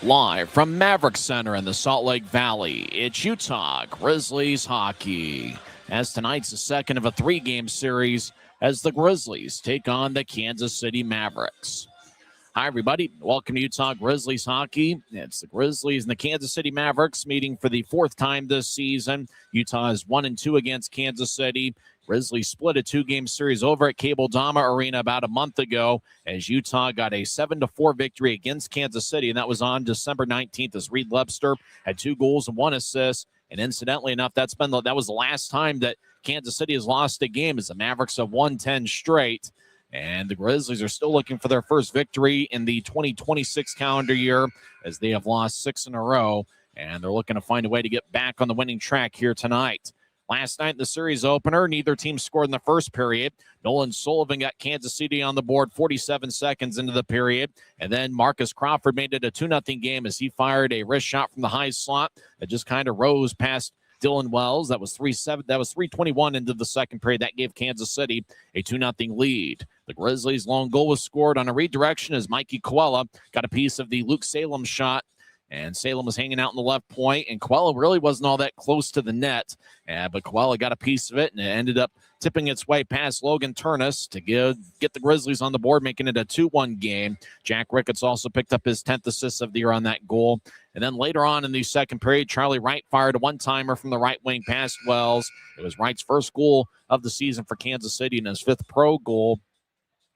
Live from Maverik Center in the Salt Lake Valley, it's Utah Grizzlies hockey. As tonight's the second of a three-game series as the Grizzlies take on the Kansas City Mavericks. Hi, everybody. Welcome to Utah Grizzlies hockey. It's the Grizzlies and the Kansas City Mavericks meeting for the fourth time this season. Utah is 1-2 against Kansas City. Grizzlies split a two-game series over at Cable Dama Arena about a month ago as Utah got a 7-4 victory against Kansas City, and that was on December 19th as Reed Lepster had 2 goals and 1 assist. And incidentally enough, that was the last time that Kansas City has lost a game as the Mavericks have won 10 straight. And the Grizzlies are still looking for their first victory in the 2026 calendar year as they have lost 6 in a row, and they're looking to find a way to get back on the winning track here tonight. Last night in the series opener, neither team scored in the first period. Nolan Sullivan got Kansas City on the board 47 seconds into the period. And then Marcus Crawford made it a 2-0 game as he fired a wrist shot from the high slot that just kind of rose past Dylan Wells. That was 3:21 into the second period. That gave Kansas City a 2-0 lead. The Grizzlies' lone goal was scored on a redirection as Mikey Coella got a piece of the Luke Salem shot. And Salem was hanging out in the left point, and Coella really wasn't all that close to the net. But Coella got a piece of it, and it ended up tipping its way past Logan Turnus to get the Grizzlies on the board, making it a 2-1 game. Jack Ricketts also picked up his 10th assist of the year on that goal. And then later on in the second period, Charlie Wright fired a one-timer from the right wing past Wells. It was Wright's first goal of the season for Kansas City and his 5th pro goal.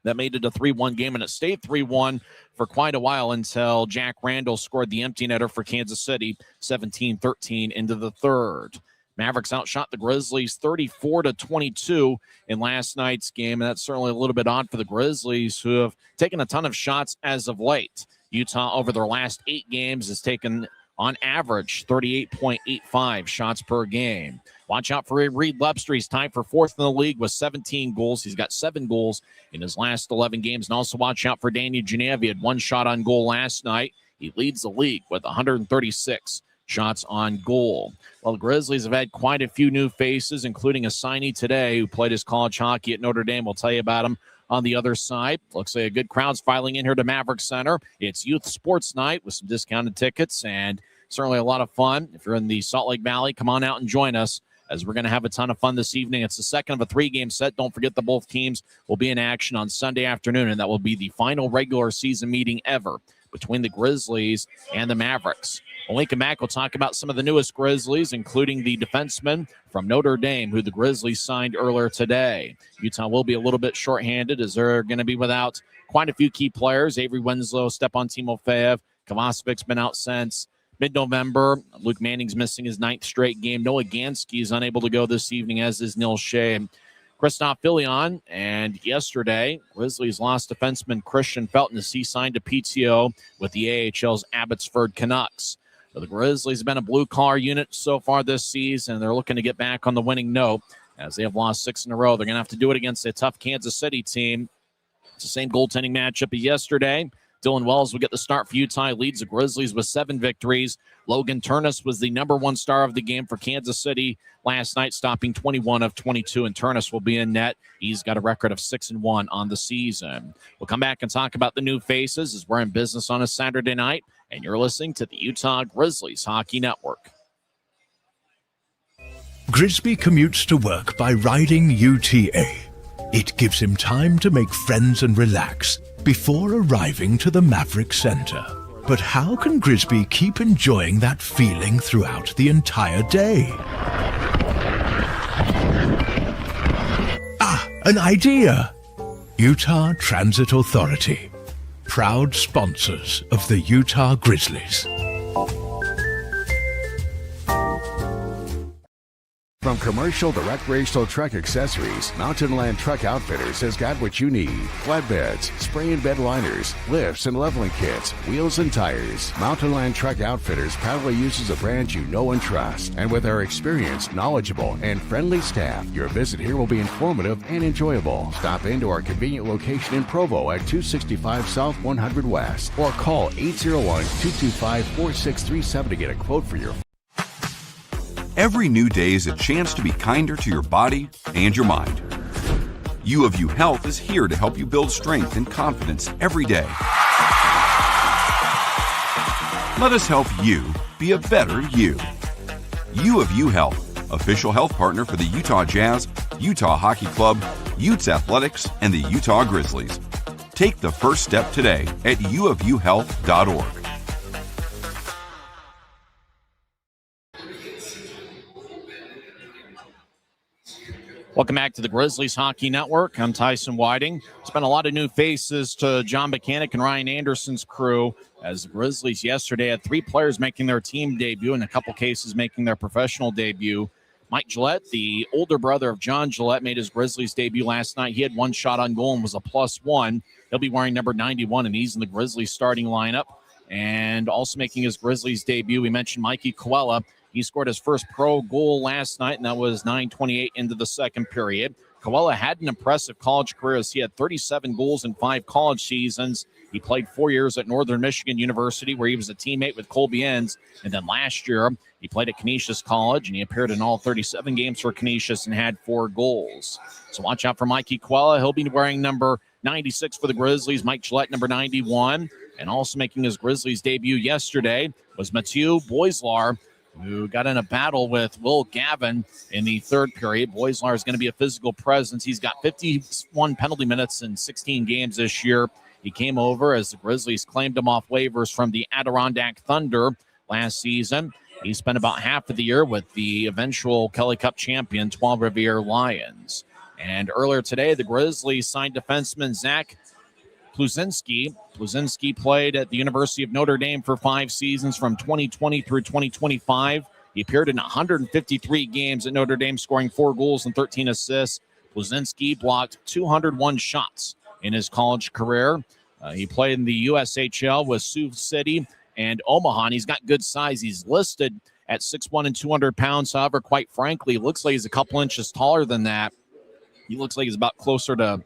That made it a 3-1 game, and it stayed 3-1 for quite a while until Jack Randall scored the empty netter for Kansas City, 17-13 into the third. Mavericks outshot the Grizzlies 34-22 in last night's game, and that's certainly a little bit odd for the Grizzlies, who have taken a ton of shots as of late. Utah, over their last 8 games, has taken, on average, 38.85 shots per game. Watch out for Reed Lepster. He's tied for 4th in the league with 17 goals. He's got 7 goals in his last 11 games. And also watch out for Daniel Genev. He had 1 shot on goal last night. He leads the league with 136 shots on goal. Well, the Grizzlies have had quite a few new faces, including a signee today who played his college hockey at Notre Dame. We'll tell you about him on the other side. Looks like a good crowd's filing in here to Maverik Center. It's youth sports night with some discounted tickets and certainly a lot of fun. If you're in the Salt Lake Valley, come on out and join us, as we're going to have a ton of fun this evening. It's the second of a 3-game set. Don't forget that both teams will be in action on Sunday afternoon, and that will be the final regular season meeting ever between the Grizzlies and the Mavericks. When we come back, we'll talk about some of the newest Grizzlies, including the defenseman from Notre Dame, who the Grizzlies signed earlier today. Utah will be a little bit shorthanded as they're going to be without quite a few key players. Avery Winslow, Stepan Timofeyev, Kovacevic's been out since mid-November. Luke Manning's missing his 9th straight game. Noah Gansky is unable to go this evening, as is Neil Shea. Christoph Filion, and yesterday, Grizzlies lost defenseman Christian Felton as he signed a PTO with the AHL's Abbotsford Canucks. So the Grizzlies have been a blue-collar unit so far this season, and they're looking to get back on the winning note as they have lost 6 in a row. They're going to have to do it against a tough Kansas City team. It's the same goaltending matchup as yesterday. Dylan Wells will get the start for Utah. He leads the Grizzlies with 7 victories. Logan Turnus was the number 1 star of the game for Kansas City last night, stopping 21 of 22, and Turnus will be in net. He's got a record of 6-1 on the season. We'll come back and talk about the new faces as we're in business on a Saturday night, and you're listening to the Utah Grizzlies Hockey Network. Grisby commutes to work by riding UTA. It gives him time to make friends and relax before arriving to the Maverik Center. But how can Grisby keep enjoying that feeling throughout the entire day? An idea! Utah Transit Authority, proud sponsors of the Utah Grizzlies. From commercial to recreational truck accessories, Mountain Land Truck Outfitters has got what you need. Flatbeds, spray and bed liners, lifts and leveling kits, wheels and tires. Mountain Land Truck Outfitters proudly uses a brand you know and trust. And with our experienced, knowledgeable, and friendly staff, your visit here will be informative and enjoyable. Stop into our convenient location in Provo at 265 South 100 West or call 801-225-4637 to get a quote for your. Every new day is a chance to be kinder to your body and your mind. U of U Health is here to help you build strength and confidence every day. Let us help you be a better you. U of U Health, official health partner for the Utah Jazz, Utah Hockey Club, Utes Athletics, and the Utah Grizzlies. Take the first step today at uofuhealth.org. Welcome back to the Grizzlies Hockey Network. I'm Tyson Whiting. It's been a lot of new faces to John Buchanan and Ryan Anderson's crew, as the Grizzlies yesterday had 3 players making their team debut, in a couple cases making their professional debut. Mike Gillette, the older brother of John Gillette, made his Grizzlies debut last night. He had 1 shot on goal and was a +1. He'll be wearing number 91, and he's in the Grizzlies starting lineup. And also making his Grizzlies debut, we mentioned Mikey Coella. He scored his first pro goal last night, and that was 9:28 into the second period. Coella had an impressive college career as he had 37 goals in 5 college seasons. He played 4 years at Northern Michigan University, where he was a teammate with Colby Enns. And then last year, he played at Canisius College, and he appeared in all 37 games for Canisius and had 4 goals. So watch out for Mikey Coella. He'll be wearing number 96 for the Grizzlies. Mike Gillette, number 91. And also making his Grizzlies debut yesterday was Mathieu Boislar, who got in a battle with Will Gavin in the third period. Boislar is going to be a physical presence. He's got 51 penalty minutes in 16 games this year. He came over as the Grizzlies claimed him off waivers from the Adirondack Thunder last season. He spent about half of the year with the eventual Kelly Cup champion, Trois Rivières Lions. And earlier today, the Grizzlies signed defenseman Zach Pluzinski. Pluzinski played at the University of Notre Dame for 5 seasons from 2020 through 2025. He appeared in 153 games at Notre Dame, scoring 4 goals and 13 assists. Pluzinski blocked 201 shots in his college career. He played in the USHL with Sioux City and Omaha, and he's got good size. He's listed at 6'1" and 200 pounds. However, quite frankly, looks like he's a couple inches taller than that. He looks like he's about closer to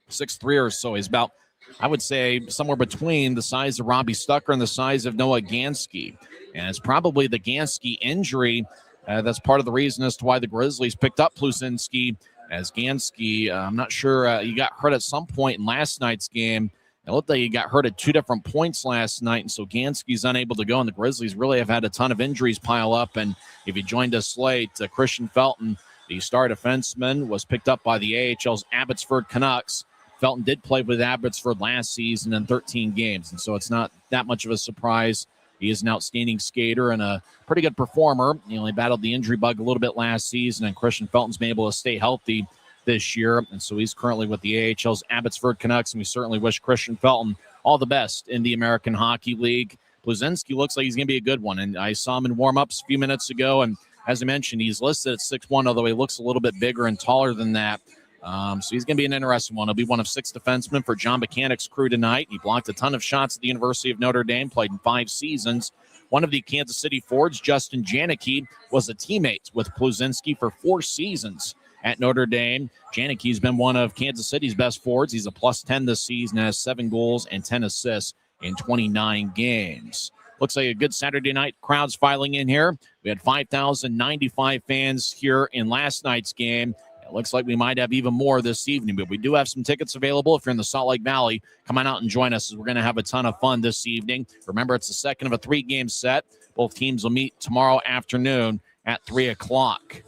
6'3" or so. He's about, I would say, somewhere between the size of Robbie Stucker and the size of Noah Gansky. And it's probably the Gansky injury that's part of the reason as to why the Grizzlies picked up Pluzinski, as Gansky, I'm not sure, he got hurt at some point in last night's game. It looked like he got hurt at 2 different points last night, and so Gansky's unable to go, and the Grizzlies really have had a ton of injuries pile up. And if you joined us late, Christian Felton, the star defenseman, was picked up by the AHL's Abbotsford Canucks. Felton did play with Abbotsford last season in 13 games, and so it's not that much of a surprise. He is an outstanding skater and a pretty good performer. He only battled the injury bug a little bit last season, and Christian Felton's been able to stay healthy this year, and so he's currently with the AHL's Abbotsford Canucks, and we certainly wish Christian Felton all the best in the American Hockey League. Pluzinski looks like he's going to be a good one, and I saw him in warm-ups a few minutes ago, and as I mentioned, he's listed at 6'1", although he looks a little bit bigger and taller than that. So he's going to be an interesting one. He'll be one of 6 defensemen for John Buchanan's crew tonight. He blocked a ton of shots at the University of Notre Dame, played in 5 seasons. One of the Kansas City forwards, Justin Janicki, was a teammate with Pluzinski for 4 seasons at Notre Dame. Janicki's been one of Kansas City's best forwards. He's a +10 this season, has 7 goals and 10 assists in 29 games. Looks like a good Saturday night. Crowds filing in here. We had 5,095 fans here in last night's game. It looks like we might have even more this evening, but we do have some tickets available. If you're in the Salt Lake Valley, come on out and join us, as we're going to have a ton of fun this evening. Remember, it's the second of a 3-game set. Both teams will meet tomorrow afternoon at 3 o'clock.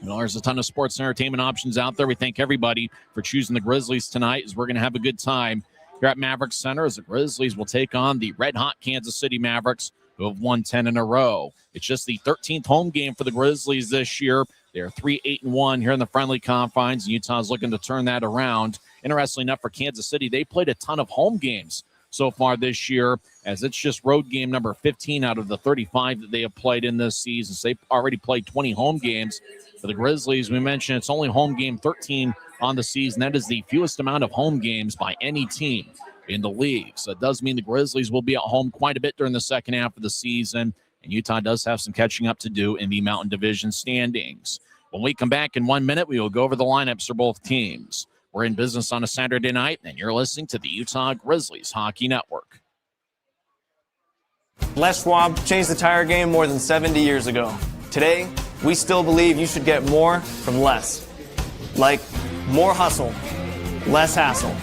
Well, there's a ton of sports and entertainment options out there. We thank everybody for choosing the Grizzlies tonight, as we're going to have a good time here at Maverik Center, as the Grizzlies will take on the red-hot Kansas City Mavericks, who have won 10 in a row. It's just the 13th home game for the Grizzlies this year. They're 3-8-1 here in the friendly confines, and Utah's looking to turn that around. Interestingly enough, for Kansas City, they played a ton of home games so far this year, as it's just road game number 15 out of the 35 that they have played in this season. So they've already played 20 home games. For the Grizzlies, we mentioned it's only home game 13 on the season. That is the fewest amount of home games by any team in the league. So it does mean the Grizzlies will be at home quite a bit during the second half of the season, and Utah does have some catching up to do in the Mountain Division standings. When we come back in 1 minute, we will go over the lineups for both teams. We're in business on a Saturday night, and you're listening to the Utah Grizzlies Hockey Network. Les Schwab changed the tire game more than 70 years ago. Today, we still believe you should get more from less. Like more hustle, less hassle.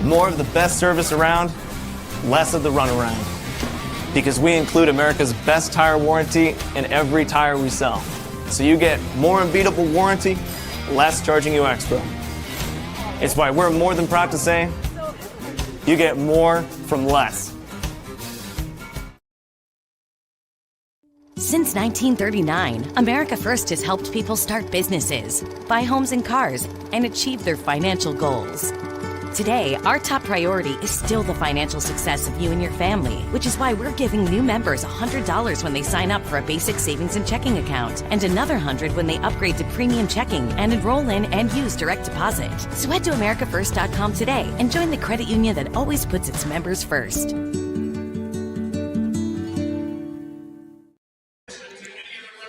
More of the best service around, less of the runaround. because we include America's best tire warranty in every tire we sell. So you get more unbeatable warranty, less charging you extra. It's why we're more than proud to say, you get more from less. Since 1939, America First has helped people start businesses, buy homes and cars, and achieve their financial goals. Today, our top priority is still the financial success of you and your family, which is why we're giving new members $100 when they sign up for a basic savings and checking account, and another $100 when they upgrade to premium checking and enroll in and use direct deposit. So head to americafirst.com today and join the credit union that always puts its members first.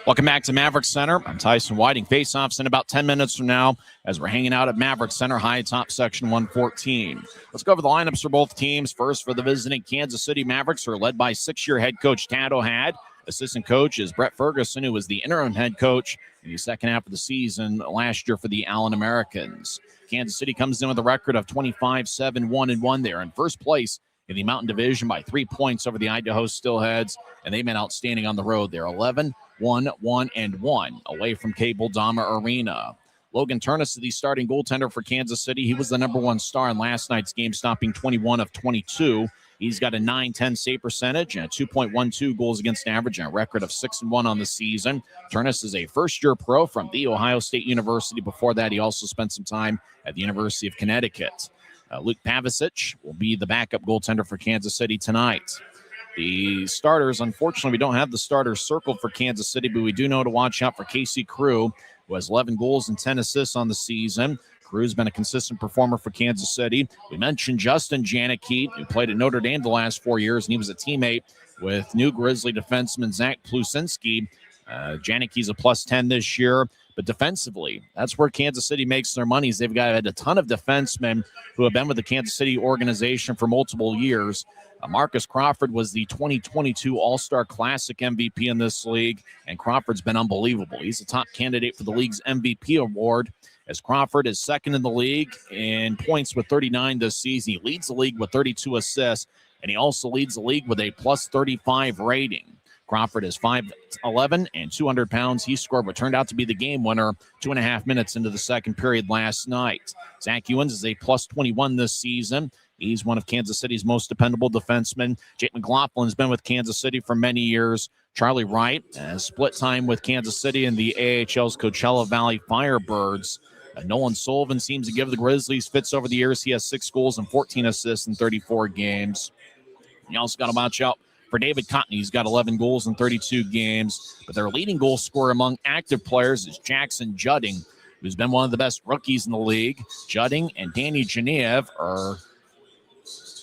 Welcome back to Maverik Center. I'm Tyson Whiting. Face-offs in about 10 minutes from now as we're hanging out at Maverik Center, high top section 114. Let's go over the lineups for both teams. First, for the visiting Kansas City Mavericks, who are led by six-year head coach Tad O'Had. Assistant coach is Brett Ferguson, who was the interim head coach in the second half of the season last year for the Allen Americans. Kansas City comes in with a record of 25-7-1-1. They're in first place in the Mountain Division by 3 points over the Idaho Steelheads, and they've been outstanding on the road. They're 11-1-1 away from Cable Dama Arena. Logan Turnus is the starting goaltender for Kansas City. He was the number one star in last night's game, stopping 21 of 22. He's got a .910 save percentage and a 2.12 goals against average and a record of 6-1 on the season. Turnus is a first-year pro from The Ohio State University. Before that, he also spent some time at the University of Connecticut. Luke Pavicic will be the backup goaltender for Kansas City tonight. The starters, unfortunately, we don't have the starters circled for Kansas City, but we do know to watch out for Casey Crew, who has 11 goals and 10 assists on the season. Crew's been a consistent performer for Kansas City. We mentioned Justin Janicki, who played at Notre Dame the last 4 years, and he was a teammate with new Grizzly defenseman Zach Plusinski. Janicki's a plus 10 this year. But defensively, that's where Kansas City makes their money. They've got a ton of defensemen who have been with the Kansas City organization for multiple years. Marcus Crawford was the 2022 All-Star Classic MVP in this league, and Crawford's been unbelievable. He's the top candidate for the league's MVP award, as Crawford is second in the league in points with 39 this season. He leads the league with 32 assists, and he also leads the league with a plus 35 rating. Crawford is 5'11" and 200 pounds. He scored what turned out to be the game winner 2.5 minutes into the second period last night. Zach Ewens is a plus 21 this season. He's one of Kansas City's most dependable defensemen. Jake McLaughlin's been with Kansas City for many years. Charlie Wright has split time with Kansas City in the AHL's Coachella Valley Firebirds. Nolan Sullivan seems to give the Grizzlies fits over the years. He has 6 goals and 14 assists in 34 games. You also got to watch out for David Cotton. He's got 11 goals in 32 games. But their leading goal scorer among active players is Jackson Judding, who's been one of the best rookies in the league. Judding and Danny Genev are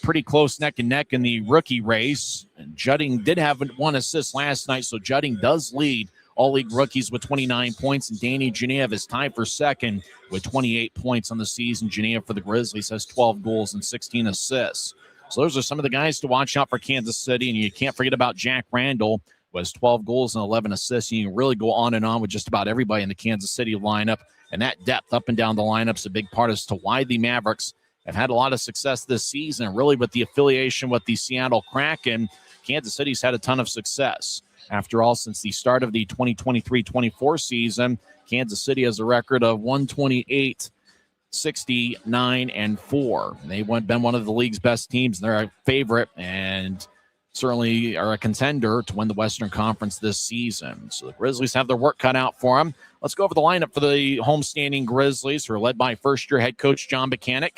pretty close neck and neck in the rookie race. And Judding did have 1 assist last night, so Judding does lead all league rookies with 29 points, and Danny Genev is tied for second with 28 points on the season. Genev for the Grizzlies has 12 goals and 16 assists. So those are some of the guys to watch out for Kansas City, and you can't forget about Jack Randall, who has 12 goals and 11 assists. You can really go on and on with just about everybody in the Kansas City lineup, and that depth up and down the lineup is a big part as to why the Mavericks have had a lot of success this season. Really, with the affiliation with the Seattle Kraken, Kansas City's had a ton of success. After all, since the start of the 2023-24 season, Kansas City has a record of 128-69-4. They've been one of the league's best teams. They're a favorite and certainly are a contender to win the Western Conference this season. So the Grizzlies have their work cut out for them. Let's go over the lineup for the homestanding Grizzlies, who are led by first-year head coach John Buchanan,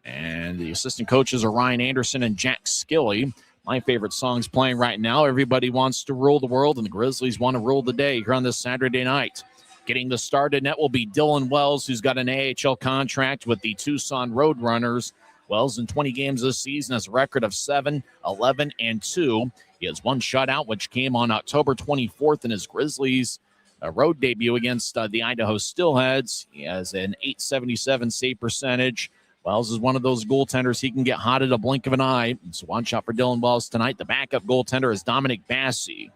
and the assistant coaches are Ryan Anderson and Jack Skilley. My favorite song's playing right now. Everybody wants to rule the world, and the Grizzlies want to rule the day here on this Saturday night. Getting the start in net will be Dylan Wells, who's got an AHL contract with the Tucson Roadrunners. Wells in 20 games this season has a record of 7-11-2. He has 1 shutout, which came on October 24th in his Grizzlies road debut against the Idaho Steelheads. He has an .877 save percentage. Wells is one of those goaltenders. He can get hot at a blink of an eye. So watch out for Dylan Wells tonight. The backup goaltender is Dominic Bassey.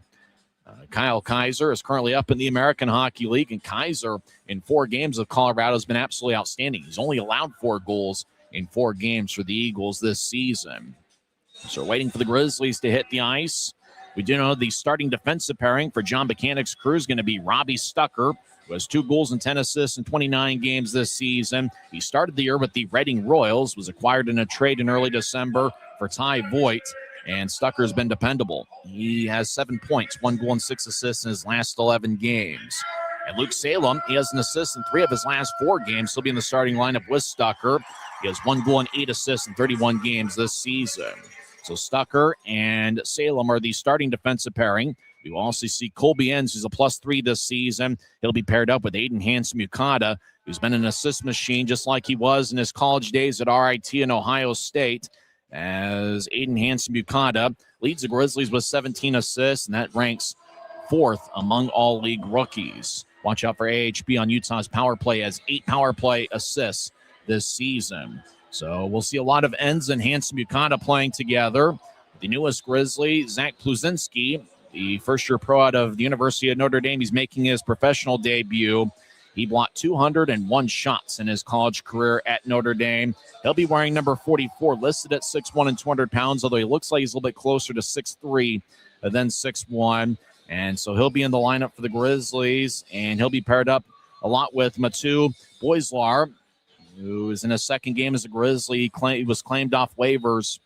Kyle Kaiser is currently up in the American Hockey League, and Kaiser in 4 games of Colorado has been absolutely outstanding. He's only allowed 4 goals in 4 games for the Eagles this season. So we're waiting for the Grizzlies to hit the ice. We do know the starting defensive pairing for John Buchanan's crew is going to be Robbie Stucker, who has 2 goals and 10 assists in 29 games this season. He started the year with the Reading Royals, was acquired in a trade in early December for Ty Voigt, and Stucker's been dependable. He has 7 points, 1 goal and 6 assists in his last 11 games. And Luke Salem, he has an assist in 3 of his last 4 games. He'll be in the starting lineup with Stucker. He has 1 goal and 8 assists in 31 games this season. So Stucker and Salem are the starting defensive pairing. We will also see Colby Enns, who's a +3 this season. He'll be paired up with Aiden Hansen-Mukata, who's been an assist machine just like he was in his college days at RIT and Ohio State, as Aiden Hansen-Mukata leads the Grizzlies with 17 assists, and that ranks 4th among all league rookies. Watch out for AHB on Utah's power play, as 8 power play assists this season. So we'll see a lot of Enns and Hansen-Mukata playing together. The newest Grizzly, Zach Pluzinski, the first-year pro out of the University of Notre Dame, he's making his professional debut. He blocked 201 shots in his college career at Notre Dame. He'll be wearing number 44, listed at 6'1" and 200 pounds, although he looks like he's a little bit closer to 6'3" than 6'1". And so he'll be in the lineup for the Grizzlies, and he'll be paired up a lot with Matu Boislar, who is in his second game as a Grizzly. He was claimed off waivers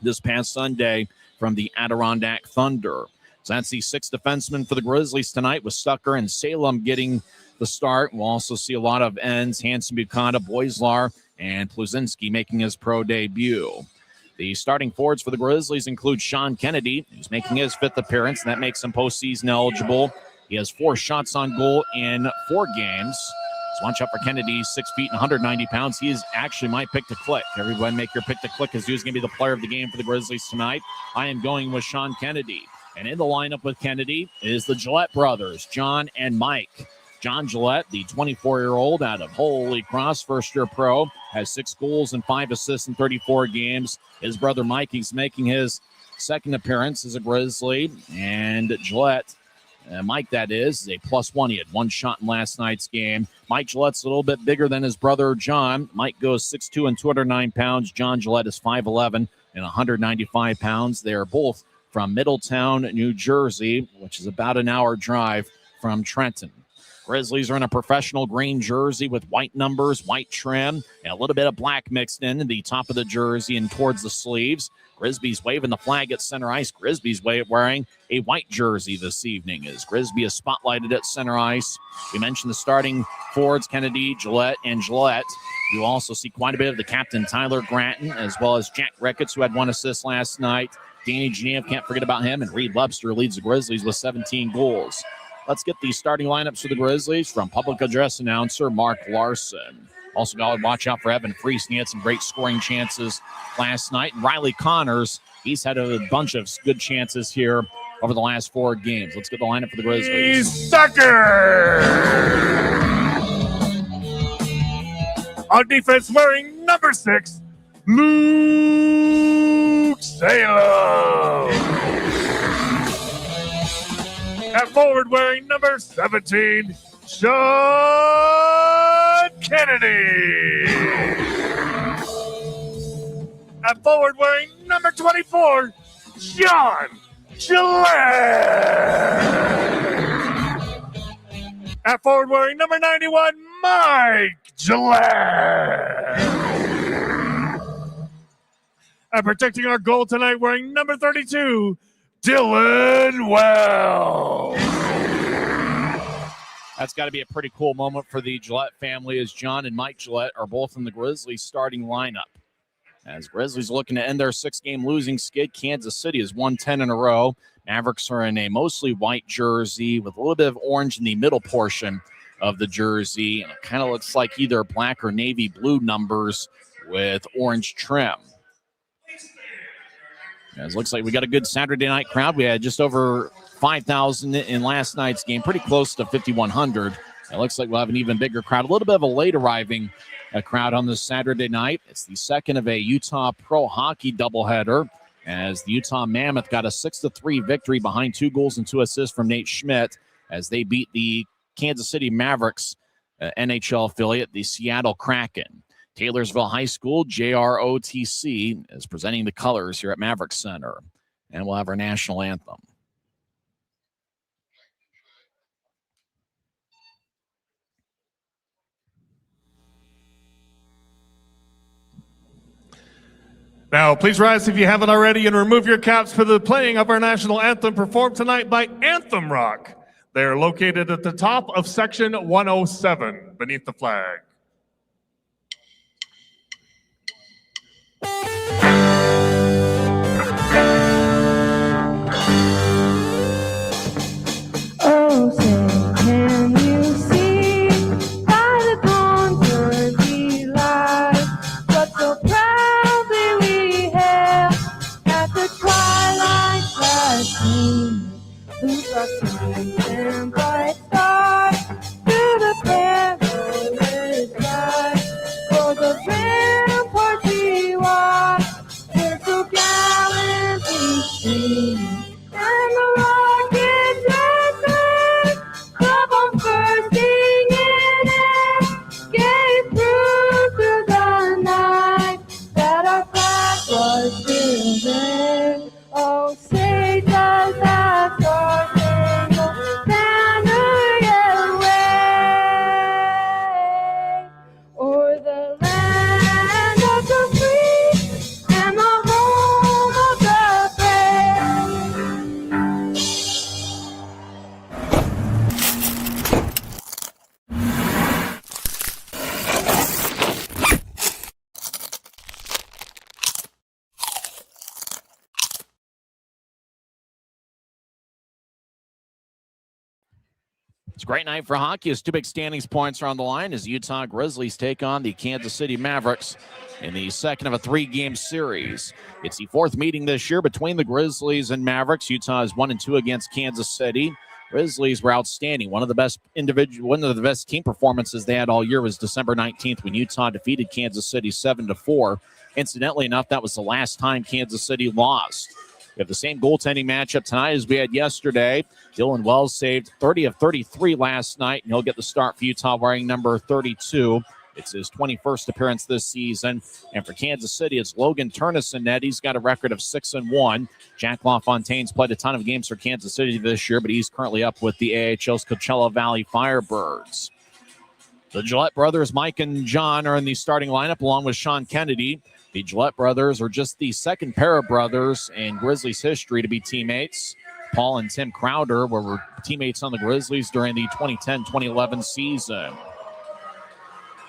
this past Sunday from the Adirondack Thunder. So that's the 6 defensemen for the Grizzlies tonight, with Stucker and Salem getting the start. We'll also see a lot of Enns, Hansen-Mukata, Boislar, and Pluzinski making his pro debut. The starting forwards for the Grizzlies include Sean Kennedy, who's making his 5th appearance, and that makes him postseason eligible. He has 4 shots on goal in 4 games. So watch out for Kennedy, 6 feet and 190 pounds. He is actually my pick to click. Everyone make your pick to click, as he's going to be the player of the game for the Grizzlies tonight. I am going with Sean Kennedy. And in the lineup with Kennedy is the Gillette brothers, John and Mike. John Gillette, the 24-year-old out of Holy Cross, first-year pro, has 6 goals and 5 assists in 34 games. His brother Mike, he's making his second appearance as a Grizzly. And Gillette, Mike, that is a +1. He had 1 shot in last night's game. Mike Gillette's a little bit bigger than his brother John. Mike goes 6'2" and 209 pounds. John Gillette is 5'11" and 195 pounds. They are both from Middletown, New Jersey, which is about an hour drive from Trenton. Grizzlies are in a professional green jersey with white numbers, white trim, and a little bit of black mixed in the top of the jersey and towards the sleeves. Grisby's waving the flag at center ice. Grisby's wearing a white jersey this evening, as Grisby is spotlighted at center ice. We mentioned the starting forwards, Kennedy, Gillette, and Gillette. You'll also see quite a bit of the captain, Tyler Gratton, as well as Jack Ricketts, who had 1 assist last night. Danny Genev, can't forget about him, and Reed Webster leads the Grizzlies with 17 goals. Let's get the starting lineups for the Grizzlies from public address announcer Mark Larson. Also got to watch out for Evan Friesen. He had some great scoring chances last night. And Riley Connors, he's had a bunch of good chances here over the last 4 games. Let's get the lineup for the Grizzlies. Stucker! On defense, wearing number 6, Luke Salem. At forward, wearing number 17, Sean Kennedy. At forward, wearing number 24, John Gillette. At forward, wearing number 91, Mike Gillette. And protecting our goal tonight, wearing number 32, Dylan Wells. That's got to be a pretty cool moment for the Gillette family, as John and Mike Gillette are both in the Grizzlies starting lineup. As Grizzlies looking to end their 6-game losing skid, Kansas City has won 10 in a row. Mavericks are in a mostly white jersey with a little bit of orange in the middle portion of the jersey. And it kind of looks like either black or navy blue numbers with orange trim. It looks like we got a good Saturday night crowd. We had just over 5,000 in last night's game, pretty close to 5,100. It looks like we'll have an even bigger crowd. A little bit of a late arriving crowd on this Saturday night. It's the second of a Utah Pro Hockey doubleheader, as the Utah Mammoth got a 6-3 victory behind 2 goals and 2 assists from Nate Schmidt, as they beat the Kansas City Mavericks NHL affiliate, the Seattle Kraken. Taylorsville High School, JROTC, is presenting the colors here at Maverik Center. And we'll have our national anthem. Now, please rise if you haven't already and remove your caps for the playing of our national anthem performed tonight by Anthem Rock. They are located at the top of section 107 beneath the flag. Oh, say, can you see by the dawn's early light what so proudly we hailed at the twilight's last gleam? Blue sunshine and bright stars through the perilous night. For the ramparts we watched were so gallantly streaming, and the rockets answered, the bomb bursting in air, gave proof through the night that our flag was still there. Oh, say does that star-spangled banner yet wave o'er the land of the free and the home of the brave? It's a great night for hockey as two big standings points are on the line as Utah Grizzlies take on the Kansas City Mavericks in the second of a three-game series. It's the fourth meeting this year between the Grizzlies and Mavericks. Utah is 1-2 against Kansas City. Grizzlies were outstanding. One of the best team performances they had all year was December 19th when Utah defeated Kansas City 7-4. Incidentally enough, that was the last time Kansas City lost. We have the same goaltending matchup tonight as we had yesterday. Dylan Wells saved 30 of 33 last night, and he'll get the start for Utah wearing number 32. It's his 21st appearance this season. And for Kansas City, it's Logan Turnus in net. He's got a record of 6-1. Jack LaFontaine's played a ton of games for Kansas City this year, but he's currently up with the AHL's Coachella Valley Firebirds. The Gillette brothers, Mike and John, are in the starting lineup along with Sean Kennedy. The Gillette brothers are just the second pair of brothers in Grizzlies history to be teammates. Paul and Tim Crowder were teammates on the Grizzlies during the 2010-2011 season.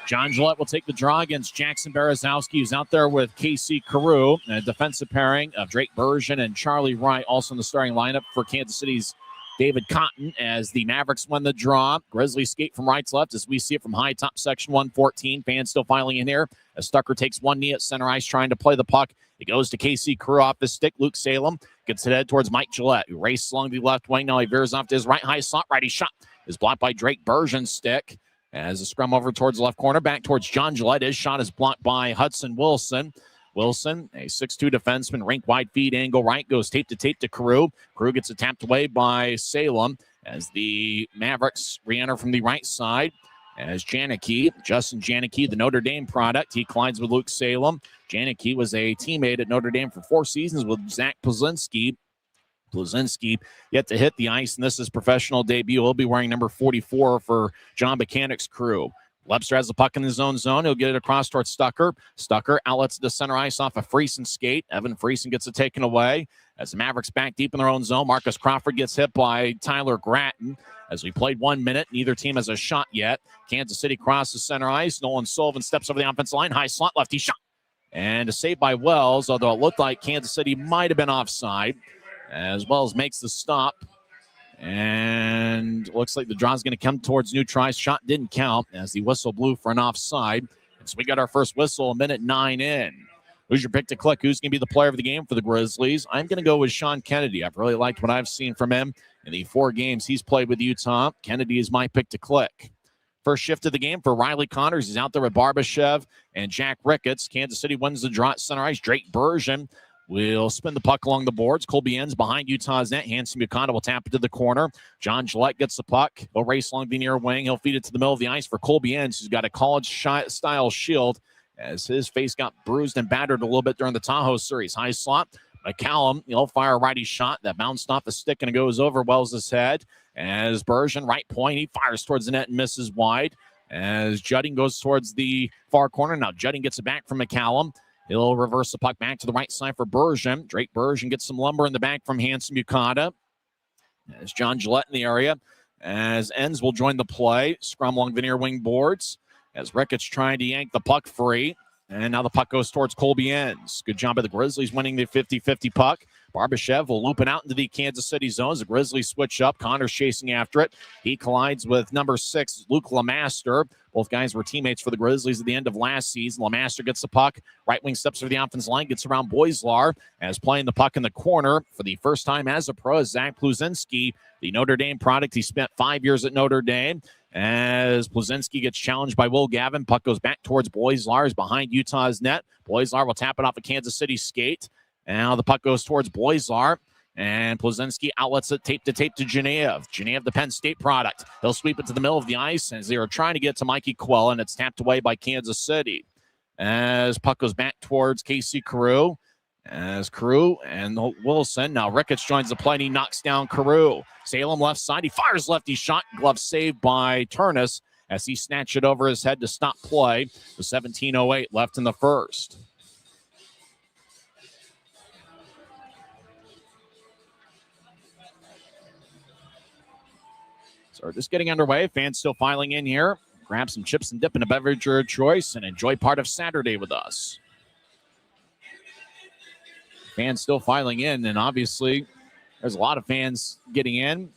John Gillette will take the draw against Jackson Berezowski, who's out there with Casey Carew, a defensive pairing of Drake Bergeron and Charlie Wright, also in the starting lineup for Kansas City's David Cotton as the Mavericks win the draw. Grizzlies skate from right to left as we see it from high top section 114. Fans still filing in here as Stucker takes one knee at center ice trying to play the puck. It goes to KC Carew off his stick. Luke Salem gets it head towards Mike Gillette, who races along the left wing. Now he veers off to his right high slot. Righty shot is blocked by Drake Bergeron's stick. As a scrum over towards the left corner, back towards John Gillette. His shot is blocked by Hudson Wilson. Wilson, a 6'2 defenseman, rink-wide feed angle right, goes tape to Carew. Carew gets it tapped away by Salem as the Mavericks re-enter from the right side. As Justin Janicki, the Notre Dame product, he collides with Luke Salem. Janicki was a teammate at Notre Dame for 4 seasons with Zach Plzezinski. Plzezinski yet to hit the ice, and this is professional debut. He'll be wearing number 44 for John Buchanan's crew. Webster has the puck in his own zone. He'll get it across towards Stucker. Stucker outlets the center ice off a Friesen skate. Evan Friesen gets it taken away. As the Mavericks back deep in their own zone, Marcus Crawford gets hit by Tyler Gratton. As we played 1 minute, neither team has a shot yet. Kansas City crosses center ice. Nolan Sullivan steps over the offensive line. High slot lefty shot. And a save by Wells, although it looked like Kansas City might have been offside. As Wells makes the stop. And looks like the draw is going to come towards new try. Shot didn't count as the whistle blew for an offside. And so we got our first whistle, 1:09 in. Who's your pick to click? Who's going to be the player of the game for the Grizzlies? I'm going to go with Sean Kennedy. I've really liked what I've seen from him in the 4 games he's played with Utah. Kennedy is my pick to click. First shift of the game for Riley Connors. He's out there with Barbashev and Jack Ricketts. Kansas City wins the draw at center ice. Drake Bergeron will spin the puck along the boards. Colby ends behind Utah's net. Hanson Buchanan will tap it to the corner. John Gillette gets the puck. He'll race along the near wing. He'll feed it to the middle of the ice for Colby Ends, who's got a college-style shield as his face got bruised and battered a little bit during the Tahoe series. High slot, McCallum, he'll fire a righty shot that bounced off the stick and it goes over Wells' head. As Bergeron, right point, he fires towards the net and misses wide. As Judding goes towards the far corner. Now Judding gets it back from McCallum. He'll reverse the puck back to the right side for Bergeron. Drake Bergeron gets some lumber in the back from Hanson Bukata. As John Gillette in the area. As Enns will join the play. Scrum along the near wing boards. As Ricketts trying to yank the puck free. And now the puck goes towards Colby Enns. Good job by the Grizzlies winning the 50-50 puck. Barbashev will loop it out into the Kansas City zone as the Grizzlies switch up. Connor's chasing after it. He collides with number 6, Luke Lemaster. Both guys were teammates for the Grizzlies at the end of last season. Lemaster gets the puck. Right wing steps for the offense line. Gets around Boislar as playing the puck in the corner for the first time as a pro is Zach Pluzinski, the Notre Dame product. He spent 5 years at Notre Dame. As Pluzinski gets challenged by Will Gavin. Puck goes back towards Boislar behind Utah's net. Boislar will tap it off a Kansas City skate. Now the puck goes towards Boislar. And Pluzinski outlets it tape to Genev. Genev, the Penn State product. He'll sweep it to the middle of the ice as they are trying to get to Mikey Quell, and it's tapped away by Kansas City. As puck goes back towards Casey Carew. As Carew and Wilson. Now Ricketts joins the play and he knocks down Carew. Salem left side. He fires lefty shot. Glove saved by Turnus as he snatched it over his head to stop play. With 17:08 left in the first. So we're just getting underway. Fans still filing in here. Grab some chips and dip in a beverage of your choice and enjoy part of Saturday with us. Fans still filing in, and obviously there's a lot of fans getting in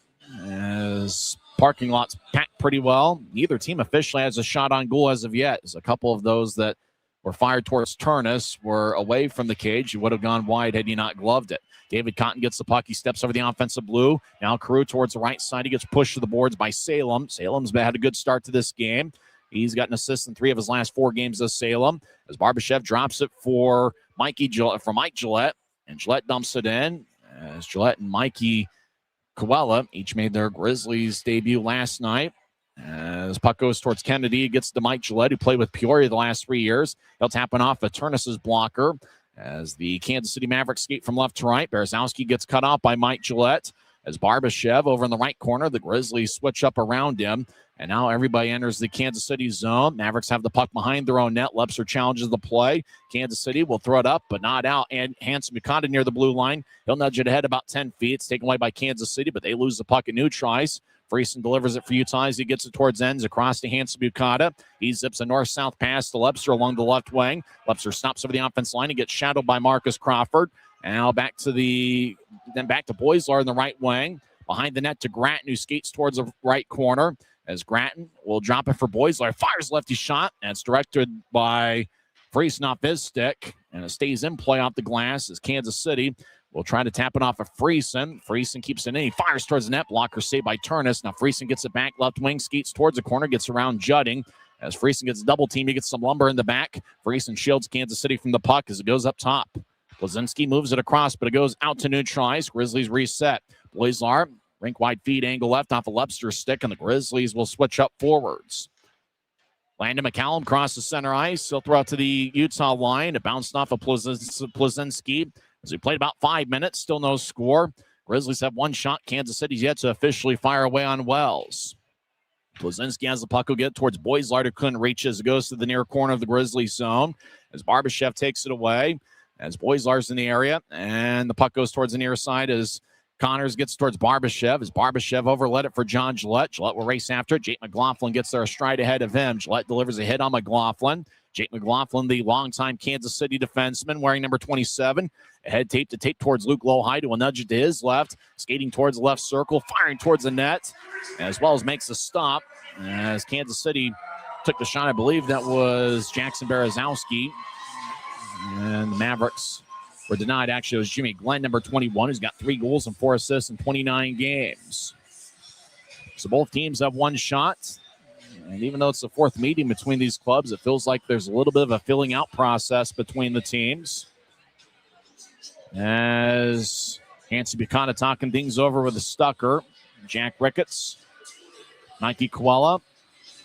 as parking lots packed pretty well. Neither team officially has a shot on goal as of yet. There's a couple of those that were fired towards Turnus were away from the cage. He would have gone wide had he not gloved it. David Cotton gets the puck. He steps over the offensive blue. Now Carew towards the right side. He gets pushed to the boards by Salem. Salem's had a good start to this game. He's got an assist in 3 of his last 4 games as Salem. As Barbashev drops it for Mike Gillette. And Gillette dumps it in. As Gillette and Mikey Coella each made their Grizzlies debut last night. As puck goes towards Kennedy, it gets to Mike Gillette, who played with Peoria the last 3 years. He'll tap it off of Turnus's blocker. As the Kansas City Mavericks skate from left to right, Berezowski gets cut off by Mike Gillette. As Barbashev over in the right corner, the Grizzlies switch up around him. And now everybody enters the Kansas City zone. Mavericks have the puck behind their own net. Lepser challenges the play. Kansas City will throw it up, but not out. And Hanson Bukata near the blue line. He'll nudge it ahead about 10 feet. It's taken away by Kansas City, but they lose the puck at neutral ice. Friesen delivers it for Utah as he gets it towards ends across to Hanson Bukata. He zips a north-south pass to Lepser along the left wing. Lepser stops over the offense line. He gets shadowed by Marcus Crawford. And now back to Boislar in the right wing. Behind the net to Gratton, who skates towards the right corner. As Gratton will drop it for Boislar. Fires lefty shot. And it's directed by Friesen off his stick. And it stays in play off the glass as Kansas City will try to tap it off of Friesen. Friesen keeps it in. He fires towards the net. Blocker saved by Turnus. Now Friesen gets it back. Left wing skates towards the corner. Gets around Judding. As Friesen gets double team, he gets some lumber in the back. Friesen shields Kansas City from the puck as it goes up top. Blazinski moves it across, but it goes out to neutral ice. Grizzlies reset. Boislar, rink wide feed angle left off a Lepster's stick, and the Grizzlies will switch up forwards. Landon McCallum crosses center ice. He'll throw it to the Utah line. It bounced off of Blazinski as he played about 5 minutes. Still no score. Grizzlies have one shot. Kansas City's yet to officially fire away on Wells. Blazinski has the puck. Will get towards Boislar, who couldn't reach as it goes to the near corner of the Grizzlies zone. As Barbashev takes it away. As Boislar's in the area. And the puck goes towards the near side as Connors gets towards Barbashev. As Barbashev overlet it for John Gillette. Gillette will race after it. Jake McLaughlin gets there a stride ahead of him. Gillette delivers a hit on McLaughlin. Jake McLaughlin, the longtime Kansas City defenseman, wearing number 27. Ahead tape to tape towards Luke Lohide, who will nudge it to his left. Skating towards the left circle, firing towards the net, as well as makes a stop. As Kansas City took the shot, I believe that was Jackson Berezowski. And the Mavericks were denied. Actually, it was Jimmy Glenn, number 21, who's got 3 goals and 4 assists in 29 games. So both teams have one shot. And even though it's the 4th meeting between these clubs, it feels like there's a little bit of a filling out process between the teams. As Hanson Bukata talking things over with the Stucker. Jack Ricketts, Mikey Coella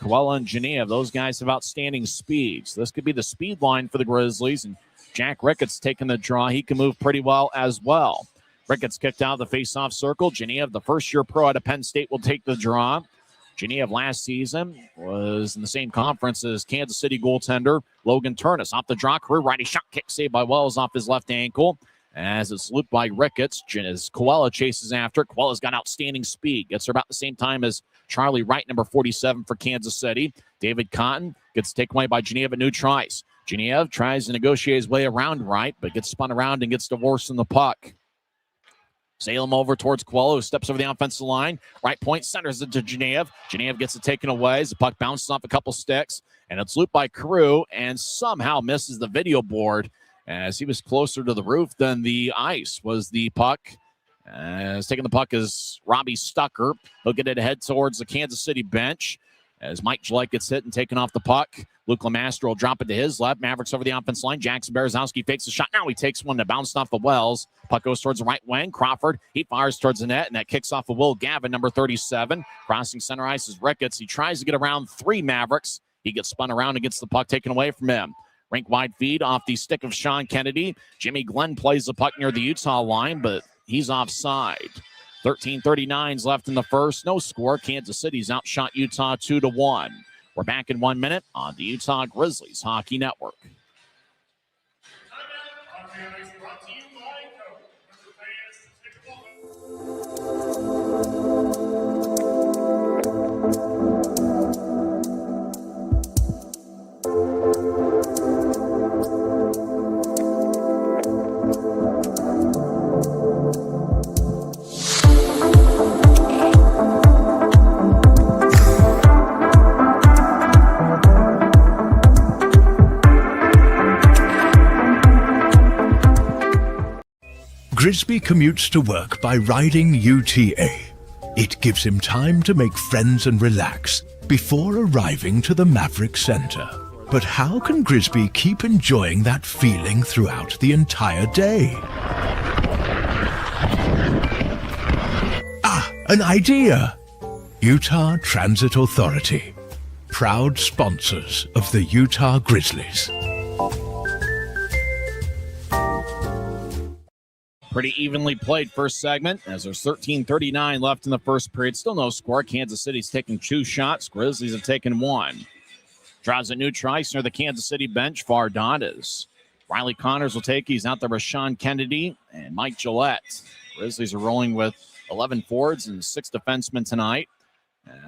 and Genev. Those guys have outstanding speed. So this could be the speed line for the Grizzlies. And Jack Ricketts taking the draw. He can move pretty well as well. Ricketts kicked out of the face-off circle. Genev, the first-year pro out of Penn State, will take the draw. Genev last season was in the same conference as Kansas City goaltender Logan Turnus. Off the draw, career righty shot kick saved by Wells off his left ankle. As it's looped by Ricketts, as Koella chases after it. Koella's got outstanding speed. Gets her about the same time as Charlie Wright, number 47 for Kansas City. David Cotton gets taken away by Genev at new tries. Genev tries to negotiate his way around Wright, but gets spun around and gets divorced in the puck. Salem over towards Koella, who steps over the offensive line. Right point, centers it to Genev. Genev gets it taken away as the puck bounces off a couple sticks, and it's looped by Carew and somehow misses the video board as he was closer to the roof than the ice was the puck. As taking the puck is Robbie Stucker. He'll get it ahead towards the Kansas City bench as Mike Gillette gets hit and taken off the puck. Luke Lemaster will drop it to his left. Mavericks over the offense line. Jackson Berezowski fakes the shot. Now he takes one that bounced off the Wells. Puck goes towards the right wing. Crawford, he fires towards the net, and that kicks off of Will Gavin, number 37. Crossing center ice is Ricketts. He tries to get around three Mavericks. He gets spun around and gets the puck taken away from him. Rink-wide feed off the stick of Sean Kennedy. Jimmy Glenn plays the puck near the Utah line, but he's offside. 13:39 left in the first. No score. Kansas City's outshot Utah 2-1. We're back in 1 minute on the Utah Grizzlies Hockey Network. Grisby commutes to work by riding UTA. It gives him time to make friends and relax before arriving to the Maverik Center. But how can Grisby keep enjoying that feeling throughout the entire day? An idea! Utah Transit Authority, proud sponsors of the Utah Grizzlies. Pretty evenly played first segment as there's 13:39 left in the first period. Still no score. Kansas City's taking 2 shots. Grizzlies have taken 1. Draws a new try near the Kansas City bench. Far Dondas. Riley Connors will take. He's out there with Sean Kennedy and Mike Gillette. Grizzlies are rolling with 11 forwards and 6 defensemen tonight,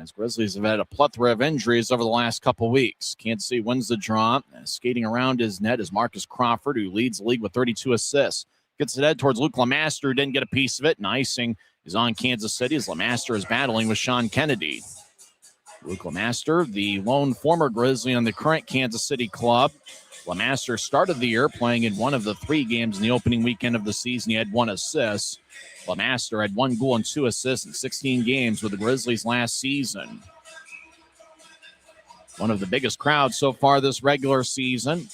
as Grizzlies have had a plethora of injuries over the last couple weeks. Kansas City wins the draw. Skating around his net is Marcus Crawford, who leads the league with 32 assists. Gets it head towards Luke Lemaster, who didn't get a piece of it, and icing is on Kansas City as Lemaster is battling with Sean Kennedy. Luke Lemaster, the lone former Grizzly on the current Kansas City club. Lemaster started the year playing in one of the 3 games in the opening weekend of the season. He had 1 assist. Lemaster had 1 goal and 2 assists in 16 games with the Grizzlies last season. One of the biggest crowds so far this regular season,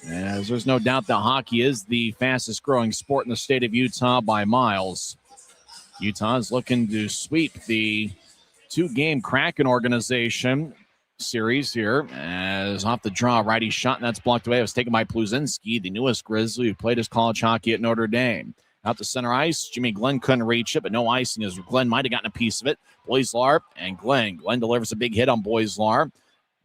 as there's no doubt that hockey is the fastest growing sport in the state of Utah by miles. Utah is looking to sweep the 2-game Kraken organization series here, as off the draw, righty shot, and that's blocked away. It was taken by Pluzinski, the newest Grizzly who played his college hockey at Notre Dame. Out to center ice, Jimmy Glenn couldn't reach it, but no icing as Glenn might have gotten a piece of it. Boislar and Glenn. Glenn delivers a big hit on Boislar.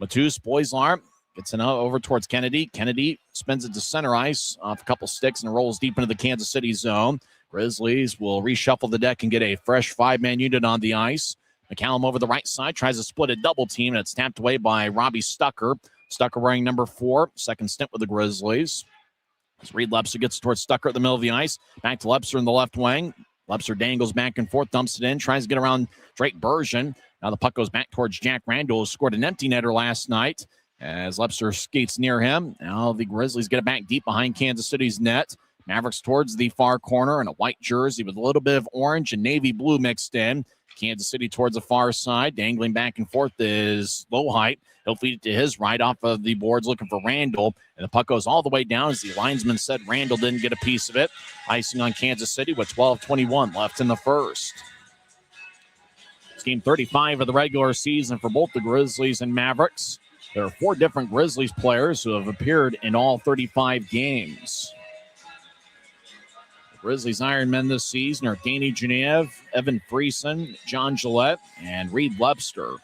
Matus, Boislar gets it over towards Kennedy. Kennedy spins it to center ice off a couple sticks and rolls deep into the Kansas City zone. Grizzlies will reshuffle the deck and get a fresh 5-man unit on the ice. McCallum over the right side tries to split a double team, and it's tapped away by Robbie Stucker. Stucker wearing number 4, second stint with the Grizzlies. As Reed Lepser gets towards Stucker at the middle of the ice. Back to Lepser in the left wing. Lepser dangles back and forth, dumps it in, tries to get around Drake Bergeron. Now the puck goes back towards Jack Randall, who scored an empty netter last night. As Lepser skates near him. Now the Grizzlies get it back deep behind Kansas City's net. Mavericks towards the far corner in a white jersey with a little bit of orange and navy blue mixed in. Kansas City towards the far side, dangling back and forth is low height. He'll feed it to his right off of the boards looking for Randall. And the puck goes all the way down as the linesman said Randall didn't get a piece of it. Icing on Kansas City with 12:21 left in the first. It's game 35 of the regular season for both the Grizzlies and Mavericks. There are 4 different Grizzlies players who have appeared in all 35 games. The Grizzlies Ironmen this season are Danny Genev, Evan Friesen, John Gillette, and Reed Webster.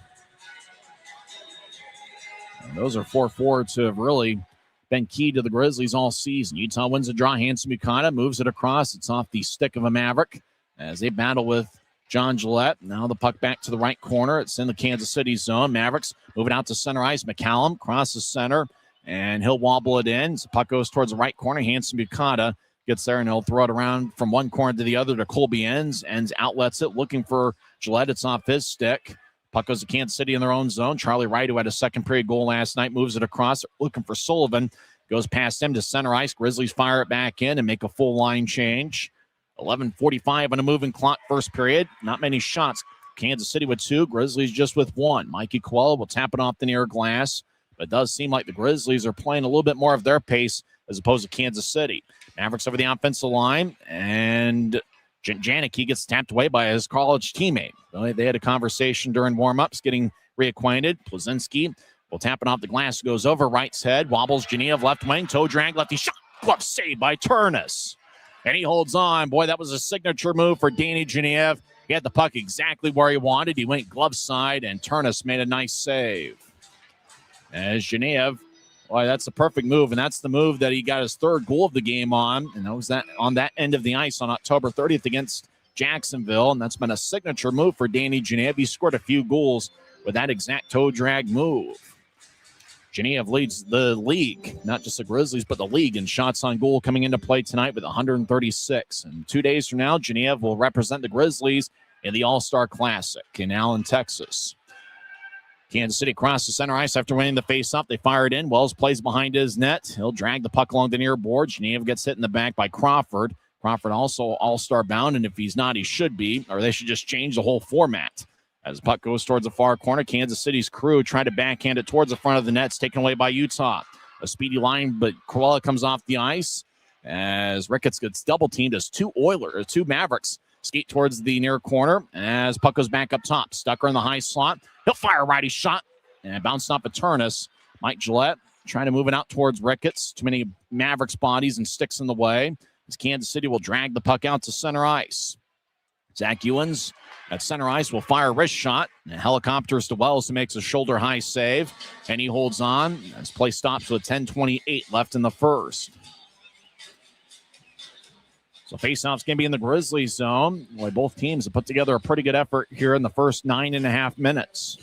And those are 4 forwards who have really been key to the Grizzlies all season. Utah wins the draw. Hanson Bukata moves it across. It's off the stick of a Maverick as they battle with John Gillette. Now the puck back to the right corner. It's in the Kansas City zone. Mavericks move it out to center ice. McCallum crosses center, and he'll wobble it in. So the puck goes towards the right corner. Hanson Bukata gets there, and he'll throw it around from one corner to the other to Colby Ends. Ends outlets it, looking for Gillette. It's off his stick. Puck goes to Kansas City in their own zone. Charlie Wright, who had a second period goal last night, moves it across, looking for Sullivan. Goes past him to center ice. Grizzlies fire it back in and make a full line change. 11:45 on a moving clock, first period. Not many shots. Kansas City with 2, Grizzlies just with 1. Mikey Coelho will tap it off the near glass, but it does seem like the Grizzlies are playing a little bit more of their pace as opposed to Kansas City. Mavericks over the offensive line, and Janicki gets tapped away by his college teammate. They had a conversation during warm-ups, getting reacquainted. Plazinski will tap it off the glass, goes over Wright's head, wobbles Genev left wing, toe drag, lefty shot, glove saved by Turnus. And he holds on. Boy, that was a signature move for Danny Genev. He had the puck exactly where he wanted. He went glove side, and Turnus made a nice save. As Genev, boy, that's the perfect move, and that's the move that he got his 3rd goal of the game on, and that was that on that end of the ice on October 30th against Jacksonville, and that's been a signature move for Danny Genev. He scored a few goals with that exact toe drag move. Genev leads the league, not just the Grizzlies, but the league in shots on goal coming into play tonight with 136. And 2 days from now, Genev will represent the Grizzlies in the All-Star Classic in Allen, Texas. Kansas City across the center ice after winning the faceoff. They fire it in. Wells plays behind his net. He'll drag the puck along the near board. Genev gets hit in the back by Crawford. Crawford also All-Star bound, and if he's not, he should be, or they should just change the whole format. As the puck goes towards the far corner, Kansas City's crew trying to backhand it towards the front of the net. It's taken away by Utah. A speedy line, but Corolla comes off the ice as Ricketts gets double-teamed as 2 Mavericks skate towards the near corner as puck goes back up top. Stucker in the high slot. He'll fire a righty shot and bounced off a Turnus. Mike Gillette trying to move it out towards Ricketts. Too many Mavericks bodies and sticks in the way as Kansas City will drag the puck out to center ice. Zach Ewens at center ice will fire a wrist shot. And helicopters to Wells, who makes a shoulder-high save. And he holds on as play stops with 10:28 left in the first. So faceoff's going to be in the Grizzlies zone. Boy, both teams have put together a pretty good effort here in the first 9.5 minutes.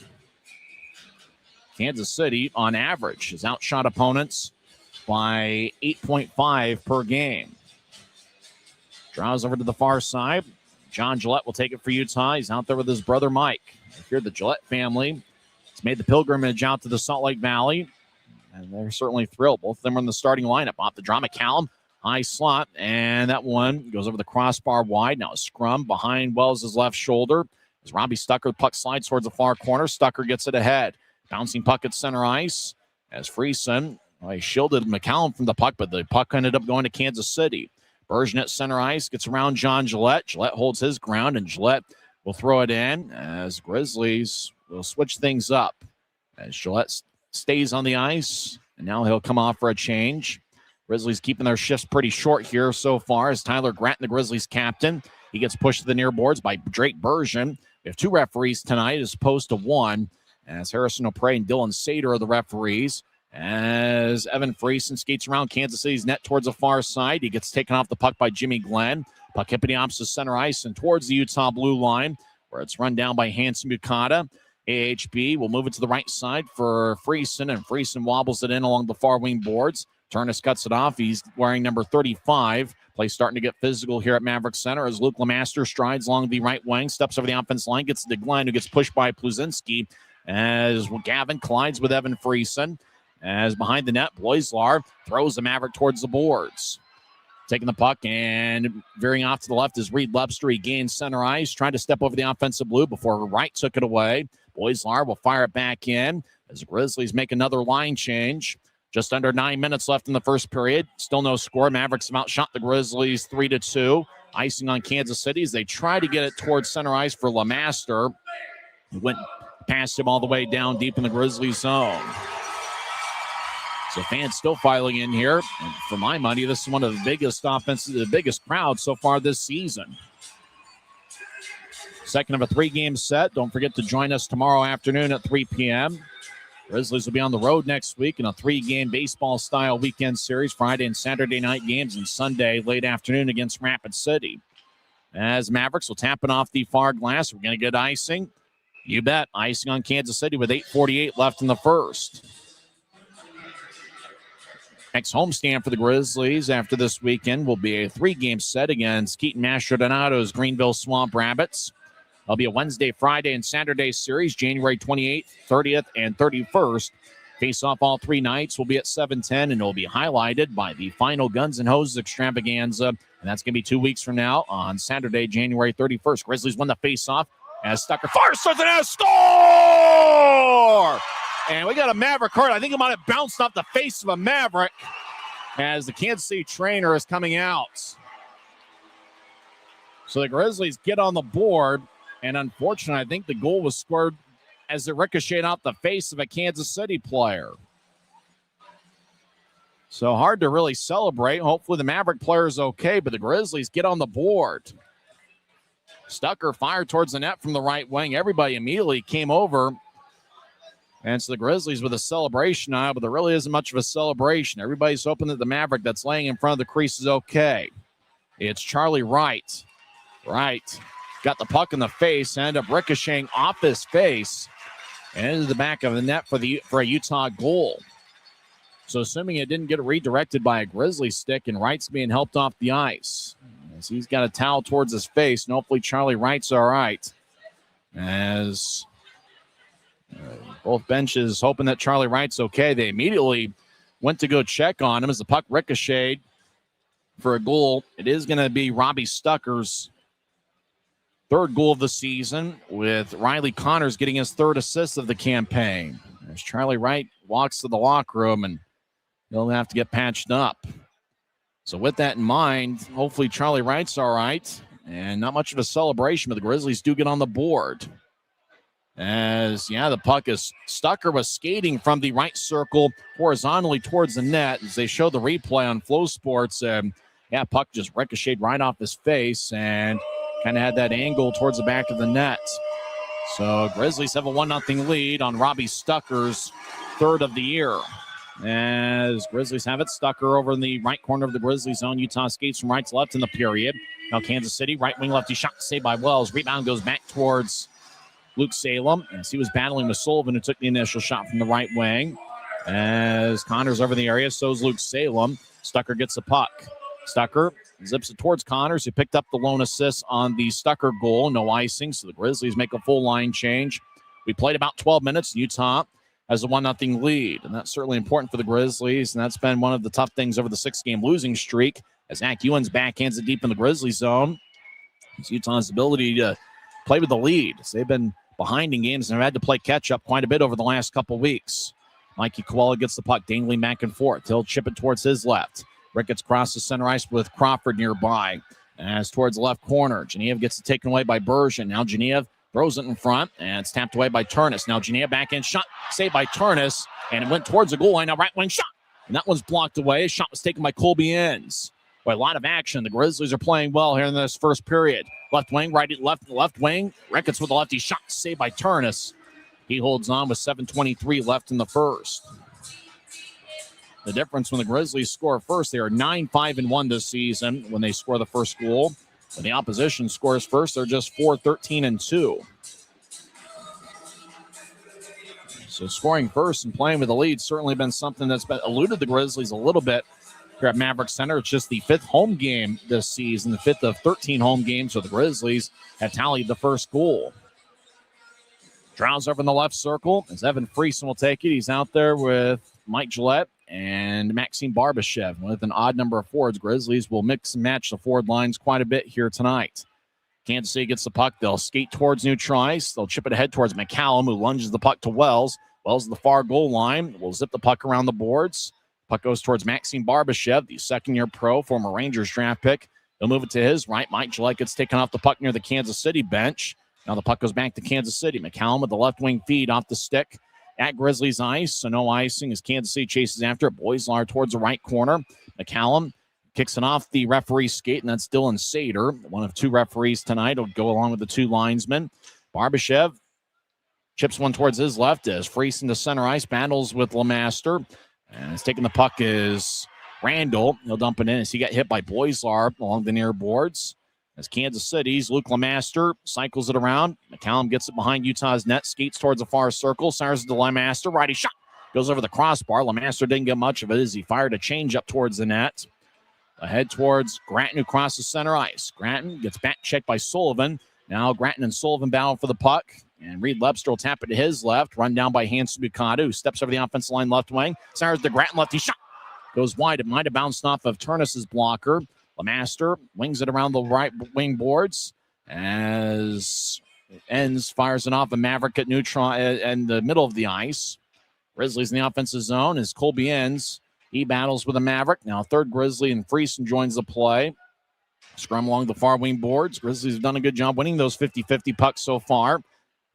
Kansas City, on average, has outshot opponents by 8.5 per game. Draws over to the far side. John Gillette will take it for Utah. He's out there with his brother Mike. Here, the Gillette family has made the pilgrimage out to the Salt Lake Valley, and they're certainly thrilled. Both of them are in the starting lineup. Off the draw, McCallum, high slot, and that one goes over the crossbar wide. Now a scrum behind Wells' left shoulder. As Robbie Stucker, puck slides towards the far corner. Stucker gets it ahead. Bouncing puck at center ice as Friesen, he shielded McCallum from the puck, but the puck ended up going to Kansas City. Bergen at center ice gets around John Gillette. Gillette holds his ground, and Gillette will throw it in as Grizzlies will switch things up. As Gillette stays on the ice, and now he'll come off for a change. Grizzlies keeping their shifts pretty short here so far as Tyler Gratton, the Grizzlies captain, he gets pushed to the near boards by Drake Bergen. We have 2 referees tonight as opposed to 1, as Harrison O'Prey and Dylan Sater are the referees. As Evan Friesen skates around Kansas City's net towards the far side. He gets taken off the puck by Jimmy Glenn. Puck hit the opposite center ice and towards the Utah blue line, where it's run down by Hanson Bukata. AHB will move it to the right side for Friesen, and Friesen wobbles it in along the far wing boards. Turnus cuts it off. He's wearing number 35. Play starting to get physical here at Maverik Center as Luke Lemaster strides along the right wing, steps over the offense line, gets to Glenn, who gets pushed by Plazinski as Gavin collides with Evan Friesen. As behind the net, Bloislar throws the Maverick towards the boards. Taking the puck and veering off to the left is Reed Webster. He gains center ice, trying to step over the offensive blue before Wright took it away. Bloislar will fire it back in as the Grizzlies make another line change. Just under 9 minutes left in the first period. Still no score. Mavericks have outshot the Grizzlies 3-2. Icing on Kansas City as they try to get it towards center ice for Lemaster. He went past him all the way down deep in the Grizzlies zone. So fans still filing in here. And for my money, this is one of the biggest offenses, the biggest crowd so far this season. Second of a 3-game set. Don't forget to join us tomorrow afternoon at 3 p.m. Grizzlies will be on the road next week in a 3-game baseball-style weekend series, Friday and Saturday night games, and Sunday late afternoon against Rapid City. As Mavericks will tap it off the far glass, we're going to get icing. You bet. Icing on Kansas City with 8:48 left in the first. Next homestand for the Grizzlies after this weekend will be a 3-game set against Keaton Mastrodonato's Greenville Swamp Rabbits. It'll be a Wednesday, Friday, and Saturday series, January 28th, 30th, and 31st. Face off all 3 nights will be at 7:10, and it'll be highlighted by the final Guns N' Hoses extravaganza. And that's going to be 2 weeks from now on Saturday, January 31st. Grizzlies win the face-off as Stucker fires towards the net. Score! And we got a Maverik card. I think it might have bounced off the face of a Maverik as the Kansas City trainer is coming out. So the Grizzlies get on the board. And unfortunately, I think the goal was scored as it ricocheted off the face of a Kansas City player. So hard to really celebrate. Hopefully the Maverik player is okay, but the Grizzlies get on the board. Stucker fired towards the net from the right wing. Everybody immediately came over. And so the Grizzlies with a celebration now, but there really isn't much of a celebration. Everybody's hoping that the Maverik that's laying in front of the crease is okay. It's Charlie Wright. Wright got the puck in the face, ended up ricocheting off his face and into the back of the net for a Utah goal. So assuming it didn't get redirected by a Grizzly stick, and Wright's being helped off the ice. As he's got a towel towards his face, and hopefully Charlie Wright's all right. As both benches hoping that Charlie Wright's okay. They immediately went to go check on him as the puck ricocheted for a goal. It is going to be Robbie Stucker's 3rd goal of the season, with Riley Connors getting his 3rd assist of the campaign. As Charlie Wright walks to the locker room, and he'll have to get patched up. So with that in mind, hopefully Charlie Wright's all right. And not much of a celebration, but the Grizzlies do get on the board. As, the puck is, Stucker was skating from the right circle horizontally towards the net. As they show the replay on Flow Sports, puck just ricocheted right off his face and kind of had that angle towards the back of the net. So Grizzlies have a 1-0 lead on Robbie Stucker's 3rd of the year. As Grizzlies have it, Stucker over in the right corner of the Grizzlies zone. Utah skates from right to left in the period. Now Kansas City, right wing lefty shot saved by Wells. Rebound goes back towards Luke Salem as he was battling with Sullivan, who took the initial shot from the right wing. As Connors over the area, so is Luke Salem. Stucker gets the puck. Stucker zips it towards Connors, who picked up the lone assist on the Stucker goal. No icing, so the Grizzlies make a full line change. We played about 12 minutes. Utah has a 1-0 lead, and that's certainly important for the Grizzlies, and that's been one of the tough things over the 6-game losing streak as Zach Ewens backhands it deep in the Grizzly zone. It's Utah's ability to play with the lead. So they've been behind in games and have had to play catch-up quite a bit over the last couple weeks. Mikey Koala gets the puck, dangling back and forth. He'll chip it towards his left. Ricketts crosses center ice with Crawford nearby. As towards the left corner, Genev gets it taken away by Bergeron. Now Genev throws it in front, and it's tapped away by Turnus. Now Genev backhand shot, saved by Turnus, and it went towards the goal line. Now right wing shot, and that one's blocked away. A shot was taken by Colby Enns. Boy, a lot of action. The Grizzlies are playing well here in this first period. Left wing, left wing. Ricketts with the lefty shot, saved by Turnus. He holds on with 7:23 left in the first. The difference when the Grizzlies score first, they are 9-5-1 this season when they score the first goal. When the opposition scores first, they're just 4-13-2. So scoring first and playing with the lead certainly been something that's been eluded the Grizzlies a little bit here at Maverik Center. It's just the 5th home game this season, the 5th of 13 home games, so the Grizzlies have tallied the first goal. Drowns over in the left circle as Evan Friesen will take it. He's out there with Mike Gillette and Maxime Barbashev. With an odd number of forwards, Grizzlies will mix and match the forward lines quite a bit here tonight. Kansas City gets the puck. They'll skate towards neutral ice. They'll chip it ahead towards McCallum, who lunges the puck to Wells. Wells at the far goal line will zip the puck around the boards. Puck goes towards Maxime Barbashev, the second-year pro, former Rangers draft pick. They'll move it to his right. Mike Gillette gets taken off the puck near the Kansas City bench. Now the puck goes back to Kansas City. McCallum with the left wing feed off the stick at Grizzlies ice, so no icing as Kansas City chases after it. Boislar towards the right corner. McCallum kicks it off the referee's skate, and that's Dylan Sater. One of two referees tonight will go along with the two linesmen. Barbashev chips one towards his left as Freese into center ice, battles with Lemaster. And it's taking the puck is Randall. He'll dump it in as he got hit by Boislar along the near boards. As Kansas City's Luke Lemaster cycles it around. McCallum gets it behind Utah's net, skates towards the far circle. Cyrus to Lemaster. Righty shot. Goes over the crossbar. Lemaster didn't get much of it as he fired a changeup towards the net. Ahead towards Gratton, who crosses center ice. Gratton gets back checked by Sullivan. Now Gratton and Sullivan battle for the puck. And Reed Lebster will tap it to his left. Run down by Hanson Bukatu, who steps over the offensive line left wing. Cyrus to Gratton, lefty shot. Goes wide. It might have bounced off of Turnus's blocker. Lemaster wings it around the right wing boards as it ends, fires it off a Maverik at neutral in the middle of the ice. Grizzlies in the offensive zone as Colby ends. He battles with a Maverik. Now third Grizzly and Friesen joins the play. Scrum along the far wing boards. Grizzlies have done a good job winning those 50-50 pucks so far.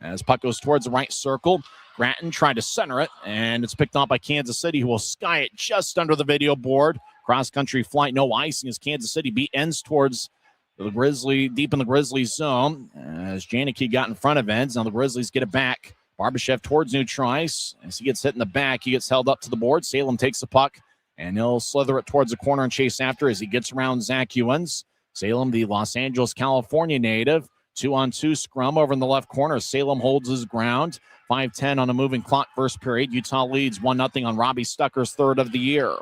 As puck goes towards the right circle, Gratton tried to center it, and it's picked up by Kansas City, who will sky it just under the video board. Cross-country flight, no icing as Kansas City ends towards the Grizzly, deep in the Grizzlies zone. As Janicki got in front of ends, now the Grizzlies get it back. Barbashev towards neutral ice. As he gets hit in the back, he gets held up to the board. Salem takes the puck, and he'll slither it towards the corner and chase after as he gets around Zach Ewens. Salem, the Los Angeles, California native. 2-on-2 scrum over in the left corner. Salem holds his ground. 5:10 on a moving clock first period. Utah leads 1-0 on Robbie Stucker's third of the year.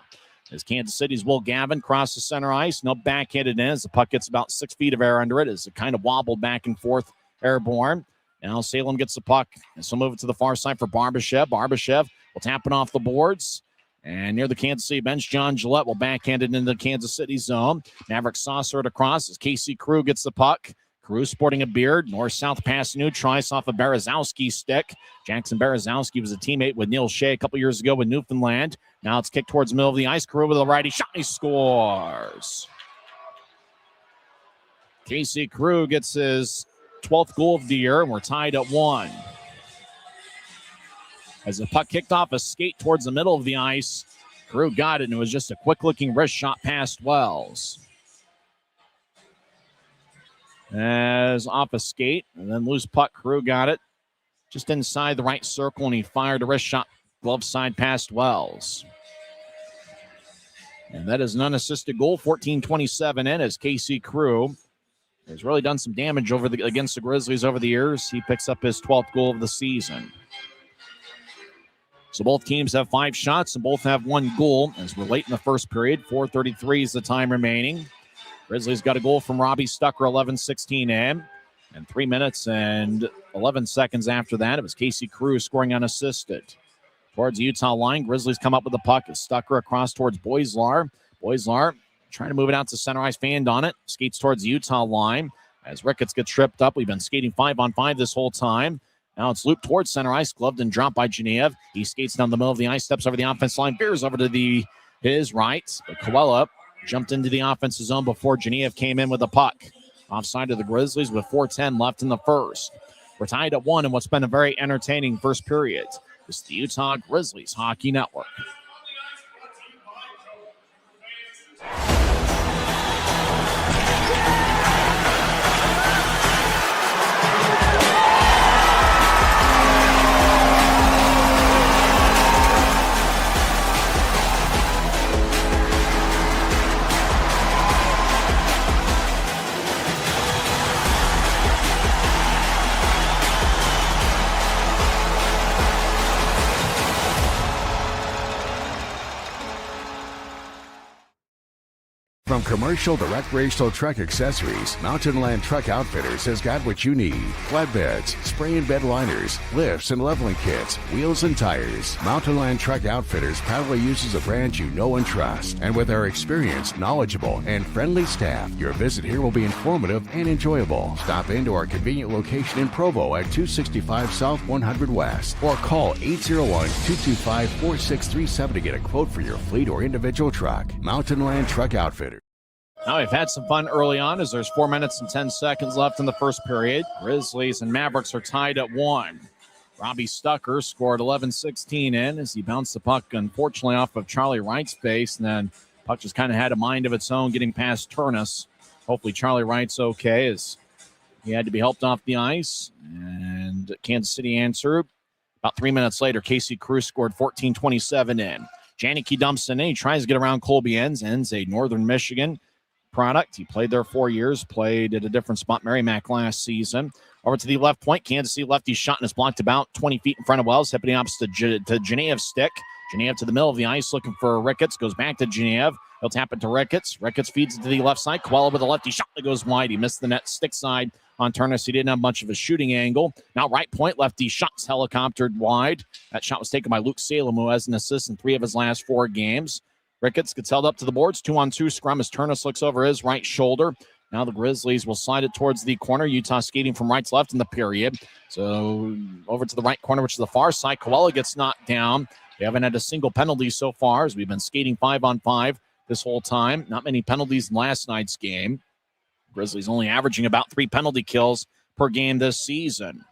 As Kansas City's Will Gavin crosses center ice. No backhanded in as the puck gets about 6 feet of air under it as it kind of wobbled back and forth airborne. Now Salem gets the puck. And so move it to the far side for Barbashev. Barbashev will tap it off the boards. And near the Kansas City bench, John Gillette will backhand it into the Kansas City zone. Maverick saucer it across as Casey Crew gets the puck. Crew sporting a beard. North-south pass neutral ice off of Berezowski's stick. Jackson Berezowski was a teammate with Neil Shea a couple years ago with Newfoundland. Now it's kicked towards the middle of the ice. Crew with a righty shot. He scores. Casey Crew gets his 12th goal of the year, and we're tied at 1. As the puck kicked off a skate towards the middle of the ice, Crew got it, and it was just a quick-looking wrist shot past Wells. As off a skate, and then loose puck, Crew got it just inside the right circle, and he fired a wrist shot glove side past Wells. And that is an unassisted goal, 14-27 in, as Casey Crew has really done some damage against the Grizzlies over the years. He picks up his 12th goal of the season. So both teams have 5 shots and both have 1 goal as we're late in the first period. 4:33 is the time remaining. Grizzlies got a goal from Robbie Stucker, 11-16 in. And 3 minutes and 11 seconds after that, it was Casey Crew scoring unassisted. Towards the Utah line, Grizzlies come up with the puck. It's Stucker across towards Boislar. Boislar trying to move it out to center ice, fanned on it. Skates towards the Utah line. As Ricketts gets tripped up, we've been skating 5-on-5 this whole time. Now it's looped towards center ice, gloved and dropped by Genev. He skates down the middle of the ice, steps over the offense line, veers over to his right. But Coella jumped into the offensive zone before Genev came in with the puck. Offside of the Grizzlies with 4:10 left in the first. We're tied at 1 in what's been a very entertaining first period. This is the Utah Grizzlies Hockey Network. From commercial to recreational truck accessories, Mountain Land Truck Outfitters has got what you need. Flatbeds, spray and bed liners, lifts and leveling kits, wheels and tires. Mountain Land Truck Outfitters proudly uses a brand you know and trust. And with our experienced, knowledgeable, and friendly staff, your visit here will be informative and enjoyable. Stop into our convenient location in Provo at 265 South 100 West or call 801-225-4637 to get a quote for your fleet or individual truck. Mountain Land Truck Outfitters. Now we've had some fun early on as there's 4 minutes and 10 seconds left in the first period. Grizzlies and Mavericks are tied at 1. Robbie Stucker scored 11-16 in as he bounced the puck, unfortunately, off of Charlie Wright's base. And then puck just kind of had a mind of its own getting past Turnus. Hopefully Charlie Wright's okay as he had to be helped off the ice. And Kansas City answered. About 3 minutes later, Casey Cruz scored 14-27 in. Janicki dumps in. He tries to get around Colby Enns. Enns, a Northern Michigan product. He played there 4 years, played at a different spot, Merrimack, last season. Over to the left point, Kansas City lefty shot and is blocked about 20 feet in front of Wells. Hippity opposite to Geneev's stick. Genev to the middle of the ice looking for Ricketts. Goes back to Genev. He'll tap it to Ricketts. Ricketts feeds it to the left side. Coelho with a lefty shot that goes wide. He missed the net stick side on Turnus. He didn't have much of a shooting angle. Now right point, lefty shots helicoptered wide. That shot was taken by Luke Salem, who has an assist in 3 of his last 4 games. Ricketts gets held up to the boards. 2-on-2 scrum as Turnus looks over his right shoulder. Now the Grizzlies will slide it towards the corner. Utah skating from right to left in the period. So over to the right corner, which is the far side. Coelho gets knocked down. We haven't had a single penalty so far as we've been skating 5-on-5 this whole time. Not many penalties in last night's game. Grizzlies only averaging about 3 penalty kills per game this season.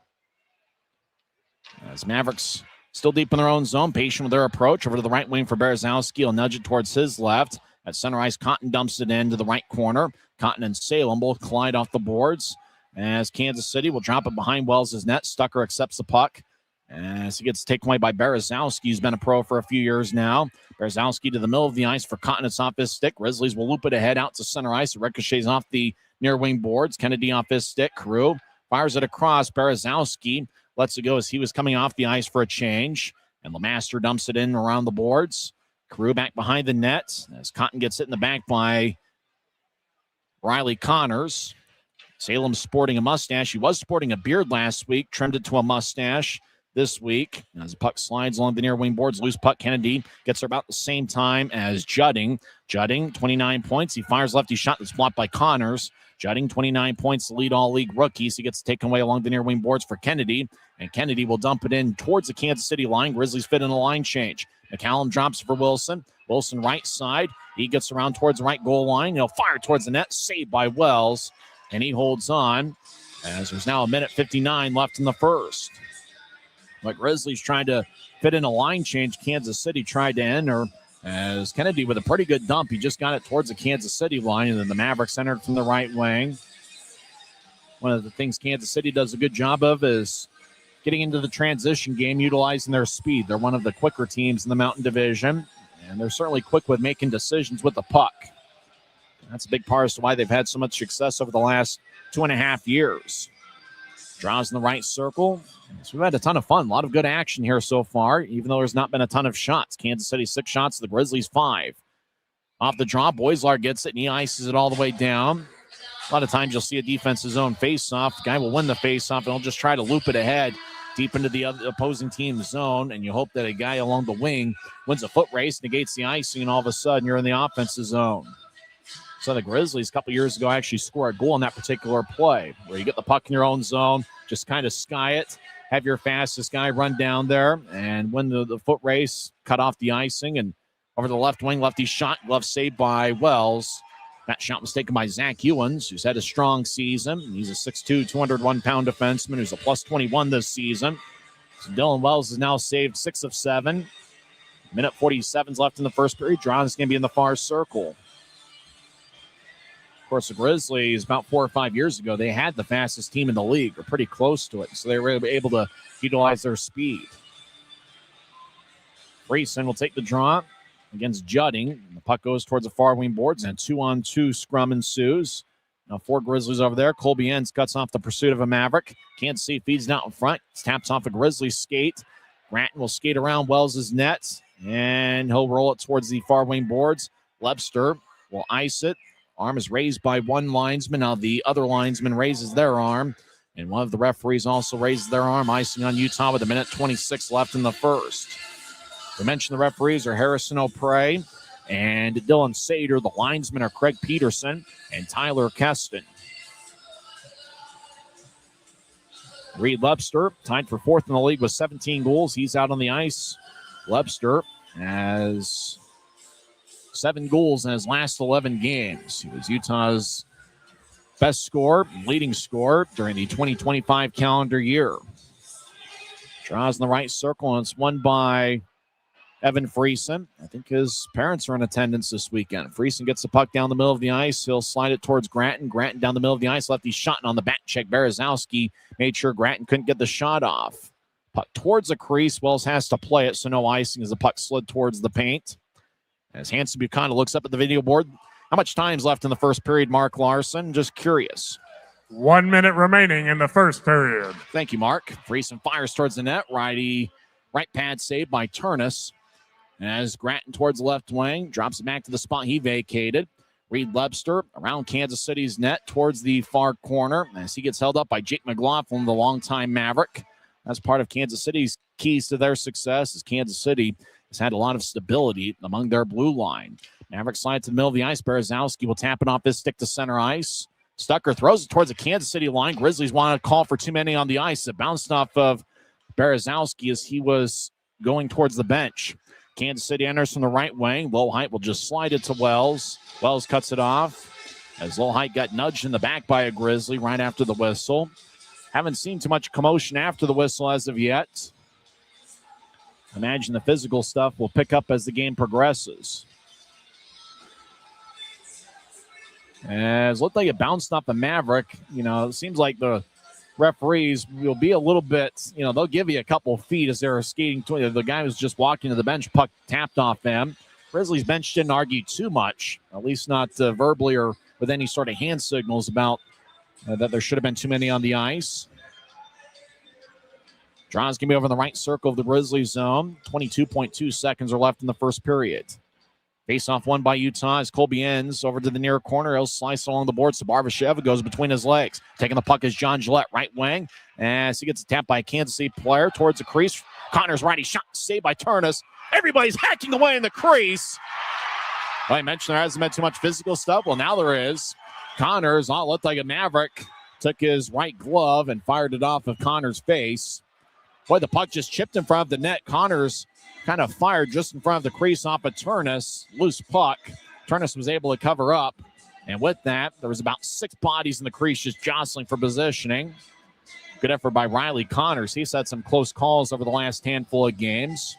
As Mavericks still deep in their own zone, patient with their approach. Over to the right wing for Berezowski. He'll nudge it towards his left. At center ice, Cotton dumps it into the right corner. Cotton and Salem both collide off the boards as Kansas City will drop it behind Wells' net. Stucker accepts the puck as he gets taken away by Berezowski. He's been a pro for a few years now. Berezowski to the middle of the ice for Cotton. It's off his stick. Grizzlies will loop it ahead out to center ice. It ricochets off the near wing boards. Kennedy off his stick. Carew fires it across. Berezowski lets it go as he was coming off the ice for a change. And Lemaster dumps it in around the boards. Carew back behind the net as Cotton gets hit in the back by Riley Connors. Salem sporting a mustache. He was sporting a beard last week, trimmed it to a mustache this week. As the puck slides along the near wing boards, loose puck. Kennedy gets there about the same time as Judding. Judding, 29 points. He fires lefty shot that's blocked by Connors. Judding, 29 points to lead all league rookies. He gets taken away along the near wing boards for Kennedy. And Kennedy will dump it in towards the Kansas City line. Grizzlies fit in a line change. McCallum drops for Wilson. Wilson right side. He gets around towards the right goal line. He'll fire towards the net. Saved by Wells. And he holds on as there's now 1:59 left in the first. But Grizzlies trying to fit in a line change. Kansas City tried to enter as Kennedy with a pretty good dump. He just got it towards the Kansas City line. And then the Mavericks entered from the right wing. One of the things Kansas City does a good job of is getting into the transition game, utilizing their speed. They're one of the quicker teams in the Mountain Division, and they're certainly quick with making decisions with the puck. That's a big part as to why they've had so much success over the last 2.5 years. Draws in the right circle. So we've had a ton of fun. A lot of good action here so far, even though there's not been a ton of shots. Kansas City 6 shots, the Grizzlies 5. Off the draw, Boislar gets it, and he ices it all the way down. A lot of times you'll see a defense's own face-off. The guy will win the face-off, and he'll just try to loop it ahead deep into the other opposing team's zone, and you hope that a guy along the wing wins a foot race, negates the icing, and all of a sudden you're in the offensive zone. So the Grizzlies a couple years ago actually scored a goal in that particular play where you get the puck in your own zone, just kind of sky it, have your fastest guy run down there and win the foot race, cut off the icing, and over the left wing, lefty shot, glove saved by Wells. That shot was taken by Zach Ewens, who's had a strong season. He's a 6'2", 201-pound defenseman who's a plus 21 this season. So Dylan Wells has now saved 6 of 7. Minute 47's left in the first period. Drawn is going to be in the far circle. Of course, the Grizzlies, about 4 or 5 years ago, they had the fastest team in the league, or pretty close to it. So they were able to utilize their speed. Friesen will take the draw against Judding. The puck goes towards the far wing boards, and 2-on-2 scrum ensues. Now 4 Grizzlies over there. Colby Enns cuts off the pursuit of a Maverick. Kansas City feeds it out in front. Taps off a Grizzlies skate. Gratton will skate around Wells' net, and he'll roll it towards the far wing boards. Lebster will ice it. Arm is raised by one linesman. Now the other linesman raises their arm, and one of the referees also raises their arm, icing on Utah with 1:26 left in the first. We mentioned the referees are Harrison O'Prey and Dylan Sater. The linesmen are Craig Peterson and Tyler Keston. Reed Lebster, tied for 4th in the league with 17 goals. He's out on the ice. Lebster has 7 goals in his last 11 games. He was Utah's best scorer, leading scorer during the 2025 calendar year. Draws in the right circle, and it's won by Evan Friesen. I think his parents are in attendance this weekend. Friesen gets the puck down the middle of the ice. He'll slide it towards Gratton. Gratton down the middle of the ice. Lefty shot, and on the back check, Berezowski made sure Gratton couldn't get the shot off. Puck towards the crease. Wells has to play it, so no icing as the puck slid towards the paint. As Hanson Buchanan looks up at the video board, how much time's left in the first period, Mark Larson? Just curious. 1 minute remaining in the first period. Thank you, Mark. Friesen fires towards the net. Right pad saved by Turnus. As Gratton towards the left wing, drops it back to the spot he vacated. Reed Webster around Kansas City's net towards the far corner as he gets held up by Jake McLaughlin, the longtime Maverick. That's part of Kansas City's keys to their success, as Kansas City has had a lot of stability among their blue line. Maverick slides to the middle of the ice. Berezowski will tap it off his stick to center ice. Stucker throws it towards the Kansas City line. Grizzlies want to call for too many on the ice. It bounced off of Berezowski as he was going towards the bench. Kansas City enters from the right wing. Low Height will just slide it to Wells. Wells cuts it off as Low Height got nudged in the back by a Grizzly right after the whistle. Haven't seen too much commotion after the whistle as of yet. Imagine the physical stuff will pick up as the game progresses. As it looked like it bounced off the Maverick. You know, it seems like the referees will be a little bit, they'll give you a couple feet as they're skating. The guy was just walking to the bench, puck tapped off them. Grizzlies bench didn't argue too much, at least not verbally or with any sort of hand signals about that there should have been too many on the ice. Draws going to be over in the right circle of the Grizzlies zone. 22.2 seconds are left in the first period. Face-off won by Utah as Colby ends over to the near corner. He'll slice along the boards to Barbashev. It goes between his legs. Taking the puck is John Gillette, right wing. As he gets a tap by a Kansas City player towards the crease. Connor's righty shot saved by Turnus. Everybody's hacking away in the crease. Well, I mentioned there hasn't been too much physical stuff. Well, now there is. Connors, all looked like a Maverick, took his right glove and fired it off of Connor's face. Boy, the puck just chipped in front of the net. Connors kind of fired just in front of the crease off of Turnus. Loose puck. Turnus was able to cover up. And with that, there was about 6 bodies in the crease just jostling for positioning. Good effort by Riley Connors. He's had some close calls over the last handful of games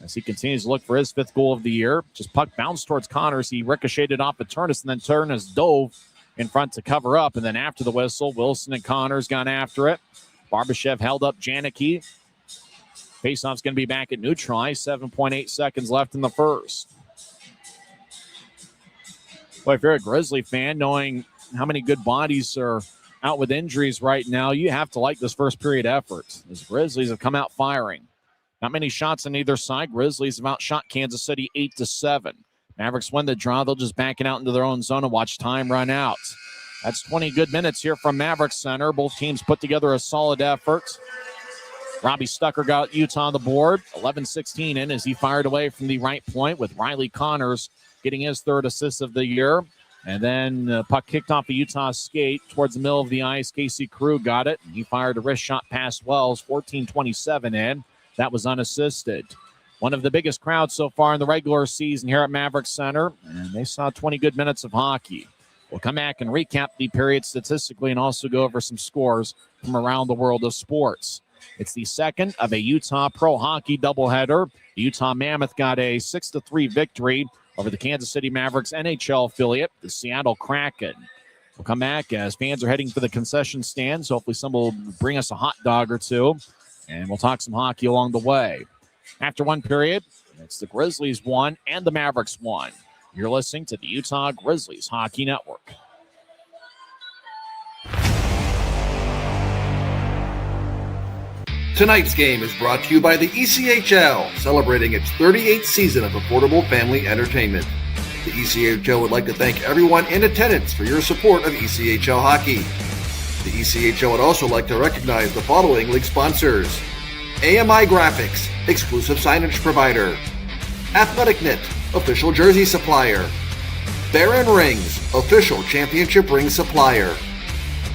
as he continues to look for his 5th goal of the year. Just puck bounced towards Connors. He ricocheted off of Turnus, and then Turnus dove in front to cover up. And then after the whistle, Wilson and Connors got after it. Barbashev held up Janicki. Faceoff's going to be back at neutral ice. 7.8 seconds left in the first. Well, if you're a Grizzly fan, knowing how many good bodies are out with injuries right now, you have to like this first period effort. As Grizzlies have come out firing. Not many shots on either side. Grizzlies have outshot Kansas City 8-7. Mavericks win the draw. They'll just back it out into their own zone and watch time run out. That's 20 good minutes here from Maverik Center. Both teams put together a solid effort. Robbie Stucker got Utah on the board. 11-16 in as he fired away from the right point with Riley Connors getting his 3rd assist of the year. And then puck kicked off the Utah skate towards the middle of the ice. Casey Crew got it. He fired a wrist shot past Wells. 14-27 in. That was unassisted. One of the biggest crowds so far in the regular season here at Maverik Center. And they saw 20 good minutes of hockey. We'll come back and recap the period statistically and also go over some scores from around the world of sports. It's the second of a Utah Pro Hockey doubleheader. The Utah Mammoth got a 6-3 victory over the Kansas City Mavericks NHL affiliate, the Seattle Kraken. We'll come back as fans are heading for the concession stands. Hopefully someone will bring us a hot dog or two, and we'll talk some hockey along the way. After one period, it's the Grizzlies 1 and the Mavericks 1. You're listening to the Utah Grizzlies Hockey Network. Tonight's game is brought to you by the ECHL, celebrating its 38th season of affordable family entertainment. The ECHL would like to thank everyone in attendance for your support of ECHL hockey. The ECHL would also like to recognize the following league sponsors: AMI Graphics, exclusive signage provider; Athletic Knit, official jersey supplier; Baron Rings, official championship ring supplier;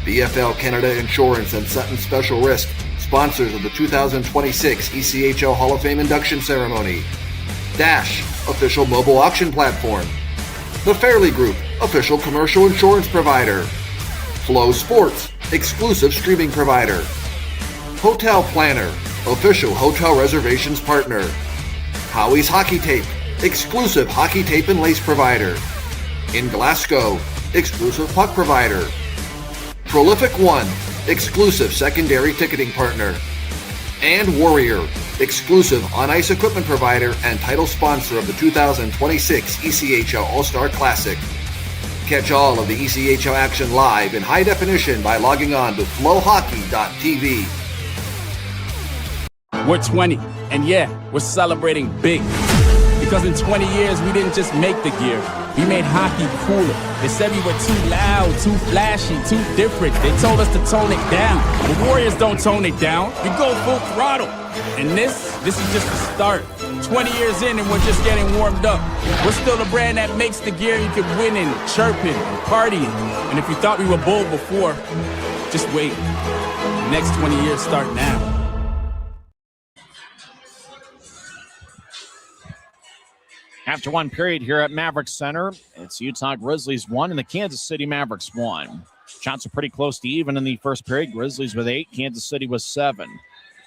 BFL Canada Insurance and Sutton Special Risk, sponsors of the 2026 ECHL Hall of Fame induction ceremony; Dash, official mobile auction platform; The Fairley Group, official commercial insurance provider; Flow Sports, exclusive streaming provider; Hotel Planner, official hotel reservations partner. Howie's Hockey Tape, exclusive hockey tape and lace provider. In Glasgow, exclusive puck provider. Prolific One, exclusive secondary ticketing partner. And Warrior, exclusive on-ice equipment provider and title sponsor of the 2026 ECHL All-Star Classic. Catch all of the ECHL action live in high definition by logging on to flowhockey.tv. We're 20, and yeah, we're celebrating big. Because in 20 years, we didn't just make the gear. We made hockey cooler. They said we were too loud, too flashy, too different. They told us to tone it down. The Warriors don't tone it down. We go full throttle. And this is just the start. 20 years in and we're just getting warmed up. We're still the brand that makes the gear you can win in, chirping, and partying. And if you thought we were bold before, just wait. The next 20 years start now. After one period here at Maverik Center, it's Utah Grizzlies 1 and the Kansas City Mavericks 1. Shots are pretty close to even in the first period. Grizzlies with 8, Kansas City with 7.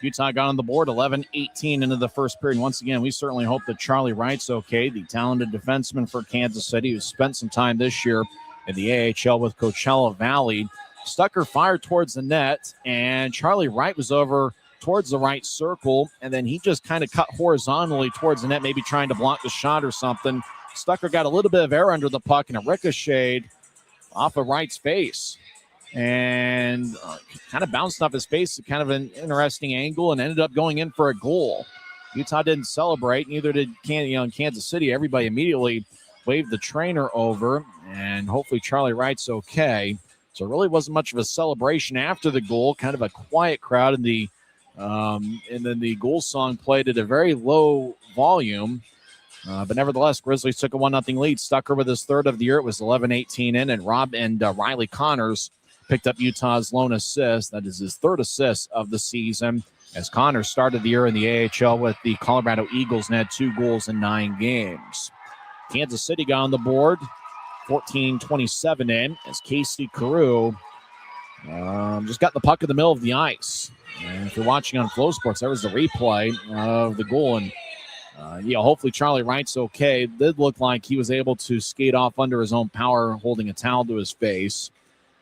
Utah got on the board 11-18 into the first period. Once again, we certainly hope that Charlie Wright's okay, the talented defenseman for Kansas City who spent some time this year in the AHL with Coachella Valley. Stucker fired towards the net, and Charlie Wright was over towards the right circle, and then he just kind of cut horizontally towards the net, maybe trying to block the shot or something. Stucker got a little bit of air under the puck, and it ricocheted off of Wright's face and kind of bounced off his face at kind of an interesting angle and ended up going in for a goal. Utah didn't celebrate, neither did Kansas City. Everybody immediately waved the trainer over, and hopefully Charlie Wright's okay. So it really wasn't much of a celebration after the goal, kind of a quiet crowd in the and then the goal song played at a very low volume. But nevertheless, Grizzlies took a 1-0 lead. Stucker with his third of the year. It was 11-18 in, and Rob and Riley Connors picked up Utah's lone assist. That is his third assist of the season, as Connors started the year in the AHL with the Colorado Eagles and had 2 goals in 9 games. Kansas City got on the board, 14-27 in, as Casey Carew just got the puck in the middle of the ice. And if you're watching on Flow Sports, there was the replay of the goal. And, hopefully Charlie Wright's okay. It did look like he was able to skate off under his own power, holding a towel to his face.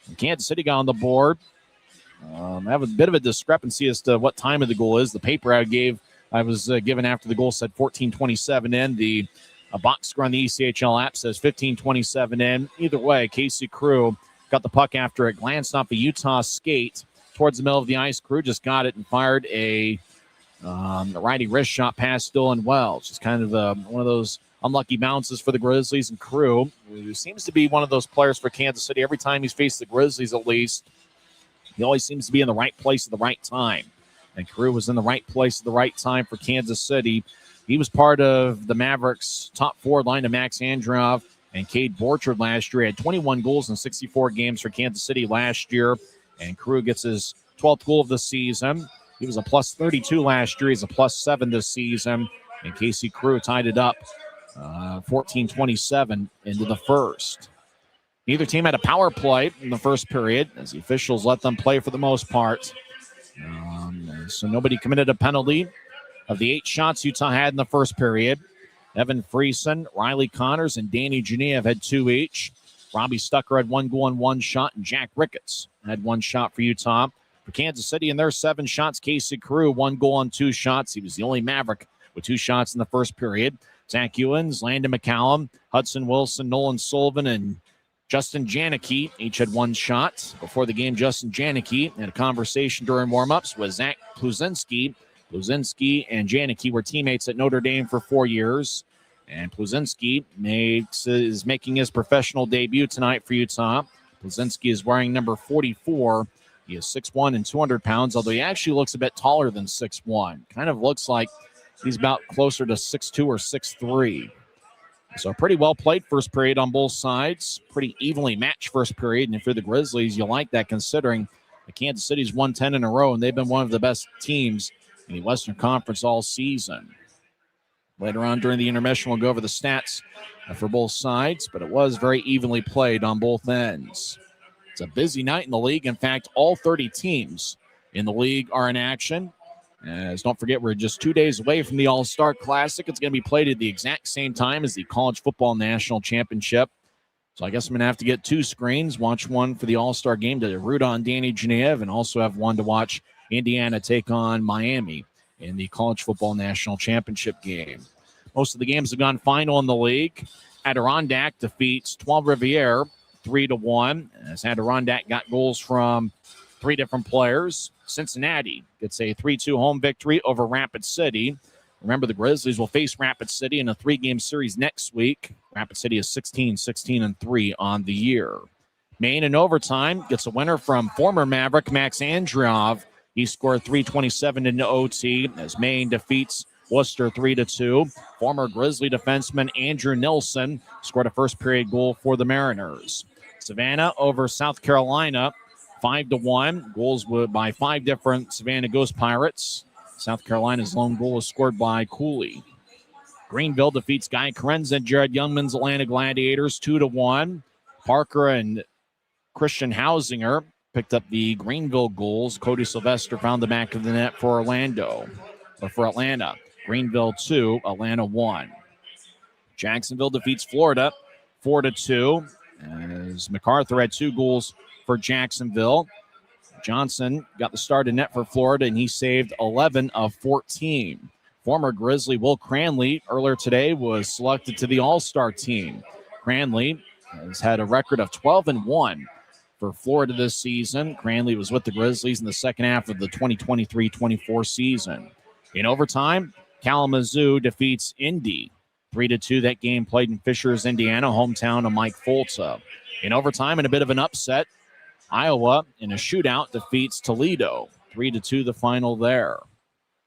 And Kansas City got on the board. I have a bit of a discrepancy as to what time of the goal is. The paper I was given after the goal said 14:27 in. The box score on the ECHL app says 15:27 in. Either way, Casey Carew got the puck after it glanced off a Utah skate towards the middle of the ice. Carew just got it and fired a righty wrist shot past Dylan Wells. Just kind of one of those unlucky bounces for the Grizzlies. And Carew, who seems to be one of those players for Kansas City, every time he's faced the Grizzlies at least, he always seems to be in the right place at the right time. And Carew was in the right place at the right time for Kansas City. He was part of the Mavericks' top forward line to Max Androv and Cade Borchard last year. He had 21 goals in 64 games for Kansas City last year. And Carew gets his 12th goal of the season. He was a plus 32 last year. He's a plus 7 this season. And Casey Carew tied it up 14-27 into the first. Neither team had a power play in the first period, as the officials let them play for the most part. So nobody committed a penalty. Of the 8 shots Utah had in the first period, Evan Friesen, Riley Connors, and Danny Genev had 2 each. Robbie Stucker had 1 goal and 1 shot, and Jack Ricketts had 1 shot for Utah. For Kansas City, in their 7 shots, Casey Carew, 1 goal and 2 shots. He was the only Maverick with 2 shots in the first period. Zach Ewens, Landon McCallum, Hudson Wilson, Nolan Sullivan, and Justin Janicki each had 1 shot. Before the game, Justin Janicki had a conversation during warmups with Zach Pluzinski. Pluzinski and Janicki were teammates at Notre Dame for 4 years. And Pluzinski is making his professional debut tonight for Utah. Pluzinski is wearing number 44. He is 6'1" and 200 pounds, although he actually looks a bit taller than 6'1". Kind of looks like he's about closer to 6'2" or 6'3". So a pretty well played first period on both sides. Pretty evenly matched first period. And if you're the Grizzlies, you like that considering the Kansas City's won 10 in a row, and they've been one of the best teams in the Western Conference all season. Later on during the intermission, we'll go over the stats for both sides, but it was very evenly played on both ends. It's a busy night in the league. In fact, all 30 teams in the league are in action. As don't forget, we're just 2 days away from the All-Star Classic. It's going to be played at the exact same time as the College Football National Championship. So I guess I'm going to have to get 2 screens, watch one for the All-Star game to root on Danny Genev, and also have one to watch Indiana take on Miami in the College Football National Championship game. Most of the games have gone final in the league. Adirondack defeats Trois-Rivières 3-1, as Adirondack got goals from 3 different players. Cincinnati gets a 3-2 home victory over Rapid City. Remember, the Grizzlies will face Rapid City in a 3-game series next week. Rapid City is 16-3 on the year. Maine in overtime gets a winner from former Maverick Max Andriov. He scored 3:27 in OT as Maine defeats Worcester 3-2. Former Grizzly defenseman Andrew Nilsson scored a first-period goal for the Mariners. Savannah over South Carolina 5-1. Goals by 5 different Savannah Ghost Pirates. South Carolina's lone goal is scored by Cooley. Greenville defeats Guy Carenza and Jared Youngman's Atlanta Gladiators 2-1. Parker and Christian Hausinger picked up the Greenville goals. Cody Sylvester found the back of the net for Atlanta. Greenville 2, Atlanta 1. Jacksonville defeats Florida 4-2. As MacArthur had 2 goals for Jacksonville. Johnson got the start in net for Florida, and he saved 11 of 14. Former Grizzly Will Cranley earlier today was selected to the All-Star team. Cranley has had a record of 12-1 for Florida this season. Cranley was with the Grizzlies in the second half of the 2023-24 season. In overtime, Kalamazoo defeats Indy 3-2. That game played in Fishers, Indiana, hometown of Mike Folta. In overtime, and a bit of an upset, Iowa in a shootout defeats Toledo 3-2 the final there.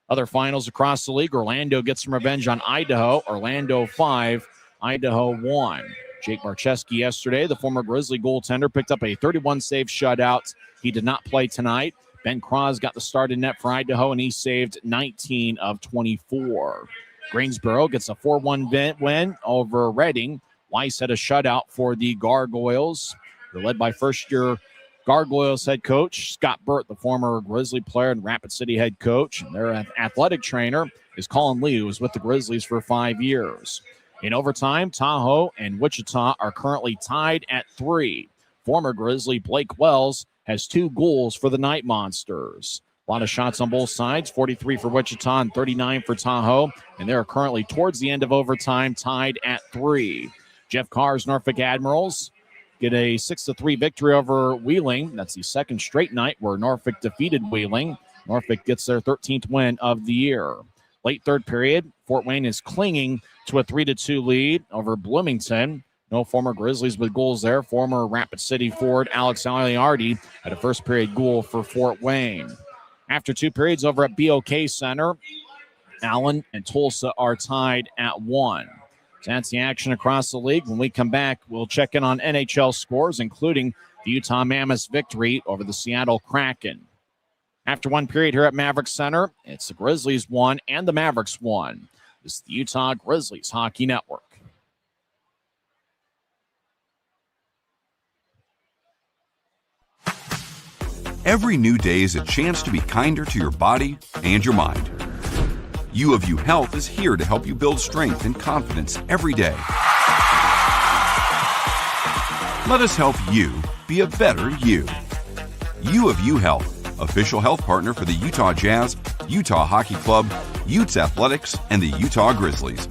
Other finals across the league, Orlando gets some revenge on Idaho. Orlando 5, Idaho 1. Jake Marcheski yesterday, the former Grizzly goaltender, picked up a 31-save shutout. He did not play tonight. Ben Cross got the start in net for Idaho, and he saved 19 of 24. Greensboro gets a 4-1 win over Reading. Weiss had a shutout for the Gargoyles. They're led by first-year Gargoyles head coach Scott Burt, the former Grizzly player and Rapid City head coach. And their athletic trainer is Colin Lee, who was with the Grizzlies for 5 years. In overtime, Tahoe and Wichita are currently tied at 3. Former Grizzly Blake Wells has 2 goals for the Night Monsters. A lot of shots on both sides, 43 for Wichita and 39 for Tahoe. And they're currently towards the end of overtime, tied at 3. Jeff Carr's Norfolk Admirals get a 6-3 victory over Wheeling. That's the second straight night where Norfolk defeated Wheeling. Norfolk gets their 13th win of the year. Late third period, Fort Wayne is clinging to a 3-2 lead over Bloomington. No former Grizzlies with goals there. Former Rapid City forward Alex Aliardi had a first period goal for Fort Wayne. After 2 periods over at BOK Center, Allen and Tulsa are tied at 1. So that's the action across the league. When we come back, we'll check in on NHL scores, including the Utah Mammoths' victory over the Seattle Kraken. After 1 period here at Maverik Center, it's the Grizzlies 1 and the Mavericks 1. This is the Utah Grizzlies Hockey Network. Every new day is a chance to be kinder to your body and your mind. U of U Health is here to help you build strength and confidence every day. Let us help you be a better you. U of U Health, official health partner for the Utah Jazz, Utah Hockey Club, Utes Athletics, and the Utah Grizzlies.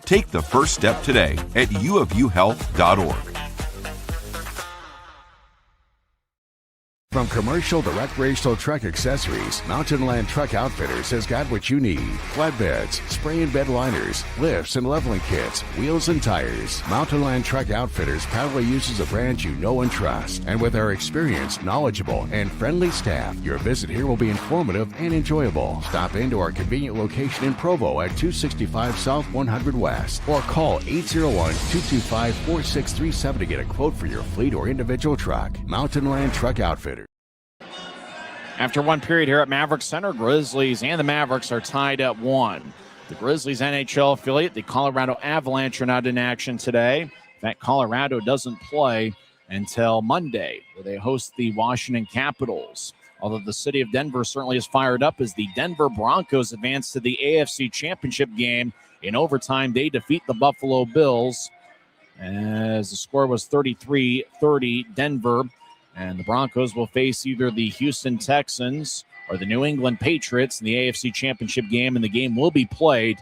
Take the first step today at uofuhealth.org. From commercial to recreational truck accessories, Mountain Land Truck Outfitters has got what you need. Flatbeds, spray and bed liners, lifts and leveling kits, wheels and tires. Mountain Land Truck Outfitters proudly uses a brand you know and trust. And with our experienced, knowledgeable, and friendly staff, your visit here will be informative and enjoyable. Stop into our convenient location in Provo at 265 South 100 West or call 801-225-4637 to get a quote for your fleet or individual truck. Mountain Land Truck Outfitters. After 1 period here at Maverik Center, Grizzlies and the Mavericks are tied at 1. The Grizzlies NHL affiliate, the Colorado Avalanche, are not in action today. In fact, Colorado doesn't play until Monday, where they host the Washington Capitals. Although the city of Denver certainly is fired up as the Denver Broncos advance to the AFC Championship game. In overtime, they defeat the Buffalo Bills as the score was 33-30 Denver. And the Broncos will face either the Houston Texans or the New England Patriots in the AFC Championship game, and the game will be played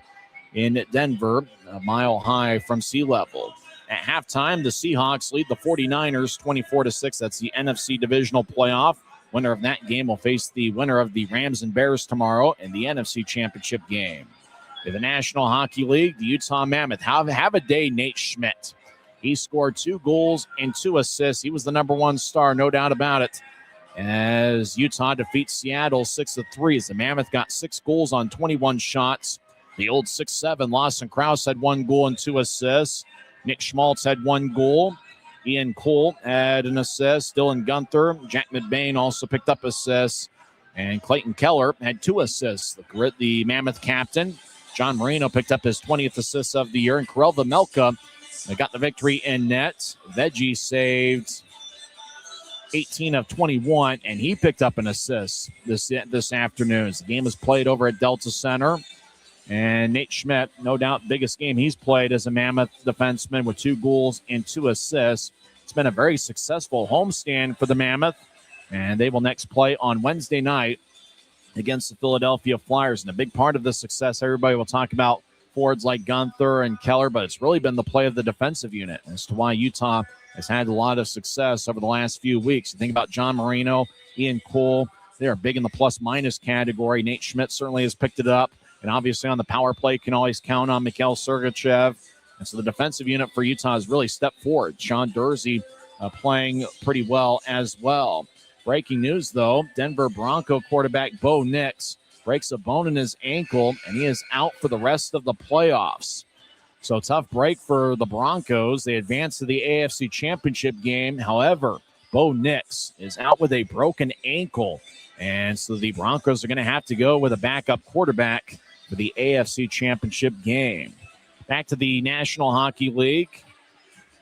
in Denver, a mile high from sea level. At halftime, the Seahawks lead the 49ers 24-6. That's the NFC Divisional Playoff. Winner of that game will face the winner of the Rams and Bears tomorrow in the NFC Championship game. In the National Hockey League, the Utah Mammoth have a day, Nate Schmidt. He scored 2 goals and 2 assists. He was the number 1 star, no doubt about it, as Utah defeats Seattle 6-3. As the Mammoth got 6 goals on 21 shots. The old 6'7" Lawson Krause had 1 goal and 2 assists. Nick Schmaltz had 1 goal. Ian Cole had an assist. Dylan Gunther, Jack McBain also picked up assists. And Clayton Keller had 2 assists. The Mammoth captain, John Marino, picked up his 20th assist of the year. And Karel Vemelka got the victory in net. Veggie saved 18 of 21, and he picked up an assist this afternoon. The game was played over at Delta Center. And Nate Schmidt, no doubt, biggest game he's played as a Mammoth defenseman with 2 goals and 2 assists. It's been a very successful homestand for the Mammoth, and they will next play on Wednesday night against the Philadelphia Flyers. And a big part of this success, everybody will talk about forwards like Gunther and Keller, but it's really been the play of the defensive unit as to why Utah has had a lot of success over the last few weeks. You think about John Marino, Ian Cole, they are big in the plus-minus category. Nate Schmidt certainly has picked it up. And obviously on the power play, can always count on Mikhail Sergachev. And so the defensive unit for Utah has really stepped forward. Sean Dursey playing pretty well as well. Breaking news, though, Denver Bronco quarterback Bo Nix breaks a bone in his ankle, and he is out for the rest of the playoffs. So tough break for the Broncos. They advance to the AFC Championship game. However, Bo Nix is out with a broken ankle. And so the Broncos are going to have to go with a backup quarterback for the AFC Championship game. Back to the National Hockey League.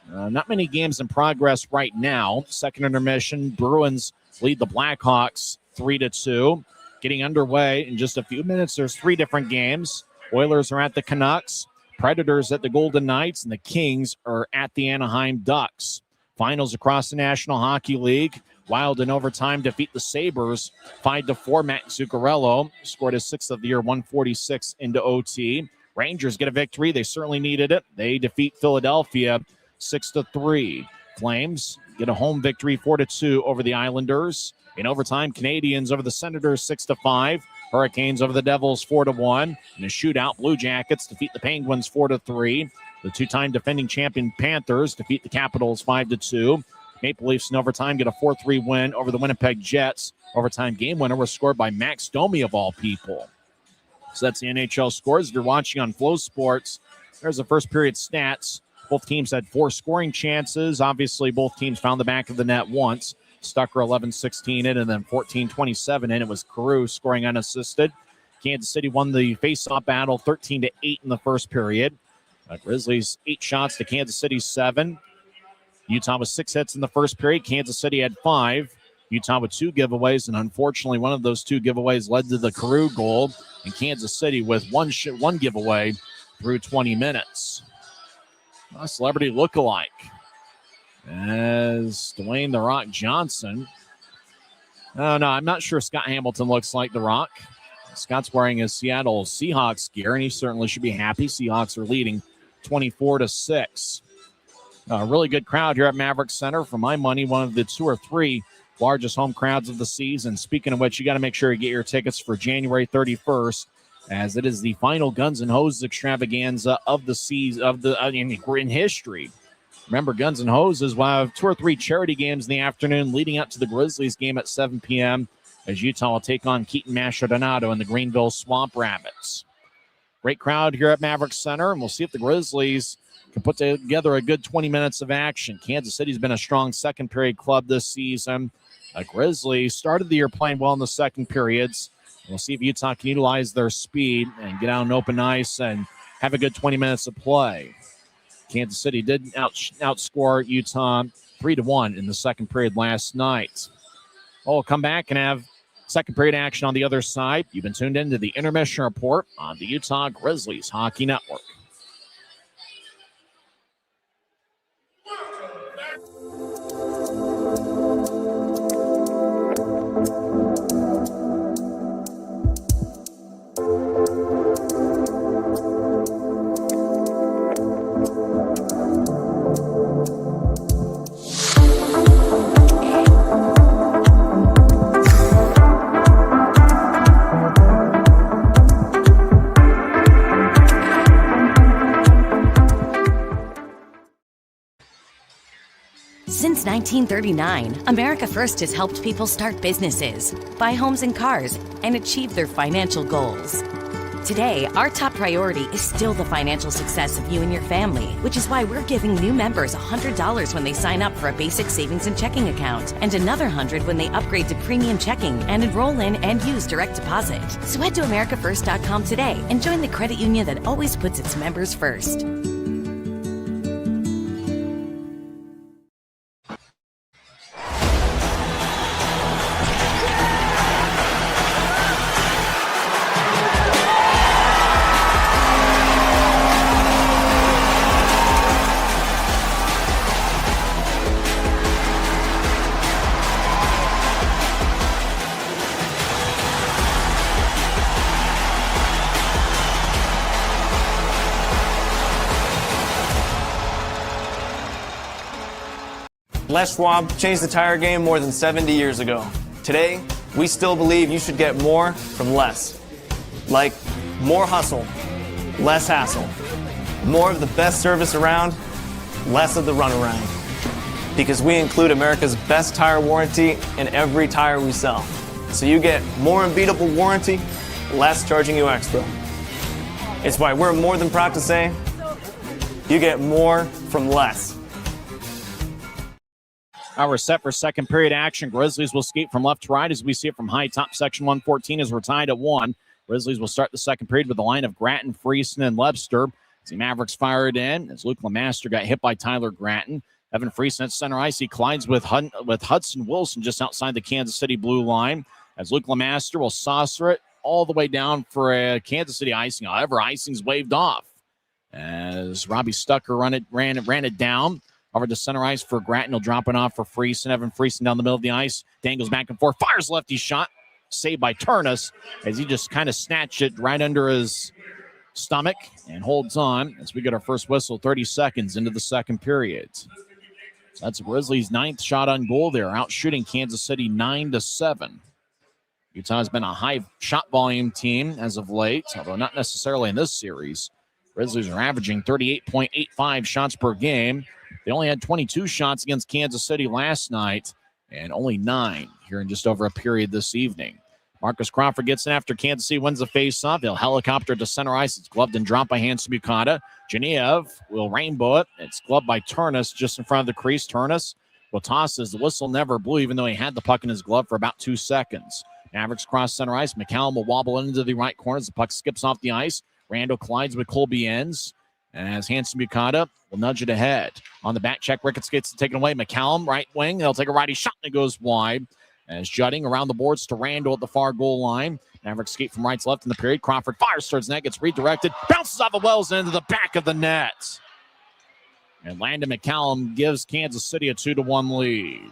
Not many games in progress right now. Second intermission, Bruins lead the Blackhawks 3-2. Getting underway in just a few minutes, there's 3 different games. Oilers are at the Canucks, Predators at the Golden Knights, and the Kings are at the Anaheim Ducks. Finals across the National Hockey League. Wild in overtime defeat the Sabres 5-4. Matt Zuccarello scored his 6th of the year, 146 into OT. Rangers get a victory. They certainly needed it. They defeat Philadelphia 6-3. Flames get a home victory 4-2 over the Islanders. In overtime, Canadians over the Senators 6-5. Hurricanes over the Devils 4-1. In a shootout, Blue Jackets defeat the Penguins 4-3. The 2-time defending champion Panthers defeat the Capitals 5-2. Maple Leafs in overtime get a 4-3 win over the Winnipeg Jets. Overtime game winner was scored by Max Domi of all people. So that's the NHL scores. If you're watching on Flow Sports, there's the first period stats. Both teams had 4 scoring chances. Obviously, both teams found the back of the net once. Stucker 11-16 in, and then 14-27 in. It was Carew scoring unassisted. Kansas City won the face-off battle 13-8 in the first period. Grizzlies 8 shots to Kansas City 7. Utah with 6 hits in the first period. Kansas City had 5. Utah with 2 giveaways, and unfortunately one of those 2 giveaways led to the Carew goal. And Kansas City with one giveaway through 20 minutes. A celebrity look-alike as Dwayne The Rock Johnson. Oh, no, I'm not sure Scott Hamilton looks like The Rock. Scott's wearing his Seattle Seahawks gear, and he certainly should be happy. Seahawks are leading 24-6. A really good crowd here at Maverik Center. For my money, one of the 2 or 3 largest home crowds of the season. Speaking of which, you got to make sure you get your tickets for January 31st, as it is the final Guns N' Hoses extravaganza of the season in history. Remember, Guns N' Hoses will have 2 or 3 charity games in the afternoon leading up to the Grizzlies game at 7 p.m. as Utah will take on Keaton Mastrodonado and the Greenville Swamp Rabbits. Great crowd here at Maverik Center, and we'll see if the Grizzlies can put together a good 20 minutes of action. Kansas City's been a strong second period club this season. Grizzlies started the year playing well in the second periods. We'll see if Utah can utilize their speed and get out on open ice and have a good 20 minutes of play. Kansas City did outscore Utah 3-1 in the second period last night. We'll come back and have Second period action on the other side. You've been tuned into the intermission report on the Utah Grizzlies Hockey Network. Since 1939, America First has helped people start businesses, buy homes and cars, and achieve their financial goals. Today, our top priority is still the financial success of you and your family, which is why we're giving new members $100 when they sign up for a basic savings and checking account, and another $100 when they upgrade to premium checking and enroll in and use direct deposit. So head to AmericaFirst.com today and join the credit union that always puts its members first. Les Schwab changed the tire game more than 70 years ago. Today, we still believe you should get more from less. Like more hustle, less hassle. More of the best service around, less of the runaround. Because we include America's best tire warranty in every tire we sell. So you get more unbeatable warranty, less charging you extra. It's why we're more than proud to say, you get more from less. We're set for second period action. Grizzlies will skate from left to right as we see it from high top section 114 as we're tied at 1. Grizzlies will start the second period with the line of Gratton, Friesen, and Lebster. As the Mavericks fired in, as Luke Lemaster got hit by Tyler Gratton. Evan Friesen at center ice. He collides with Hudson Wilson just outside the Kansas City blue line. As Luke Lemaster will saucer it all the way down for a Kansas City icing. However, icing's waved off. As Robbie Stucker ran it down. Over to center ice for Gratton. He'll drop it off for Friesen. Evan Friesen down the middle of the ice. Dangles back and forth. Fires lefty shot. Saved by Turnus as he just kind of snatched it right under his stomach and holds on as we get our first whistle 30 seconds into the second period. So that's Grizzlies' 9th shot on goal. They're out shooting Kansas City 9-7. Utah has been a high shot volume team as of late, although not necessarily in this series. Grizzlies are averaging 38.85 shots per game. They only had 22 shots against Kansas City last night and only 9 here in just over a period this evening. Marcus Crawford gets in after Kansas City wins the faceoff. They'll helicopter to center ice. It's gloved and dropped by Hanson Bukata. Genev will rainbow it. It's gloved by Turnus just in front of the crease. Turnus will toss as the whistle never blew, even though he had the puck in his glove for about 2 seconds. Mavericks cross center ice. McCallum will wobble into the right corner as the puck skips off the ice. Randall collides with Colby Enns. As Hanson Bukata will nudge it ahead. On the back check, Ricketts gets it taken away. McCallum, right wing. They'll take a righty shot and it goes wide. As Jutting around the boards to Randall at the far goal line. Mavericks skate from right to left in the period. Crawford fires towards net, gets redirected. Bounces off of Wells into the back of the net. And Landon McCallum gives Kansas City a 2-1 lead.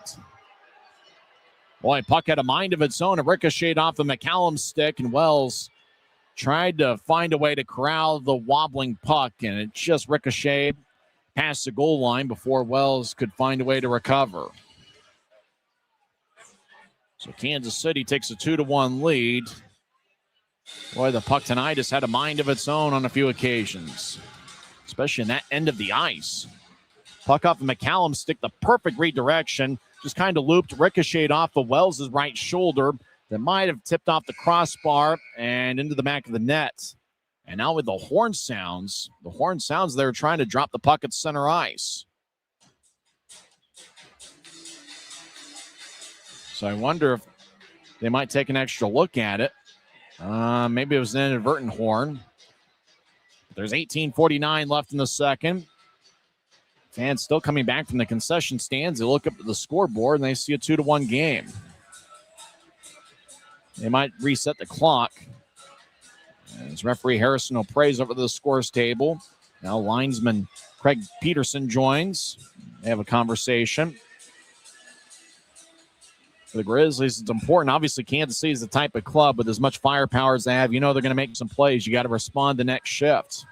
Boy, puck had a mind of its own. It ricocheted off the McCallum stick, and Wells tried to find a way to corral the wobbling puck, and it just ricocheted past the goal line before Wells could find a way to recover. So Kansas City takes a 2-1 lead. Boy, the puck tonight has had a mind of its own on a few occasions, especially in that end of the ice. Puck off the McCallum stick, the perfect redirection, just kind of looped, ricocheted off of Wells' right shoulder. That might have tipped off the crossbar and into the back of the net. And now with the horn sounds, they're trying to drop the puck at center ice. So I wonder if they might take an extra look at it. Maybe it was an inadvertent horn. There's 18:49 left in the second. Fans still coming back from the concession stands. They look up at the scoreboard and they see a 2-1 game. They might reset the clock. As referee Harrison O'Prea's over the scores table. Now linesman Craig Peterson joins. They have a conversation. For the Grizzlies, it's important. Obviously, Kansas City is the type of club with as much firepower as they have. You know they're going to make some plays. You got to respond the next shift.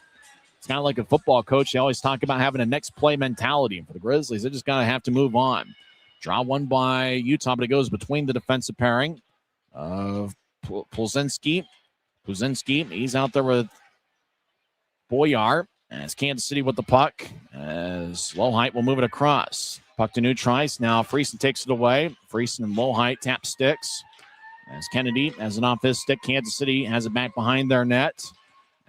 It's kind of like a football coach. They always talk about having a next play mentality. And for the Grizzlies, they just got to have to move on. Draw one by Utah, but it goes between the defensive pairing of Pulzinski. He's out there with Boyar. As Kansas City with the puck. As Lowhite will move it across. Puck to Neutrice. Now Friesen takes it away. Friesen and Lowhite tap sticks. As Kennedy has it off his stick. Kansas City has it back behind their net.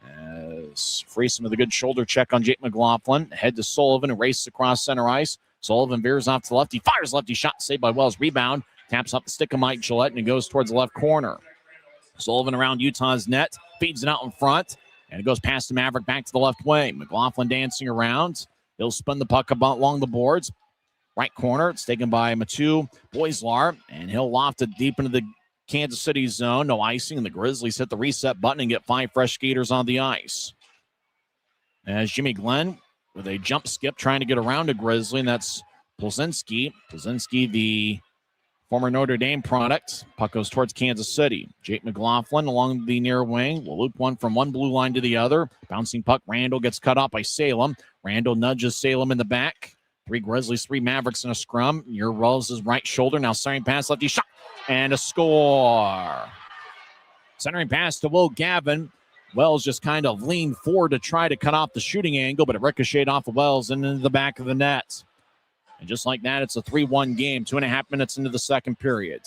As Friesen with a good shoulder check on Jake McLaughlin. Head to Sullivan and races across center ice. Sullivan veers off to the left. He fires lefty shot. Saved by Wells. Rebound. Taps off the stick of Mike Gillette and it goes towards the left corner. Sullivan around Utah's net. Feeds it out in front. And it goes past the Maverick back to the left wing. McLaughlin dancing around. He'll spin the puck about along the boards. Right corner. It's taken by Matu Boislar. And he'll loft it deep into the Kansas City zone. No icing. And the Grizzlies hit the reset button and get 5 fresh skaters on the ice. As Jimmy Glenn with a jump skip trying to get around a Grizzly. And that's Pulzinski. Pulzinski, the former Notre Dame product. Puck goes towards Kansas City. Jake McLaughlin along the near wing. Will loop one from one blue line to the other. Bouncing puck. Randall gets cut off by Salem. Randall nudges Salem in the back. 3 Grizzlies, 3 Mavericks in a scrum. Near Wells' right shoulder. Now centering pass, lefty shot. And a score. Centering pass to Will Gavin. Wells just kind of leaned forward to try to cut off the shooting angle, but it ricocheted off of Wells and into the back of the net. And just like that, it's a 3-1 game, 2.5 minutes into the second period.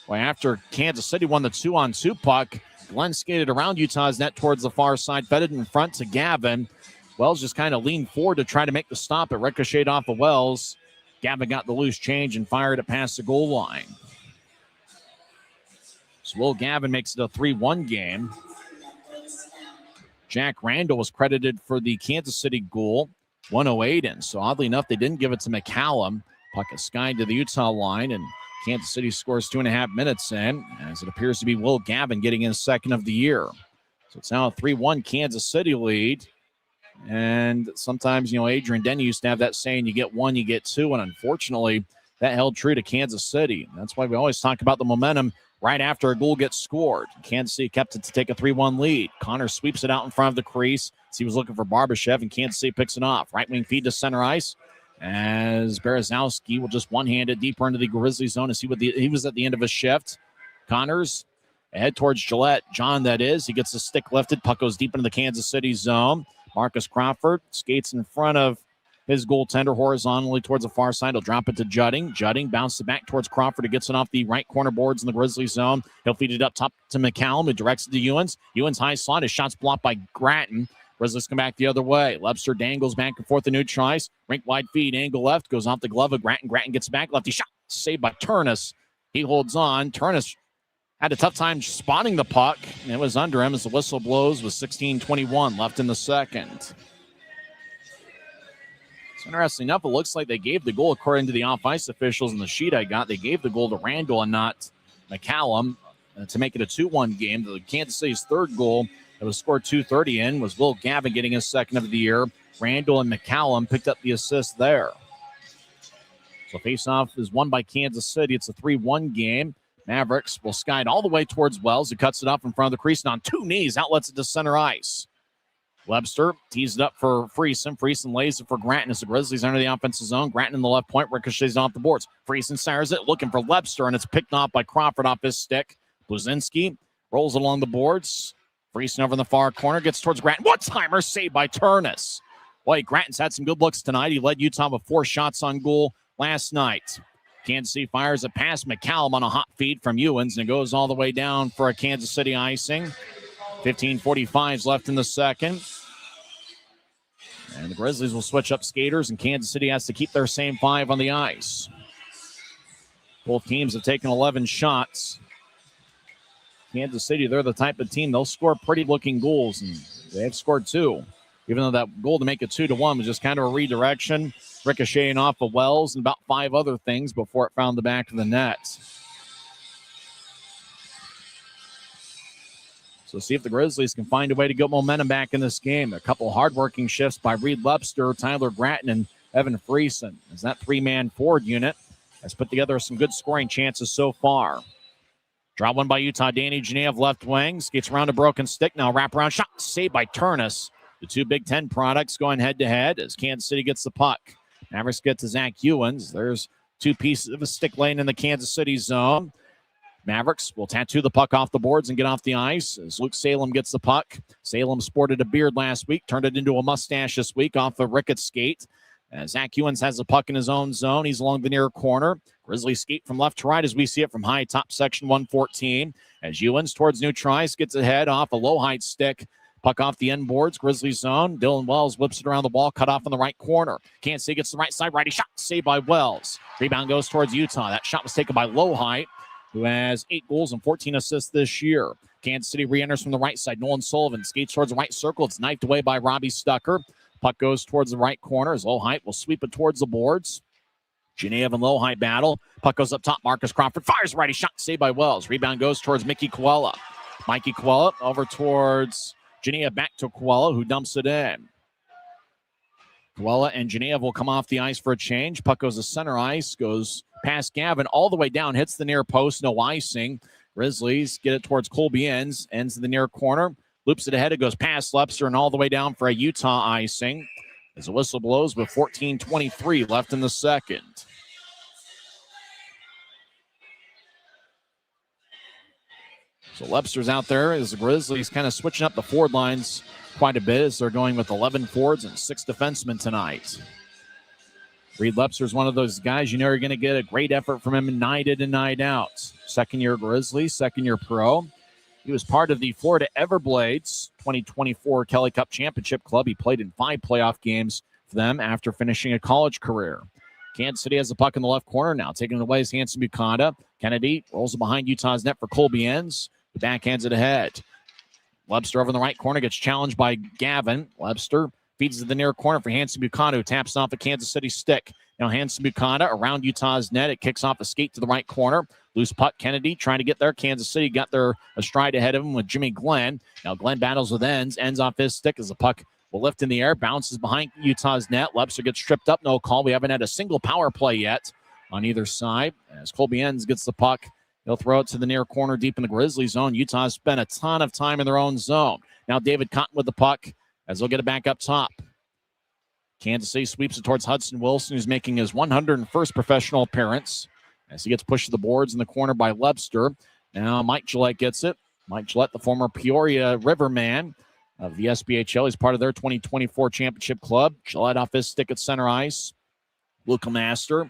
Well, after Kansas City won the 2-on-2 puck, Glenn skated around Utah's net towards the far side, fed it in front to Gavin. Wells just kind of leaned forward to try to make the stop. It ricocheted off of Wells. Gavin got the loose change and fired it past the goal line. So Will Gavin makes it a 3-1 game. Jack Randall was credited for the Kansas City goal, 108 in. So oddly enough, they didn't give it to McCallum. Puck is skied to the Utah line, and Kansas City scores 2.5 minutes in, as it appears to be Will Gavin getting his second of the year. So it's now a 3-1 Kansas City lead. And sometimes, Adrian Denny used to have that saying, you get one, you get two. And unfortunately, that held true to Kansas City. That's why we always talk about the momentum right after a goal gets scored. Kansas City kept it to take a 3-1 lead. Connor sweeps it out in front of the crease. He was looking for Barbashev, and Kansas City picks it off. Right wing feed to center ice as Berezowski will just one-hand it deeper into the Grizzly zone to see what he was at the end of his shift. Connors ahead towards Gillette. John, that is. He gets the stick lifted. Puck goes deep into the Kansas City zone. Marcus Crawford skates in front of his goaltender horizontally towards the far side. He'll drop it to Judding. Judding bounces it back towards Crawford. He gets it off the right corner boards in the Grizzly zone. He'll feed it up top to McCallum, who directs it to Ewens. Ewens high slot. His shot's blocked by Gratton. Grizzlies come back the other way. Lebster dangles back and forth to Neutrice. Rink wide feed. Angle left. Goes off the glove of Gratton. Gratton gets back. Lefty shot. Saved by Turnus. He holds on. Turnus had a tough time spotting the puck. It was under him as the whistle blows with 16:21 left in the second. It's interesting enough, it looks like they gave the goal, according to the off-ice officials in the sheet I got, they gave the goal to Randall and not McCallum to make it a 2-1 game. The Kansas City's third goal that was scored 2:30 in was Will Gavin getting his second of the year. Randall and McCallum picked up the assist there. So face-off is won by Kansas City. It's a 3-1 game. Mavericks will skide all the way towards Wells, who cuts it up in front of the crease and on 2 knees outlets it to center ice. Webster tees it up for Friesen. Friesen lays it for Gratton as the Grizzlies enter the offensive zone. Gratton in the left point, ricochets off the boards. Friesen fires it, looking for Webster, and it's picked off by Crawford off his stick. Blazinski rolls along the boards. Friesen over in the far corner, gets towards Gratton. One-timer saved by Turnus. Boy, Gratton's had some good looks tonight. He led Utah with 4 shots on goal last night. Kansas City fires it past McCallum on a hot feed from Ewens, and it goes all the way down for a Kansas City icing. 15:45 left in the second. And the Grizzlies will switch up skaters, and Kansas City has to keep their same 5 on the ice. Both teams have taken 11 shots. Kansas City, they're the type of team, they'll score pretty-looking goals, and they have scored 2. even though that goal to make it 2-1 was just kind of a redirection, ricocheting off of Wells and about 5 other things before it found the back of the net. So see if the Grizzlies can find a way to get momentum back in this game. A couple hardworking shifts by Reed Lepster, Tyler Gratton, and Evan Friesen, as that 3-man forward unit has put together some good scoring chances so far. Draw one by Utah. Danny Genev, left wing, skates around a broken stick. Now wraparound shot, saved by Turnus. The two Big Ten products going head-to-head as Kansas City gets the puck. Mavericks get to Zach Ewens. There's 2 pieces of a stick lane in the Kansas City zone. Mavericks will tattoo the puck off the boards and get off the ice as Luke Salem gets the puck. Salem sported a beard last week, turned it into a mustache this week off the Ricketts skate. As Zach Ewens has the puck in his own zone, he's along the near corner. Grizzlies skate from left to right as we see it from high top section 114. As Ewens towards new tries, gets ahead off a low height stick. Puck off the end boards, Grizzlies zone. Dylan Wells whips it around the wall, cut off on the right corner. Kansas City gets the right side, righty shot, saved by Wells. Rebound goes towards Utah. That shot was taken by Low Height, who has 8 goals and 14 assists this year. Kansas City re-enters from the right side. Nolan Sullivan skates towards the right circle. It's knifed away by Robbie Stucker. Puck goes towards the right corner as Low Height will sweep it towards the boards. Genev and Low Height battle. Puck goes up top. Marcus Crawford fires righty shot, saved by Wells. Rebound goes towards Mickey Coella. Mikey Coella over towards Genev, back to Coella, who dumps it in. Coella and Genev will come off the ice for a change. Puck goes to center ice, goes past Gavin all the way down, hits the near post, no icing. Grizzlies get it towards Colby ends in the near corner. Loops it ahead, it goes past Lepster and all the way down for a Utah icing. As the whistle blows with 14:23 left in the second. So Lepster's out there as the Grizzlies kind of switching up the forward lines quite a bit as they're going with 11 forwards and 6 defensemen tonight. Reed Lepster's one of those guys you know you're going to get a great effort from him night in and night out. Second-year Grizzlies, second-year pro. He was part of the Florida Everblades 2024 Kelly Cup Championship Club. He played in 5 playoff games for them after finishing a college career. Kansas City has the puck in the left corner now. Taking it away is Hanson Bukata. Kennedy rolls it behind Utah's net for Colby Ends. The backhands it ahead. Webster over in the right corner gets challenged by Gavin. Webster feeds to the near corner for Hanson Bukata, who taps off a Kansas City stick. Now Hanson Bukata around Utah's net. It kicks off a skate to the right corner. Loose puck, Kennedy trying to get there. Kansas City got their stride ahead of him with Jimmy Glenn. Now Glenn battles with Ends. Ends off his stick as the puck will lift in the air. Bounces behind Utah's net. Webster gets tripped up. No call. We haven't had a single power play yet on either side. As Colby Ends gets the puck, he'll throw it to the near corner deep in the Grizzlies zone. Utah's spent a ton of time in their own zone. Now David Cotton with the puck as they'll get it back up top. Kansas City sweeps it towards Hudson Wilson, who's making his 101st professional appearance as he gets pushed to the boards in the corner by Webster. Now Mike Gillette gets it. Mike Gillette, the former Peoria Riverman of the SBHL. He's part of their 2024 championship club. Gillette off his stick at center ice. Luca Master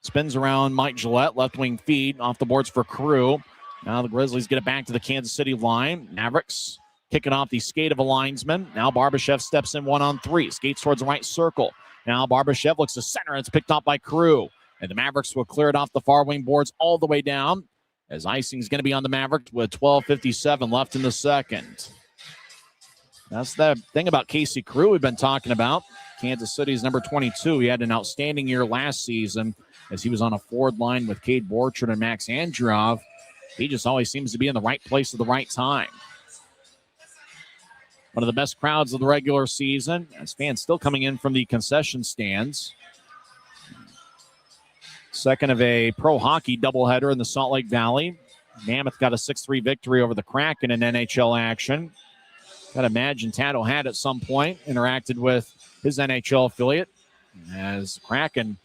spins around Mike Gillette, left wing feed off the boards for Carew. Now the Grizzlies get it back to the Kansas City line. Mavericks kicking off the skate of a linesman. Now Barbashev steps in 1-on-3. Skates towards the right circle. Now Barbashev looks to center. And it's picked up by Carew. And the Mavericks will clear it off the far wing boards all the way down as icing is going to be on the Mavericks with 12:57 left in the second. That's the thing about Casey Carew we've been talking about. Kansas City's number 22. He had an outstanding year last season as he was on a forward line with Cade Borchard and Max Androv. He just always seems to be in the right place at the right time. One of the best crowds of the regular season, as fans still coming in from the concession stands. Second of a pro hockey doubleheader in the Salt Lake Valley. Mammoth got a 6-3 victory over the Kraken in NHL action. Got to imagine Tad O'Hat at some point interacted with his NHL affiliate as Kraken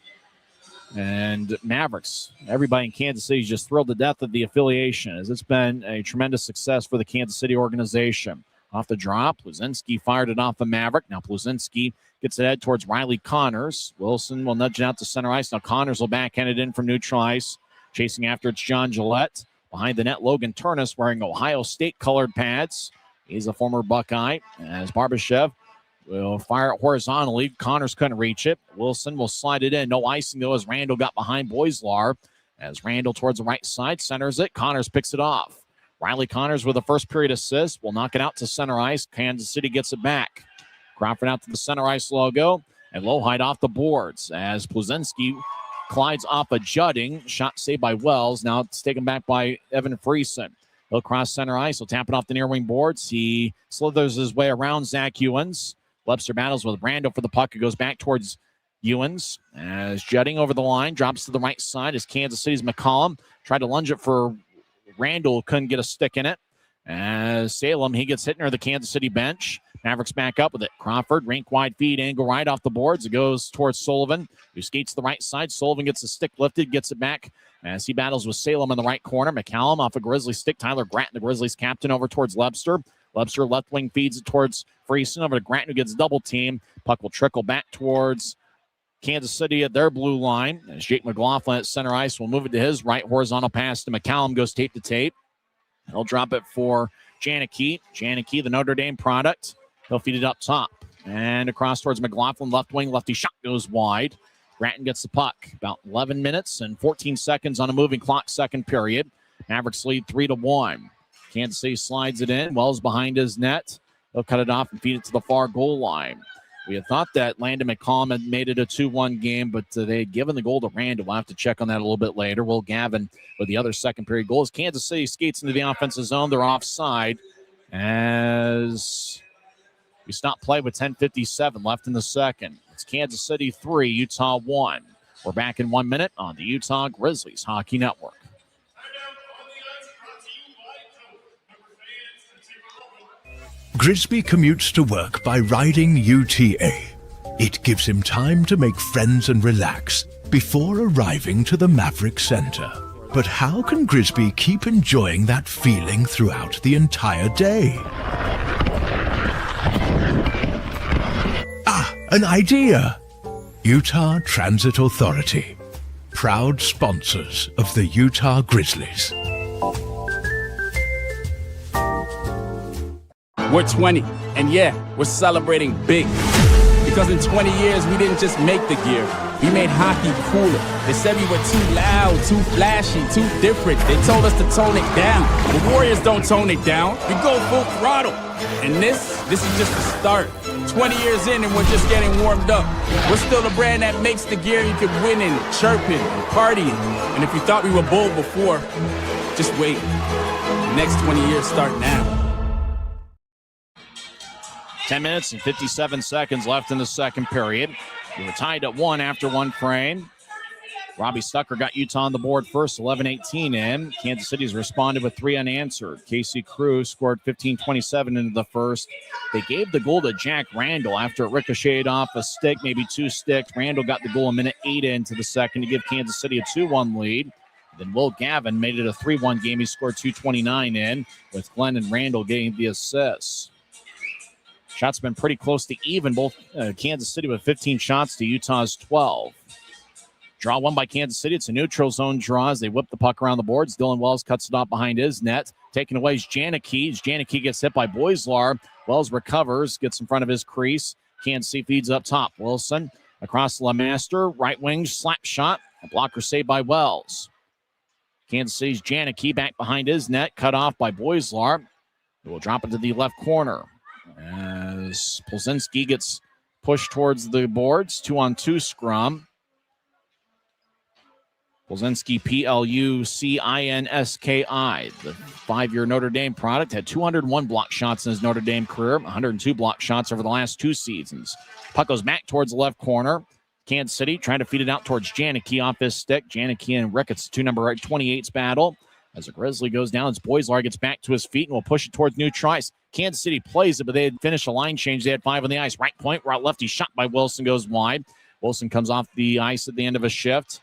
and Mavericks. Everybody in Kansas City is just thrilled to death of the affiliation as it's been a tremendous success for the Kansas City organization. Off the drop, Pluzinski fired it off the Maverick. Now Pluzinski gets it head towards Riley Connors. Wilson will nudge it out to center ice. Now Connors will backhand it in from neutral ice. Chasing after it's John Gillette. Behind the net, Logan Turnus wearing Ohio State colored pads. He's a former Buckeye. As Barbashev will fire it horizontally. Connors couldn't reach it. Wilson will slide it in. No icing though as Randall got behind Boislar. As Randall towards the right side centers it. Connors picks it off. Riley Connors with a first period assist will knock it out to center ice. Kansas City gets it back. Crawford out to the center ice logo, and Lowhide off the boards as Pluzinski Clyde's off a jutting. Shot saved by Wells. Now it's taken back by Evan Friesen. He'll cross center ice. He'll tap it off the near wing boards. He slithers his way around Zach Ewens. Webster battles with Randall for the puck. It goes back towards Ewens as jutting over the line. Drops to the right side as Kansas City's McCollum tried to lunge it for Randall. Couldn't get a stick in it. As Salem, he gets hit near the Kansas City bench. Mavericks back up with it. Crawford, rink-wide feed, angle right off the boards. It goes towards Sullivan, who skates the right side. Sullivan gets the stick lifted, gets it back as he battles with Salem in the right corner. McCallum off a Grizzlies stick. Tyler Gratton, the Grizzlies captain, over towards Webster. Webster left wing feeds it towards Friesen, over to Gratton, who gets double team. Puck will trickle back towards Kansas City at their blue line. As Jake McLaughlin at center ice will move it to his right. Horizontal pass to McCallum, goes tape to tape. He'll drop it for Janicki. Janicki, the Notre Dame product. He'll feed it up top. And across towards McLaughlin, left wing, lefty shot goes wide. Gratton gets the puck. About 11 minutes and 14 seconds on a moving clock, second period. Mavericks lead 3-1. Kansas City slides it in. Wells behind his net. He'll cut it off and feed it to the far goal line. We had thought that Landon McCollum had made it a 2-1 game, but they had given the goal to Randall. We'll have to check on that a little bit later. Will Gavin with the other second period goal as Kansas City skates into the offensive zone. They're offside as we stop play with 10:57 left in the second. It's Kansas City 3, Utah 1. We're back in 1 minute on the Utah Grizzlies Hockey Network. Grisby commutes to work by riding UTA. It gives him time to make friends and relax before arriving to the Maverik Center. But how can Grisby keep enjoying that feeling throughout the entire day? An idea! Utah Transit Authority, proud sponsors of the Utah Grizzlies. We're 20, and yeah, we're celebrating big. Because in 20 years, we didn't just make the gear. We made hockey cooler. They said we were too loud, too flashy, too different. They told us to tone it down. The Warriors don't tone it down. We go full throttle. And this is just the start. 20 years in and we're just getting warmed up. We're still the brand that makes the gear you can win in, chirping, partying. And if you thought we were bold before, just wait. The next 20 years start now. 10 minutes and 57 seconds left in the second period. We were tied at 1 after one frame. Robbie Stucker got Utah on the board first, 11-18 in. Kansas City's responded with 3 unanswered. Casey Cruz scored 15-27 into the first. They gave the goal to Jack Randall after it ricocheted off a stick, maybe 2 sticks. Randall got the goal a minute 8 into the second to give Kansas City a 2-1 lead. Then Will Gavin made it a 3-1 game. He scored 2:29 in, with Glenn and Randall getting the assists. Shots been pretty close to even. Both Kansas City with 15 shots to Utah's 12. Draw won by Kansas City. It's a neutral zone draw as they whip the puck around the boards. Dylan Wells cuts it off behind his net. Taken away is Janicki. Janicki gets hit by Boislar. Wells recovers, gets in front of his crease. Kansas City feeds up top. Wilson across LeMaster. Right wing slap shot. A blocker saved by Wells. Kansas City's Janicki back behind his net. Cut off by Boislar. He will drop it to the left corner as Pluzinski gets pushed towards the boards. 2-on-2 scrum. Pluzinski, Plucinski, the 5-year Notre Dame product, had 201 block shots in his Notre Dame career, 102 block shots over the last 2 seasons. Puck goes back towards the left corner. Kansas City trying to feed it out towards Janicki off his stick. Janicki and Ricketts, 2 number 28's battle. As the Grizzly goes down, as Boislar gets back to his feet and will push it towards neutral ice. Kansas City plays it, but they had finished a line change. They had 5 on the ice. Right point, right lefty shot by Wilson goes wide. Wilson comes off the ice at the end of a shift.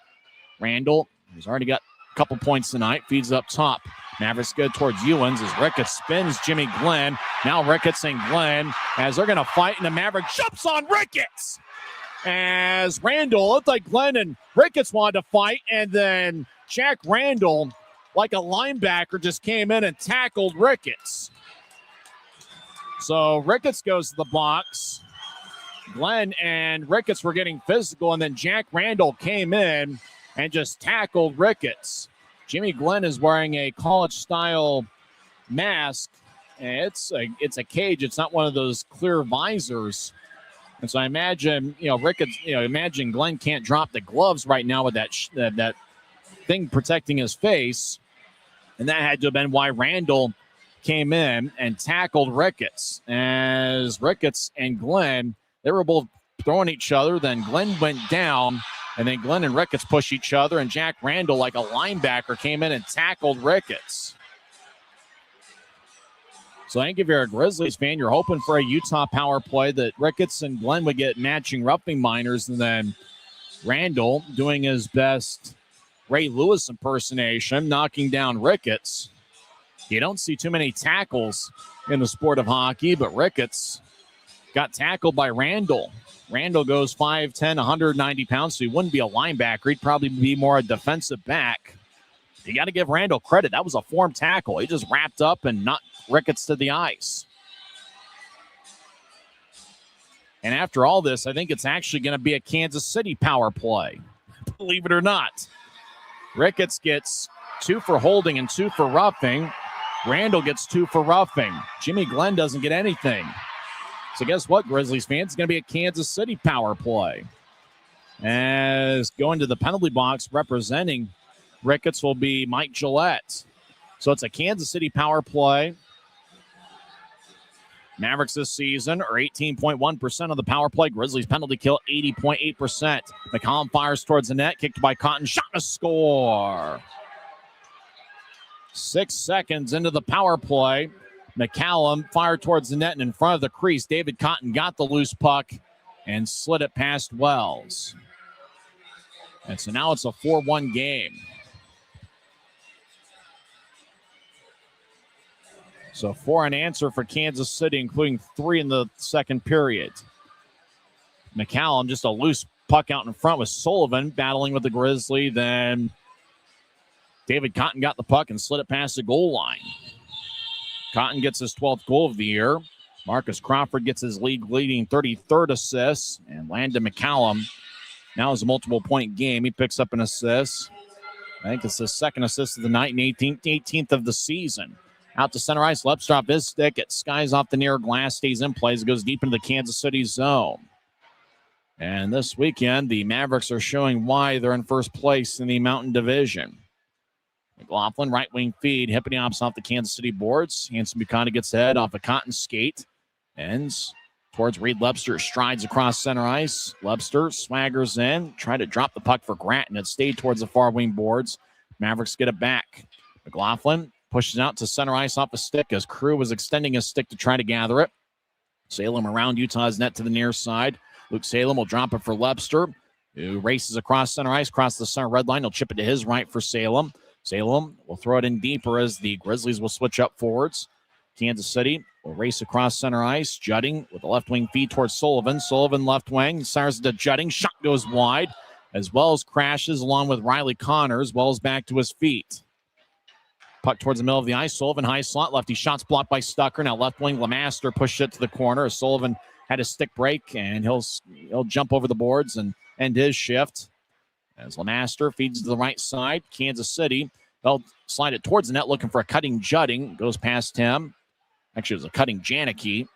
Randall, who's already got a couple points tonight, feeds up top. Mavericks good towards Ewens as Ricketts spins Jimmy Glenn. Now Ricketts and Glenn as they're going to fight, and the Maverick jumps on Ricketts. As Randall, looked like Glenn and Ricketts wanted to fight, and then Jack Randall, like a linebacker, just came in and tackled Ricketts. So Ricketts goes to the box. Glenn and Ricketts were getting physical, and then Jack Randall came in and just tackled Ricketts. Jimmy Glenn is wearing a college-style mask. It's a cage. It's not one of those clear visors. And so I imagine, Ricketts, imagine Glenn can't drop the gloves right now with that thing protecting his face. And that had to have been why Randall came in and tackled Ricketts. As Ricketts and Glenn, they were both throwing each other. Then Glenn went down, and then Glenn and Ricketts pushed each other. And Jack Randall, like a linebacker, came in and tackled Ricketts. So I think if you're a Grizzlies fan, you're hoping for a Utah power play that Ricketts and Glenn would get matching roughing minors, and then Randall doing his best Ray Lewis impersonation, knocking down Ricketts. You don't see too many tackles in the sport of hockey, but Ricketts got tackled by Randall. Randall goes 5'10", 190 pounds, so he wouldn't be a linebacker. He'd probably be more a defensive back. You got to give Randall credit. That was a form tackle. He just wrapped up and knocked Ricketts to the ice. And after all this, I think it's actually going to be a Kansas City power play. Believe it or not. Ricketts gets 2 for holding and 2 for roughing. Randall gets 2 for roughing. Jimmy Glenn doesn't get anything. So guess what, Grizzlies fans? It's going to be a Kansas City power play. As going to the penalty box representing Ricketts will be Mike Gillette. So it's a Kansas City power play. Mavericks this season are 18.1% of the power play. Grizzlies penalty kill 80.8%. McCollum fires towards the net, kicked by Cotton, shot and a score. 6 seconds into the power play. McCallum fired towards the net and in front of the crease. David Cotton got the loose puck and slid it past Wells. And so now it's a 4-1 game. So 4 unanswered for Kansas City, including 3 in the second period. McCallum, just a loose puck out in front with Sullivan battling with the Grizzly. Then David Cotton got the puck and slid it past the goal line. Cotton gets his 12th goal of the year. Marcus Crawford gets his league-leading 33rd assist. And Landon McCallum now has a multiple-point game. He picks up an assist. I think it's his second assist of the night and 18th of the season. Out to center ice, Lepster off his stick. It skies off the near glass, stays in place. It goes deep into the Kansas City zone. And this weekend, the Mavericks are showing why they're in first place in the Mountain Division. McLaughlin, right wing feed. Hippolyopoulos off the Kansas City boards. Hanson Buchanan gets ahead off a Cotton skate. Ends towards Reed Lepster. Strides across center ice. Lepster swaggers in. Tried to drop the puck for Gratton. It stayed towards the far wing boards. Mavericks get it back. McLaughlin pushes out to center ice off a stick as Crew was extending his stick to try to gather it. Salem around Utah's net to the near side. Luke Salem will drop it for Lepster, who races across center ice, across the center red line. He'll chip it to his right for Salem. Salem will throw it in deeper as the Grizzlies will switch up forwards. Kansas City will race across center ice. Jutting with the left wing feed towards Sullivan. Sullivan left wing. Fires to Jutting. Shot goes wide as Wells crashes along with Riley Connors. Wells back to his feet. Puck towards the middle of the ice. Sullivan high slot lefty. Shots blocked by Stucker. Now left wing Lemaster pushed it to the corner. Sullivan had a stick break and he'll jump over the boards and end his shift. As Lemaster feeds to the right side. Kansas City, they'll slide it towards the net looking for a cutting Jutting. Goes past him. Actually, it was a cutting Janicki.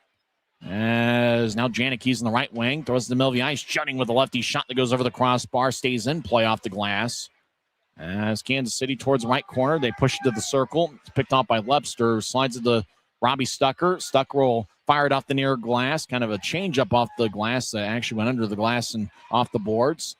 As now Janicki's in the right wing. Throws to the middle of the ice. Jutting with a lefty shot that goes over the crossbar. Stays in play off the glass. As Kansas City towards the right corner, they push it to the circle. It's picked off by Lepster. Slides it to Robbie Stucker. Stucker will fire it off the near glass. Kind of a change-up off the glass that actually went under the glass and off the boards.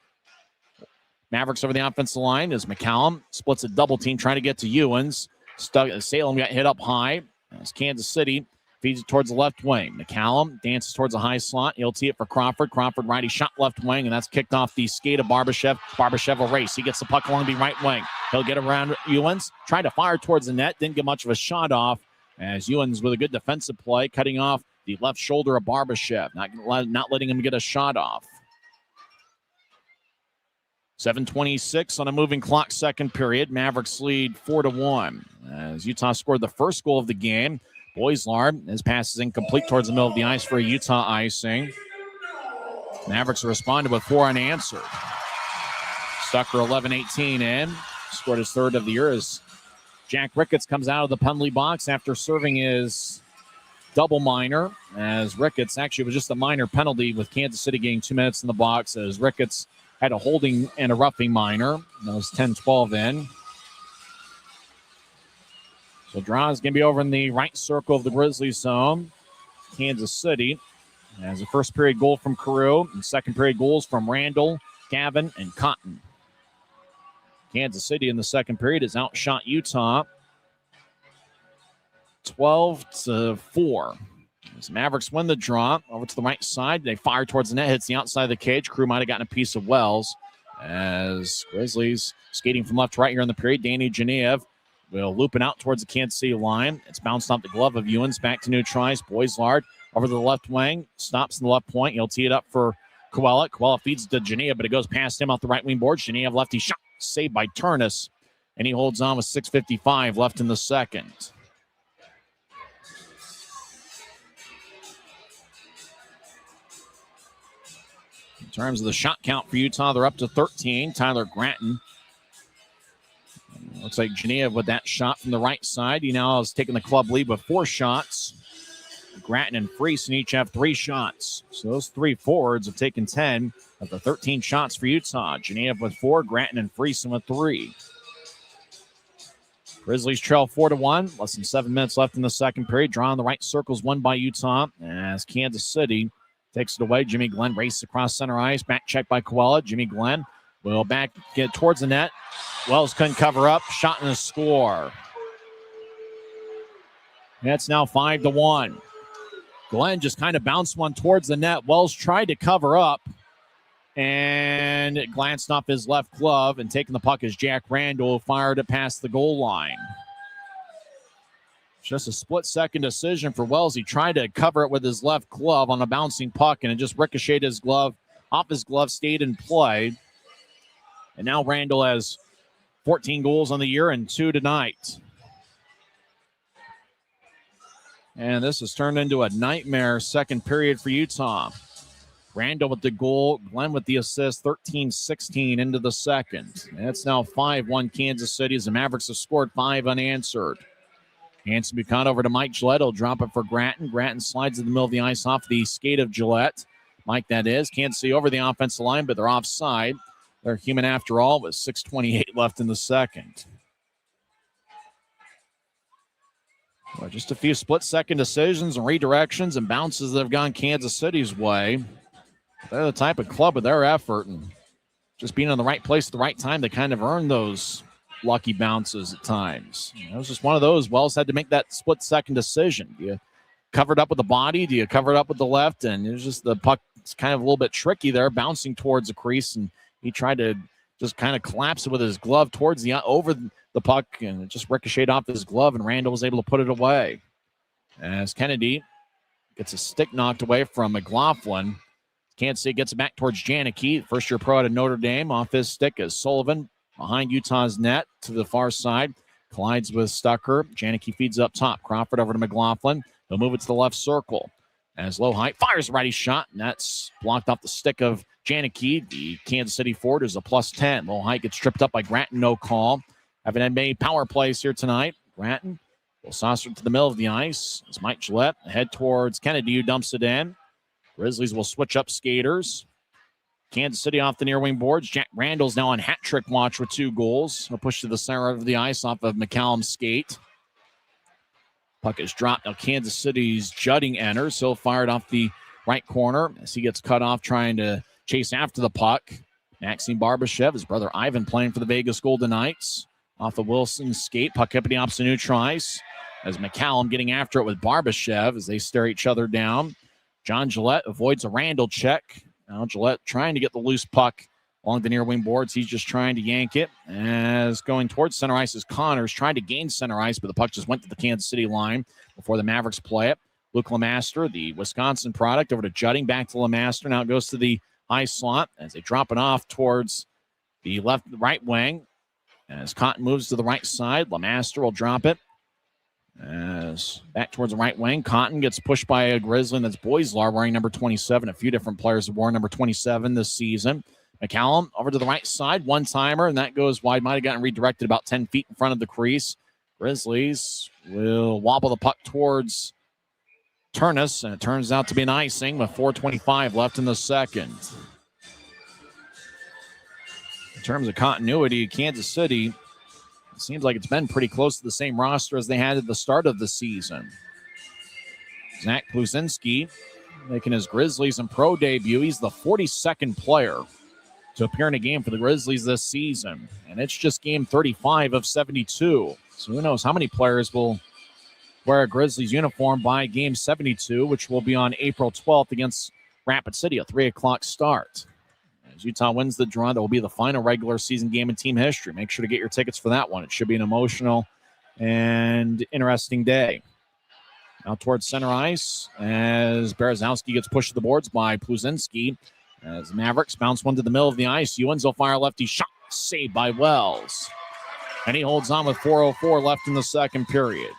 Mavericks over the offensive line as McCallum splits a double team trying to get to Ewens. Salem got hit up high as Kansas City feeds it towards the left wing. McCallum dances towards a high slot. He'll tee it for Crawford. Crawford righty shot left wing, and that's kicked off the skate of Barbashev. Barbashev will race. He gets the puck along the right wing. He'll get around Ewens. Trying to fire towards the net. Didn't get much of a shot off as Ewens with a good defensive play, cutting off the left shoulder of Barbashev. Not letting him get a shot off. 7:26 on a moving clock, second period. Mavericks lead 4-1. As Utah scored the first goal of the game. Boislar, his pass is incomplete towards the middle of the ice for a Utah icing. Mavericks responded with 4 unanswered. Stucker 11-18 in. Scored his third of the year as Jack Ricketts comes out of the penalty box after serving his double minor, as Ricketts actually was just a minor penalty with Kansas City getting 2 minutes in the box, as Ricketts had a holding and a roughing minor. That was 10-12 in. So draw is going to be over in the right circle of the Grizzlies zone. Kansas City has a first period goal from Carew and second period goals from Randall, Gavin, and Cotton. Kansas City in the second period has outshot Utah 12-4. As Mavericks win the draw, over to the right side. They fire towards the net, hits the outside of the cage. Carew might have gotten a piece of Wells. As Grizzlies skating from left to right here in the period. Danny Genev will loop it out towards the Kansas City line. It's bounced off the glove of Ewens. Back to Neutralize. Boislard over to the left wing. Stops in the left point. He'll tee it up for Koella. Koella feeds to Genev, but it goes past him off the right wing board. Genev lefty shot. Saved by Turnus. And he holds on with 6:55 left in the second. In terms of the shot count for Utah, they're up to 13. Tyler Gratton. Looks like Genev with that shot from the right side. He now has taken the club lead with 4 shots. Gratton and Friesen each have 3 shots. So those 3 forwards have taken 10 of the 13 shots for Utah. Genev with 4, Gratton and Friesen with 3. Grizzlies trail 4-1. Less than 7 minutes left in the second period. Draw in the right circles, won by Utah as Kansas City takes it away. Jimmy Glenn races across center ice. Back check by Koella. Jimmy Glenn will back get towards the net. Wells couldn't cover up. Shot and a score. That's now 5-1. Glenn just kind of bounced one towards the net. Wells tried to cover up, and it glanced off his left glove, and taking the puck is Jack Randall, who fired it past the goal line. Just a split-second decision for Wells. He tried to cover it with his left glove on a bouncing puck, and it just ricocheted his glove off his glove, stayed in play. And now Randall has 14 goals on the year and 2 tonight. And this has turned into a nightmare second period for Utah. Randall with the goal, Glenn with the assist, 13-16 into the second. And it's now 5-1 Kansas City as the Mavericks have scored 5 unanswered. Hanson Buchanan over to Mike Gillette. He'll drop it for Gratton. Gratton slides in the middle of the ice off the skate of Gillette. Mike, that is. Can't see over the offensive line, but they're offside. They're human after all with 6:28 left in the second. Well, just a few split-second decisions and redirections and bounces that have gone Kansas City's way. They're the type of club with their effort and just being in the right place at the right time, they kind of earn those lucky bounces at times. It was just one of those. Wells had to make that split-second decision. Do you cover it up with the body? Do you cover it up with the left? And it was just the puck's kind of a little bit tricky there, bouncing towards the crease, and he tried to just kind of collapse it with his glove towards the over the puck, and it just ricocheted off his glove, and Randall was able to put it away. As Kennedy gets a stick knocked away from McLaughlin. Kansas City gets it back towards Janicki, first-year pro out of Notre Dame. Off his stick is Sullivan behind Utah's net to the far side. Collides with Stucker. Janicki feeds up top. Crawford over to McLaughlin. They'll move it to the left circle. As Lohite fires a righty shot, and that's blocked off the stick of Janicki. The Kansas City forward is a +10. Lohite gets tripped up by Gratton, no call. Haven't made power plays here tonight. Gratton will saucer to the middle of the ice. As Mike Gillette head towards Kennedy, who dumps it in. Grizzlies will switch up skaters. Kansas City off the near wing boards. Jack Randall's now on hat trick watch with 2 goals. He'll push to the center of the ice off of McCallum's skate. Puck is dropped. Now Kansas City's Judding enters. He'll fire it off the right corner as he gets cut off trying to chase after the puck. Maxime Barbashev, his brother Ivan, playing for the Vegas Golden Knights. Off of Wilson's skate. Puck up in the opposite neutral ice. As McCallum getting after it with Barbashev as they stare each other down. John Gillette avoids a Randall check. Now Gillette trying to get the loose puck along the near wing boards. He's just trying to yank it. As going towards center ice is Connors, trying to gain center ice, but the puck just went to the Kansas City line before the Mavericks play it. Luke Lemaster, the Wisconsin product, over to Judding, back to Lemaster. Now it goes to the high slot as they drop it off towards the right wing. As Cotton moves to the right side, Lemaster will drop it. As back towards the right wing, Cotton gets pushed by a Grizzly, and that's Boislar wearing number 27. A few different players have worn number 27 this season. McCallum over to the right side, one-timer, and that goes wide. Might have gotten redirected about 10 feet in front of the crease. Grizzlies will wobble the puck towards Turnus, and it turns out to be an icing with 4:25 left in the second. In terms of continuity, Kansas City, it seems like it's been pretty close to the same roster as they had at the start of the season. Zach Plusinski making his Grizzlies and pro debut. He's the 42nd player to appear in a game for the Grizzlies this season. And it's just game 35 of 72. So who knows how many players will wear a Grizzlies uniform by game 72, which will be on April 12th against Rapid City, a 3 o'clock start. As Utah wins the draw, that will be the final regular season game in team history. Make sure to get your tickets for that one. It should be an emotional and interesting day. Now towards center ice as Berezowski gets pushed to the boards by Plusinski. As the Mavericks bounce one to the middle of the ice. Ewens will fire a lefty shot. Saved by Wells. And he holds on with 4:04 left in the second period.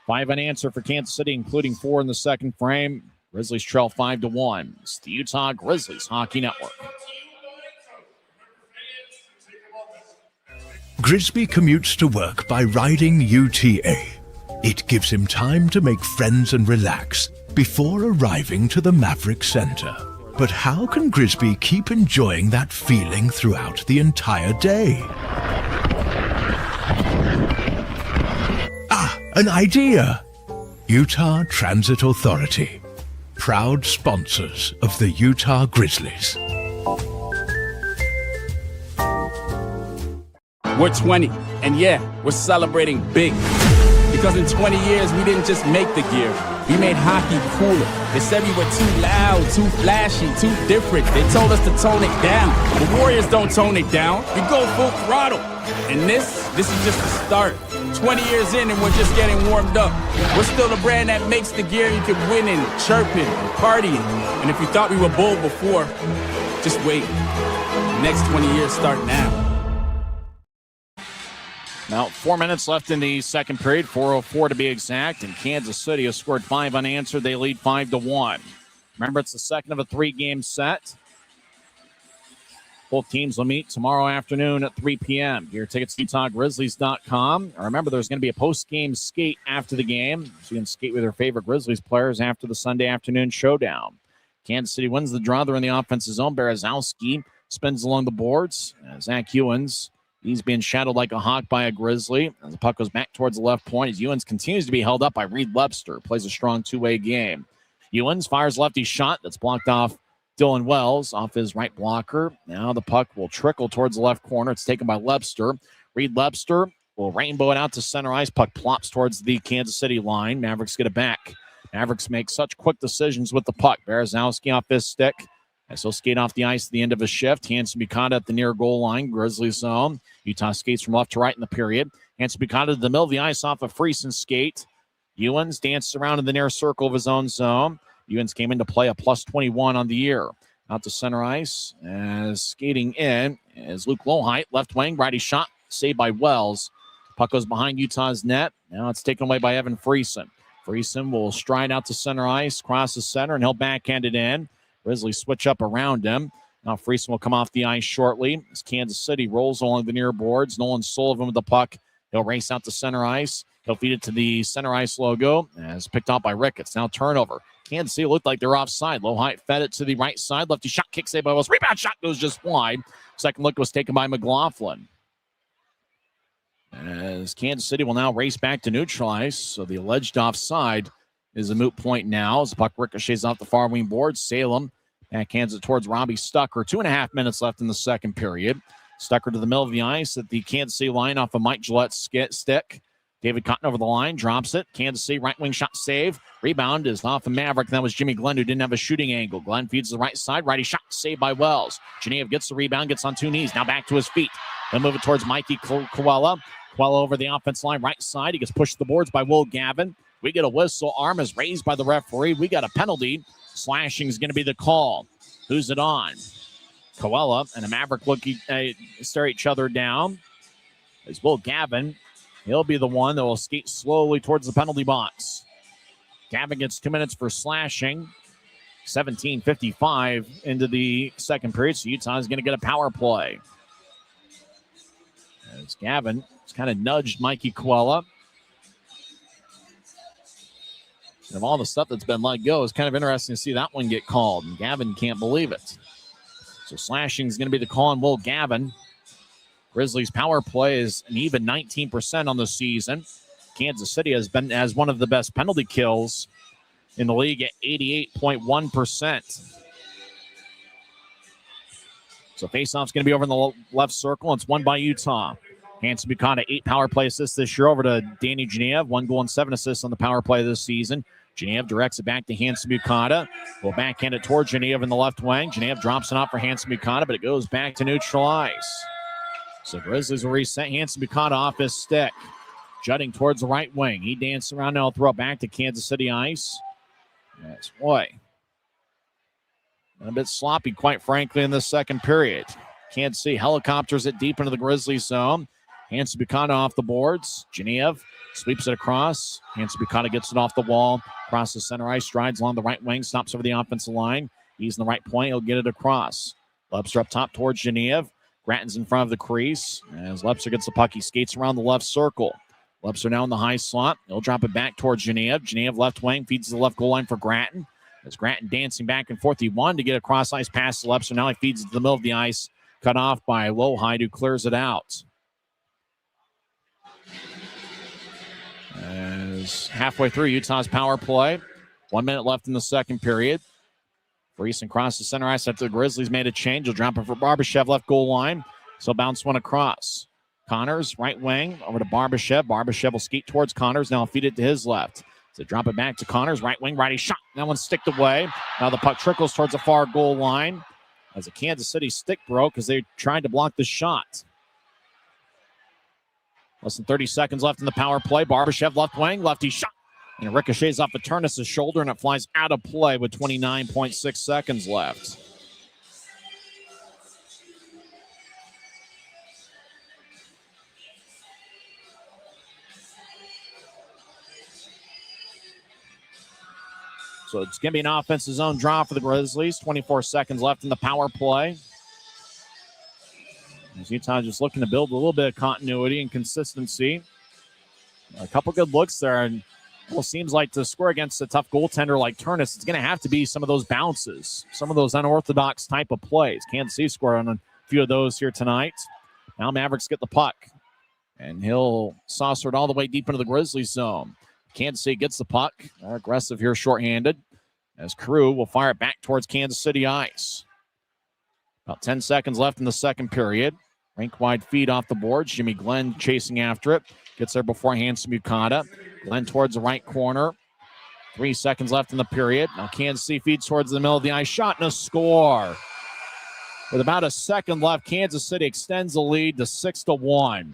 5 unanswered for Kansas City, including 4 in the second frame. Grizzlies trail 5-1. It's the Utah Grizzlies Hockey Network. Grisby commutes to work by riding UTA. It gives him time to make friends and relax before arriving to the Maverik Center. But how can Grisby keep enjoying that feeling throughout the entire day? An idea! Utah Transit Authority, proud sponsors of the Utah Grizzlies. We're 20, and yeah, we're celebrating big. Because in 20 years, we didn't just make the gear. We made hockey cooler. They said we were too loud, too flashy, too different. They told us to tone it down. The Warriors don't tone it down. We go full throttle. And this is just the start. 20 years in and we're just getting warmed up. We're still the brand that makes the gear you can win in, chirping, partying. And if you thought we were bold before, just wait. The next 20 years start now. Now, 4 minutes left in the second period, 4:04 to be exact, and Kansas City has scored 5 unanswered. They lead 5-1. Remember, it's the second of a 3-game set. Both teams will meet tomorrow afternoon at 3 p.m. Your tickets, UtahGrizzlies.com. Remember, there's going to be a post-game skate after the game, so you can skate with your favorite Grizzlies players after the Sunday afternoon showdown. Kansas City wins the draw. They're in the offensive zone. Berezowski spins along the boards. Zach Ewens, he's being shadowed like a hawk by a Grizzly. As the puck goes back towards the left point, as Ewens continues to be held up by Reed Webster. Plays a strong two-way game. Ewens fires lefty shot that's blocked off Dylan Wells off his right blocker. Now the puck will trickle towards the left corner. It's taken by Webster. Reed Webster will rainbow it out to center ice. Puck plops towards the Kansas City line. Mavericks get it back. Mavericks make such quick decisions with the puck. Berezowski off his stick. As he'll skate off the ice at the end of his shift. Hanson Bukata at the near goal line. Grizzlies zone. Utah skates from left to right in the period. Hanson Bukata to the middle of the ice off a Friesen skate. Ewens dances around in the near circle of his own zone. Ewens came into play a +21 on the year. Out to center ice. As skating in is Luke Lohheit. Left wing. Righty shot. Saved by Wells. Puck goes behind Utah's net. Now it's taken away by Evan Friesen. Friesen will stride out to center ice. Cross the center and he'll backhand it in. Grizzlies switch up around him. Now Friesen will come off the ice shortly as Kansas City rolls along the near boards. Nolan Sullivan with the puck. He'll race out to center ice. He'll feed it to the center ice logo as picked up by Ricketts. Now turnover. Kansas City looked like they're offside. Lohheit fed it to the right side. Lefty shot kick saved by Wells. Rebound shot goes just wide. Second look was taken by McLaughlin. As Kansas City will now race back to neutralize. So the alleged offside is a moot point now as the puck ricochets off the far wing board. Salem backhands it towards Robbie Stucker. 2.5 minutes left in the second period. Stucker to the middle of the ice at the Kansas City line off of Mike Gillette's stick. David Cotton over the line, drops it. Kansas City right wing shot save. Rebound is off of Maverick. That was Jimmy Glenn who didn't have a shooting angle. Glenn feeds the right side. Righty shot saved by Wells. Genev gets the rebound, gets on two knees. Now back to his feet. They'll move it towards Mikey Koala. Koala over the offense line right side. He gets pushed to the boards by Will Gavin. We get a whistle. Arm is raised by the referee. We got a penalty. Slashing is going to be the call. Who's it on? Koala and a Maverick stare each other down. As Will Gavin, he'll be the one that will skate slowly towards the penalty box. Gavin gets 2 minutes for slashing. 17:55 into the second period, so Utah is going to get a power play. As Gavin has kind of nudged Mikey Koala. And of all the stuff that's been let go, it's kind of interesting to see that one get called. And Gavin can't believe it. So slashing is going to be the call on Will Gavin. Grizzlies power play is an even 19% on the season. Kansas City has one of the best penalty kills in the league at 88.1%. So faceoff's going to be over in the left circle. It's won by Utah. Hanson Buchanan, 8 power play assists this year over to Danny Genev. 1 goal and 7 assists on the power play this season. Genev directs it back to Hanson Buchanan. Will backhand it toward Genev in the left wing. Genev drops it off for Hanson Buchanan, but it goes back to neutral ice. So Grizzlies will reset Hanson Buchanan off his stick. Jutting towards the right wing. He dances around now, throw it back to Kansas City ice. That's boy. A bit sloppy, quite frankly, in this second period. Can't see helicopters it deep into the Grizzlies zone. Hanson Buchanan off the boards. Genev sweeps it across. Hanson Buchanan gets it off the wall. Across the center ice, strides along the right wing, stops over the offensive line. He's in the right point. He'll get it across. Lepser up top towards Genev. Gratton's in front of the crease. As Lepser gets the puck, he skates around the left circle. Lepser now in the high slot. He'll drop it back towards Genev. Genev left wing, feeds the left goal line for Gratton. As Gratton dancing back and forth, he wanted to get a cross-ice pass to Lepser. Now he feeds it to the middle of the ice. Cut off by Lohide, who clears it out. As halfway through Utah's power play. 1 minute left in the second period. Friesen crossed the center ice after the Grizzlies made a change. He'll drop it for Barbashev, left goal line. So bounce one across. Connors, right wing, over to Barbashev. Barbashev will skate towards Connors. Now feed it to his left. So drop it back to Connors, right wing, righty shot. That one sticked away. Now the puck trickles towards the far goal line as a Kansas City stick broke as they tried to block the shot. Less than 30 seconds left in the power play. Barbashev left wing, lefty shot. And it ricochets off of Turnus' shoulder and it flies out of play with 29.6 seconds left. So it's going to be an offensive zone draw for the Grizzlies. 24 seconds left in the power play. As Utah just looking to build a little bit of continuity and consistency. A couple good looks there. And it seems like to score against a tough goaltender like Turnus, it's going to have to be some of those bounces, some of those unorthodox type of plays. Kansas City scored on a few of those here tonight. Now Mavericks get the puck. And he'll saucer it all the way deep into the Grizzlies zone. Kansas City gets the puck. They're aggressive here, shorthanded. As Crew will fire it back towards Kansas City ice. About 10 seconds left in the second period. Rink-wide feed off the boards. Jimmy Glenn chasing after it. Gets there before Hanson Buchanan. Glenn towards the right corner. 3 seconds left in the period. Now Kansas City feeds towards the middle of the ice. Shot and a score. With about a second left, Kansas City extends the lead to 6-1.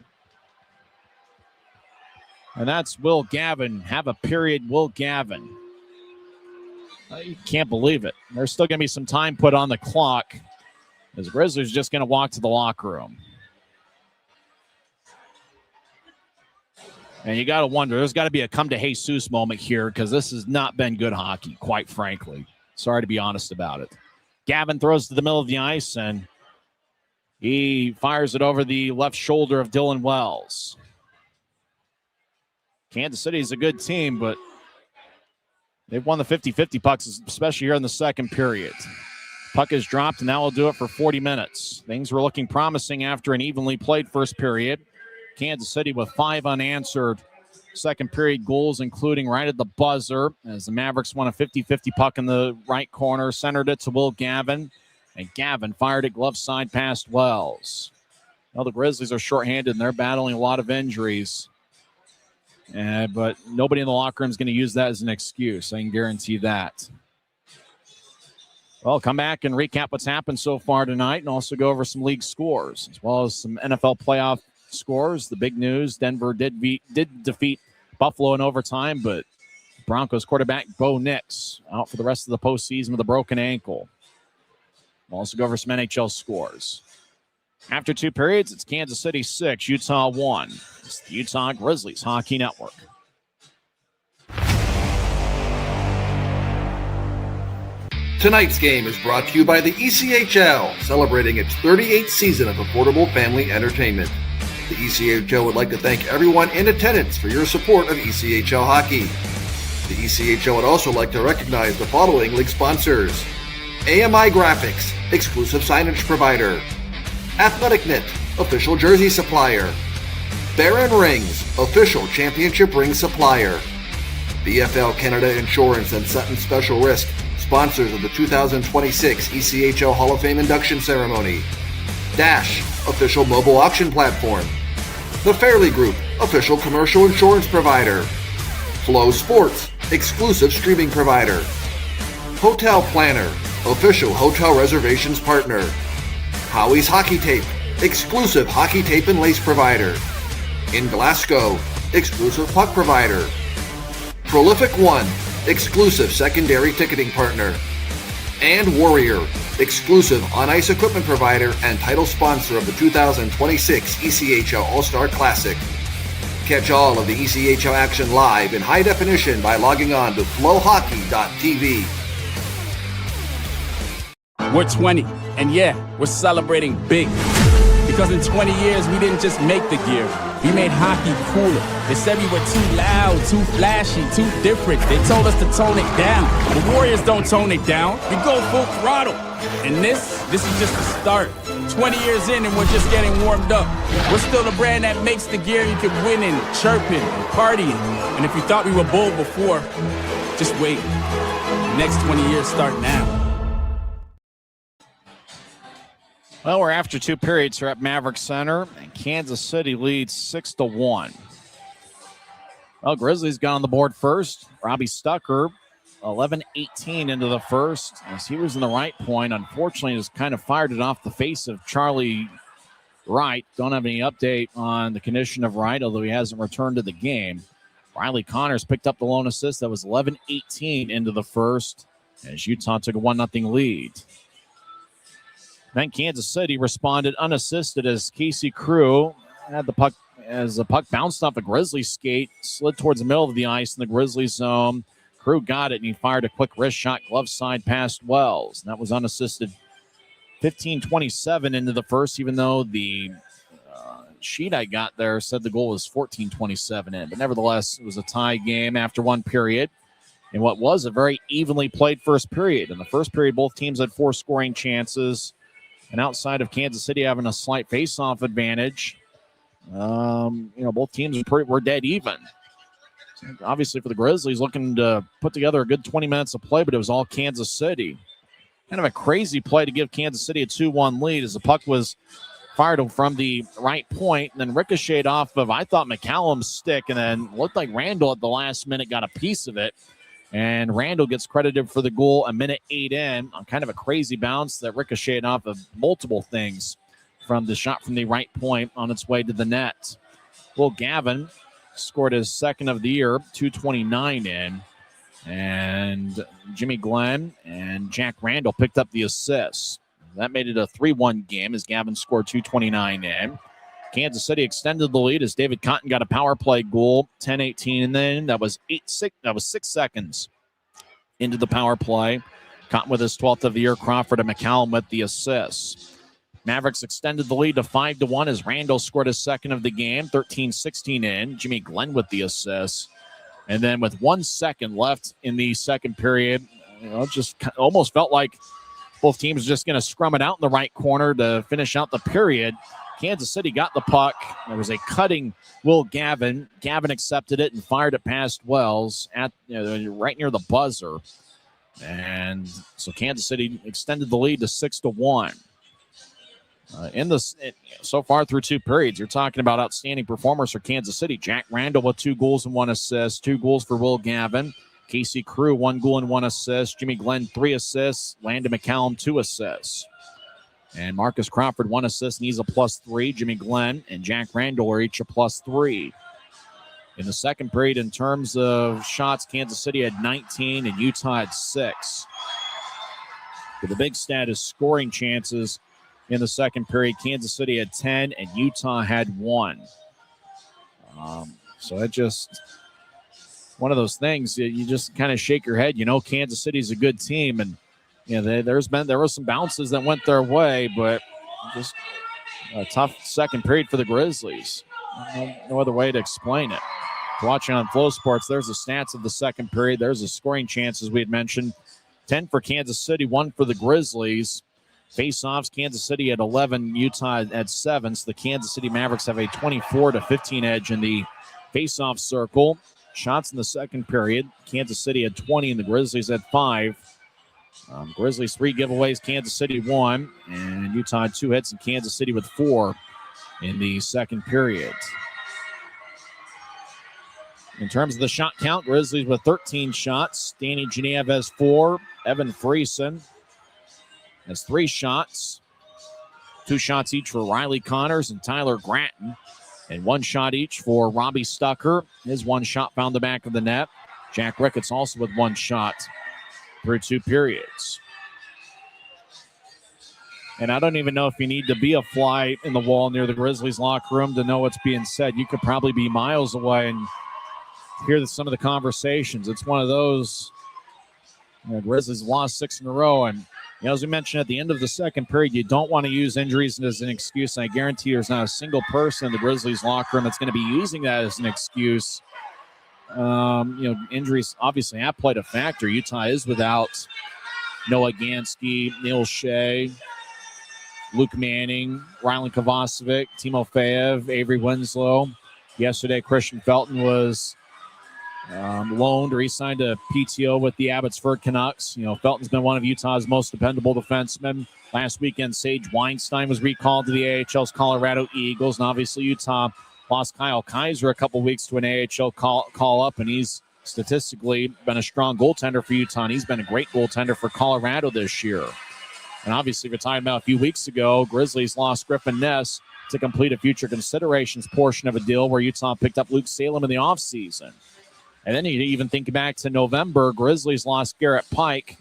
And that's Will Gavin. Have a period, Will Gavin. You can't believe it. There's still going to be some time put on the clock as Grizzlies just going to walk to the locker room. And you got to wonder, there's got to be a come to Jesus moment here because this has not been good hockey, quite frankly. Sorry to be honest about it. Gavin throws to the middle of the ice and he fires it over the left shoulder of Dylan Wells. Kansas City is a good team, but they've won the 50-50 pucks, especially here in the second period. Puck is dropped, and that will do it for 40 minutes. Things were looking promising after an evenly played first period. Kansas City with 5 unanswered second period goals, including right at the buzzer, as the Mavericks won a 50-50 puck in the right corner, centered it to Will Gavin, and Gavin fired it glove side past Wells. Now the Grizzlies are shorthanded, and they're battling a lot of injuries. But nobody in the locker room is going to use that as an excuse. I can guarantee that. Well, come back and recap what's happened so far tonight and also go over some league scores as well as some NFL playoff scores. The big news, Denver did defeat Buffalo in overtime, but Broncos quarterback Bo Nix out for the rest of the postseason with a broken ankle. We'll also go over some NHL scores. After 2 periods, it's Kansas City 6, Utah 1. It's the Utah Grizzlies Hockey Network. Tonight's game is brought to you by the ECHL, celebrating its 38th season of affordable family entertainment. The ECHL would like to thank everyone in attendance for your support of ECHL hockey. The ECHL would also like to recognize the following league sponsors: AMI Graphics, exclusive signage provider; Athletic Knit, official jersey supplier; Baron Rings, official championship ring supplier; BFL Canada Insurance and Sutton Special Risk, sponsors of the 2026 ECHL Hall of Fame induction ceremony; Dash, official mobile auction platform; The Fairley Group, official commercial insurance provider; Flow Sports, exclusive streaming provider; Hotel Planner, official hotel reservations partner; Howie's Hockey Tape, exclusive hockey tape and lace provider; In Glasgow, exclusive puck provider; Prolific One, exclusive secondary ticketing partner; and Warrior, exclusive on-ice equipment provider and title sponsor of the 2026 ECHL All-Star Classic. Catch all of the ECHL action live in high definition by logging on to flowhockey.tv. We're 20, and yeah, we're celebrating big. Because in 20 years, we didn't just make the gear. We made hockey cooler. They said we were too loud, too flashy, too different. They told us to tone it down. The Warriors don't tone it down. We go full throttle. And this is just the start. 20 years in and we're just getting warmed up. We're still the brand that makes the gear you can win in, chirping, and partying. And if you thought we were bold before, just wait. The next 20 years start now. Well, we're after two periods here at Maverik Center, and Kansas City leads 6-1. Well, Grizzlies got on the board first. Robbie Stucker, 11-18 into the first, as he was in the right point. Unfortunately, just kind of fired it off the face of Charlie Wright. Don't have any update on the condition of Wright, although he hasn't returned to the game. Riley Connors picked up the lone assist. That was 11-18 into the first, as Utah took a 1-0 lead. Then Kansas City responded unassisted as Casey Crew had the puck as the puck bounced off a Grizzlies skate, slid towards the middle of the ice in the Grizzlies zone. Crew got it, and he fired a quick wrist shot, glove side past Wells. And that was unassisted. 15-27 into the first, even though the sheet I got there said the goal was 14-27 in. But nevertheless, it was a tie game after one period in what was a very evenly played first period. In the first period, both teams had 4 scoring chances. And outside of Kansas City having a slight face-off advantage, both teams were dead even. So obviously for the Grizzlies, looking to put together a good 20 minutes of play, but it was all Kansas City. Kind of a crazy play to give Kansas City a 2-1 lead as the puck was fired from the right point and then ricocheted off of, I thought, McCallum's stick, and then looked like Randall at the last minute got a piece of it. And Randall gets credited for the goal a minute 8 in on kind of a crazy bounce that ricocheted off of multiple things from the shot from the right point on its way to the net. Will Gavin scored his second of the year, 2:29 in. And Jimmy Glenn and Jack Randall picked up the assists. That made it a 3-1 game as Gavin scored 2:29 in. Kansas City extended the lead as David Cotton got a power play goal, 10-18, and then that was 6 seconds into the power play. Cotton with his 12th of the year, Crawford and McCallum with the assists. Mavericks extended the lead to 5-1 as Randall scored his second of the game, 13-16 in. Jimmy Glenn with the assists. And then with 1 second left in the second period, it just almost felt like both teams were just going to scrum it out in the right corner to finish out the period. Kansas City got the puck. There was a cutting Will Gavin. Gavin accepted it and fired it past Wells at right near the buzzer. And so Kansas City extended the lead to 6-1. So far through 2 periods, you're talking about outstanding performers for Kansas City. Jack Randall with 2 goals and 1 assist, 2 goals for Will Gavin. Casey Crew, 1 goal and 1 assist. Jimmy Glenn, 3 assists. Landon McCallum, 2 assists. And Marcus Crawford, 1 assist, and he's a +3. Jimmy Glenn and Jack Randall are each a +3. In the second period, in terms of shots, Kansas City had 19 and Utah had 6. But the big stat is scoring chances. In the second period, Kansas City had 10 and Utah had 1. So it just one of those things you just kind of shake your head. Kansas City's a good team, and there were some bounces that went their way, but just a tough second period for the Grizzlies. No other way to explain it. Watching on Flow Sports, there's the stats of the second period. There's the scoring chances we had mentioned. 10 for Kansas City, 1 for the Grizzlies. Face-offs, Kansas City at 11, Utah at 7. So the Kansas City Mavericks have a 24-15 edge in the face-off circle. Shots in the second period, Kansas City had 20 and the Grizzlies had 5. Grizzlies 3 giveaways, Kansas City 1. And Utah had 2 hits and Kansas City with 4 in the second period. In terms of the shot count, Grizzlies with 13 shots. Danny Genev has 4. Evan Friesen has 3 shots. 2 shots each for Riley Connors and Tyler Gratton. And 1 shot each for Robbie Stucker. His 1 shot found the back of the net. Jack Ricketts also with 1 shot through 2 periods. And I don't even know if you need to be a fly in the wall near the Grizzlies locker room to know what's being said. You could probably be miles away and hear some of the conversations. It's one of those, Grizzlies lost 6 in a row. And, as we mentioned at the end of the second period, you don't want to use injuries as an excuse. And I guarantee there's not a single person in the Grizzlies locker room that's going to be using that as an excuse. Injuries obviously have played a factor. Utah is without Noah Gansky, Neil Shea, Luke Manning, Rylan Kovacevic, Timofeyev, Avery Winslow. Yesterday, Christian Felton was loaned or he signed a PTO with the Abbotsford Canucks. Felton's been one of Utah's most dependable defensemen. Last weekend, Sage Weinstein was recalled to the AHL's Colorado Eagles. And obviously, Utah lost Kyle Kaiser a couple weeks to an AHL call-up, and he's statistically been a strong goaltender for Utah, and he's been a great goaltender for Colorado this year. And obviously, we're talking about a few weeks ago, Grizzlies lost Griffin Ness to complete a future considerations portion of a deal where Utah picked up Luke Salem in the offseason. And then you even think back to November, Grizzlies lost Garrett Pike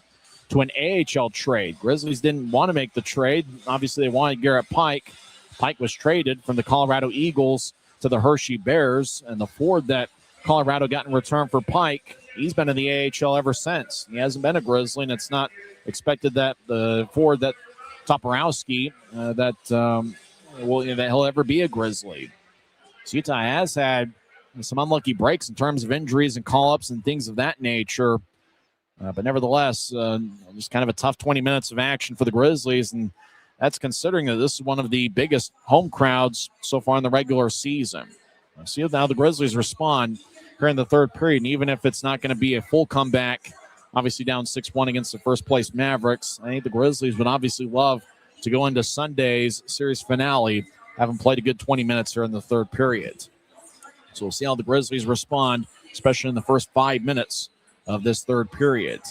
to an AHL trade. Grizzlies didn't want to make the trade. Obviously, they wanted Garrett Pike. Pike was traded from the Colorado Eagles to the Hershey Bears, and the forward that Colorado got in return for Pike, he's been in the AHL ever since. He hasn't been a Grizzly, and it's not expected that the forward that Toporowski, that he'll ever be a Grizzly. So Utah has had some unlucky breaks in terms of injuries and call-ups and things of that nature. But nevertheless, just kind of a tough 20 minutes of action for the Grizzlies, and that's considering that this is one of the biggest home crowds so far in the regular season. We'll see how the Grizzlies respond here in the third period, and even if it's not going to be a full comeback, obviously down 6-1 against the first-place Mavericks, I think the Grizzlies would obviously love to go into Sunday's series finale, having played a good 20 minutes here in the third period. So we'll see how the Grizzlies respond, especially in the first 5 minutes of this third period.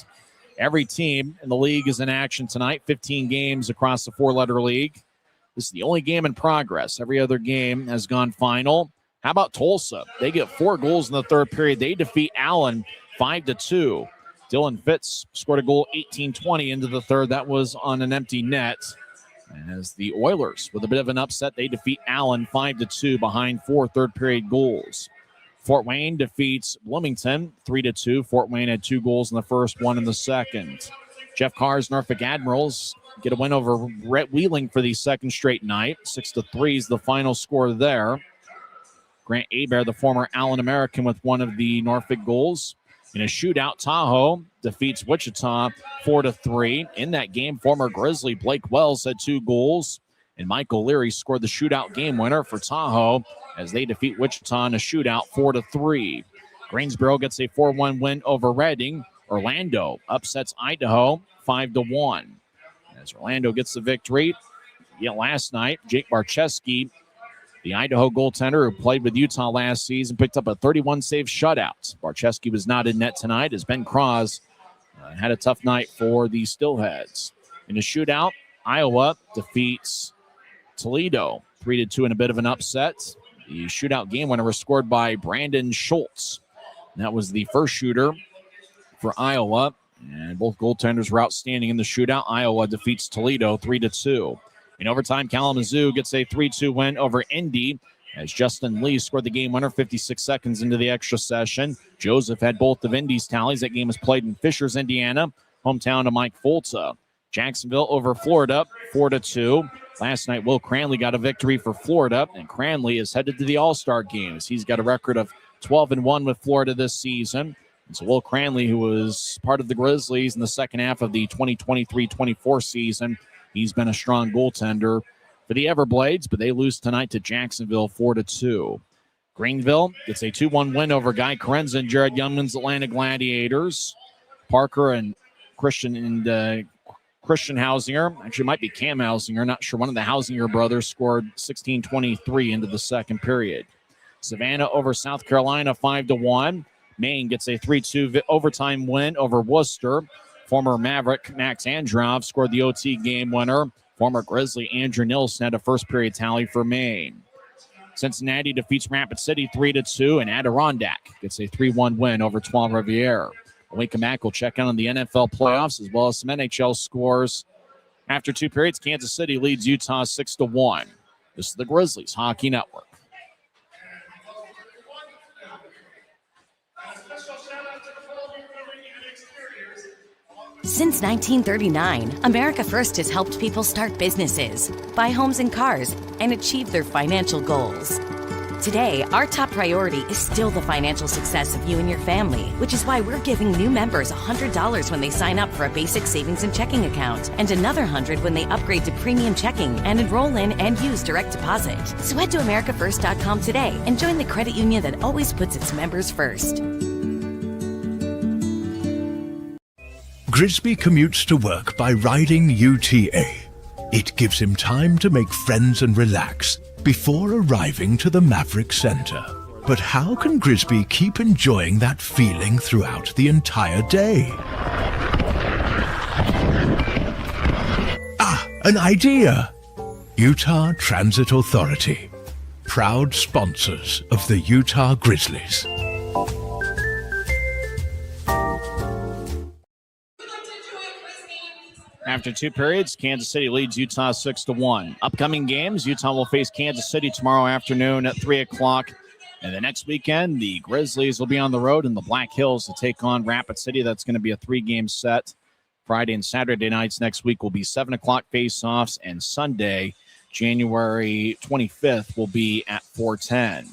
Every team in the league is in action tonight, 15 games across the 4-letter league. This is the only game in progress. Every other game has gone final. How about Tulsa? They get 4 goals in the third period. They defeat Allen 5-2. Dylan Fitz scored a goal 18-20 into the third. That was on an empty net. As the Oilers, with a bit of an upset, they defeat Allen 5-2 behind 4 third-period goals. Fort Wayne defeats Bloomington 3-2. Fort Wayne had 2 goals in the first, 1 in the second. Jeff Carr's Norfolk Admirals get a win over Rhett Wheeling for the second straight night. 6-3 is the final score there. Grant Hebert, the former Allen American, with one of the Norfolk goals. In a shootout, Tahoe defeats Wichita 4-3. In that game, former Grizzly Blake Wells had 2 goals, and Michael Leary scored the shootout game winner for Tahoe as they defeat Wichita in a shootout 4-3. Greensboro gets a 4-1 win over Reading. Orlando upsets Idaho 5-1. As Orlando gets the victory, last night, Jake Barczewski, the Idaho goaltender who played with Utah last season, picked up a 31-save shutout. Barczewski was not in net tonight as Ben Cross had a tough night for the Stillheads. In a shootout, Iowa defeats Toledo 3-2 in a bit of an upset. The shootout game winner was scored by Brandon Schultz. And that was the first shooter for Iowa, and both goaltenders were outstanding in the shootout. Iowa defeats Toledo 3-2. In overtime, Kalamazoo gets a 3-2 win over Indy as Justin Lee scored the game winner 56 seconds into the extra session. Joseph had both of Indy's tallies. That game was played in Fishers, Indiana, hometown of Mike Folta. Jacksonville over Florida 4-2. Last night, Will Cranley got a victory for Florida, and Cranley is headed to the All-Star games. He's got a record of 12-1 with Florida this season. It's Will Cranley, who was part of the Grizzlies in the second half of the 2023-24 season. He's been a strong goaltender for the Everblades, but they lose tonight to Jacksonville 4-2. Greenville gets a 2-1 win over Guy Carenza and Jared Youngman's Atlanta Gladiators. Parker and Christian Hausinger, actually might be Cam Hausinger, not sure. One of the Hausinger brothers scored 16-23 into the second period. Savannah over South Carolina 5-1. Maine gets a 3-2 overtime win over Worcester. Former Maverick Max Androv scored the OT game winner. Former Grizzly Andrew Nilsson had a first period tally for Maine. Cincinnati defeats Rapid City 3-2, and Adirondack gets a 3-1 win over Trois Rivières. When we come back, we'll check in on the NFL playoffs as well as some NHL scores. After two periods, Kansas City leads Utah 6-1. This is the Grizzlies Hockey Network. Since 1939, America First has helped people start businesses, buy homes and cars, and achieve their financial goals. Today, our top priority is still the financial success of you and your family, which is why we're giving new members $100 when they sign up for a basic savings and checking account, and another $100 when they upgrade to premium checking and enroll in and use direct deposit. So head to AmericaFirst.com today and join the credit union that always puts its members first. Grisby commutes to work by riding UTA. It gives him time to make friends and relax before arriving to the Maverik Center. But how can Grisby keep enjoying that feeling throughout the entire day? An idea! Utah Transit Authority, proud sponsors of the Utah Grizzlies. After two periods, Kansas City leads Utah 6-1. Upcoming games, Utah will face Kansas City tomorrow afternoon at 3 o'clock. And the next weekend, the Grizzlies will be on the road in the Black Hills to take on Rapid City. That's going to be a 3-game set. Friday and Saturday nights next week will be 7 o'clock face-offs. And Sunday, January 25th, will be at 4:10.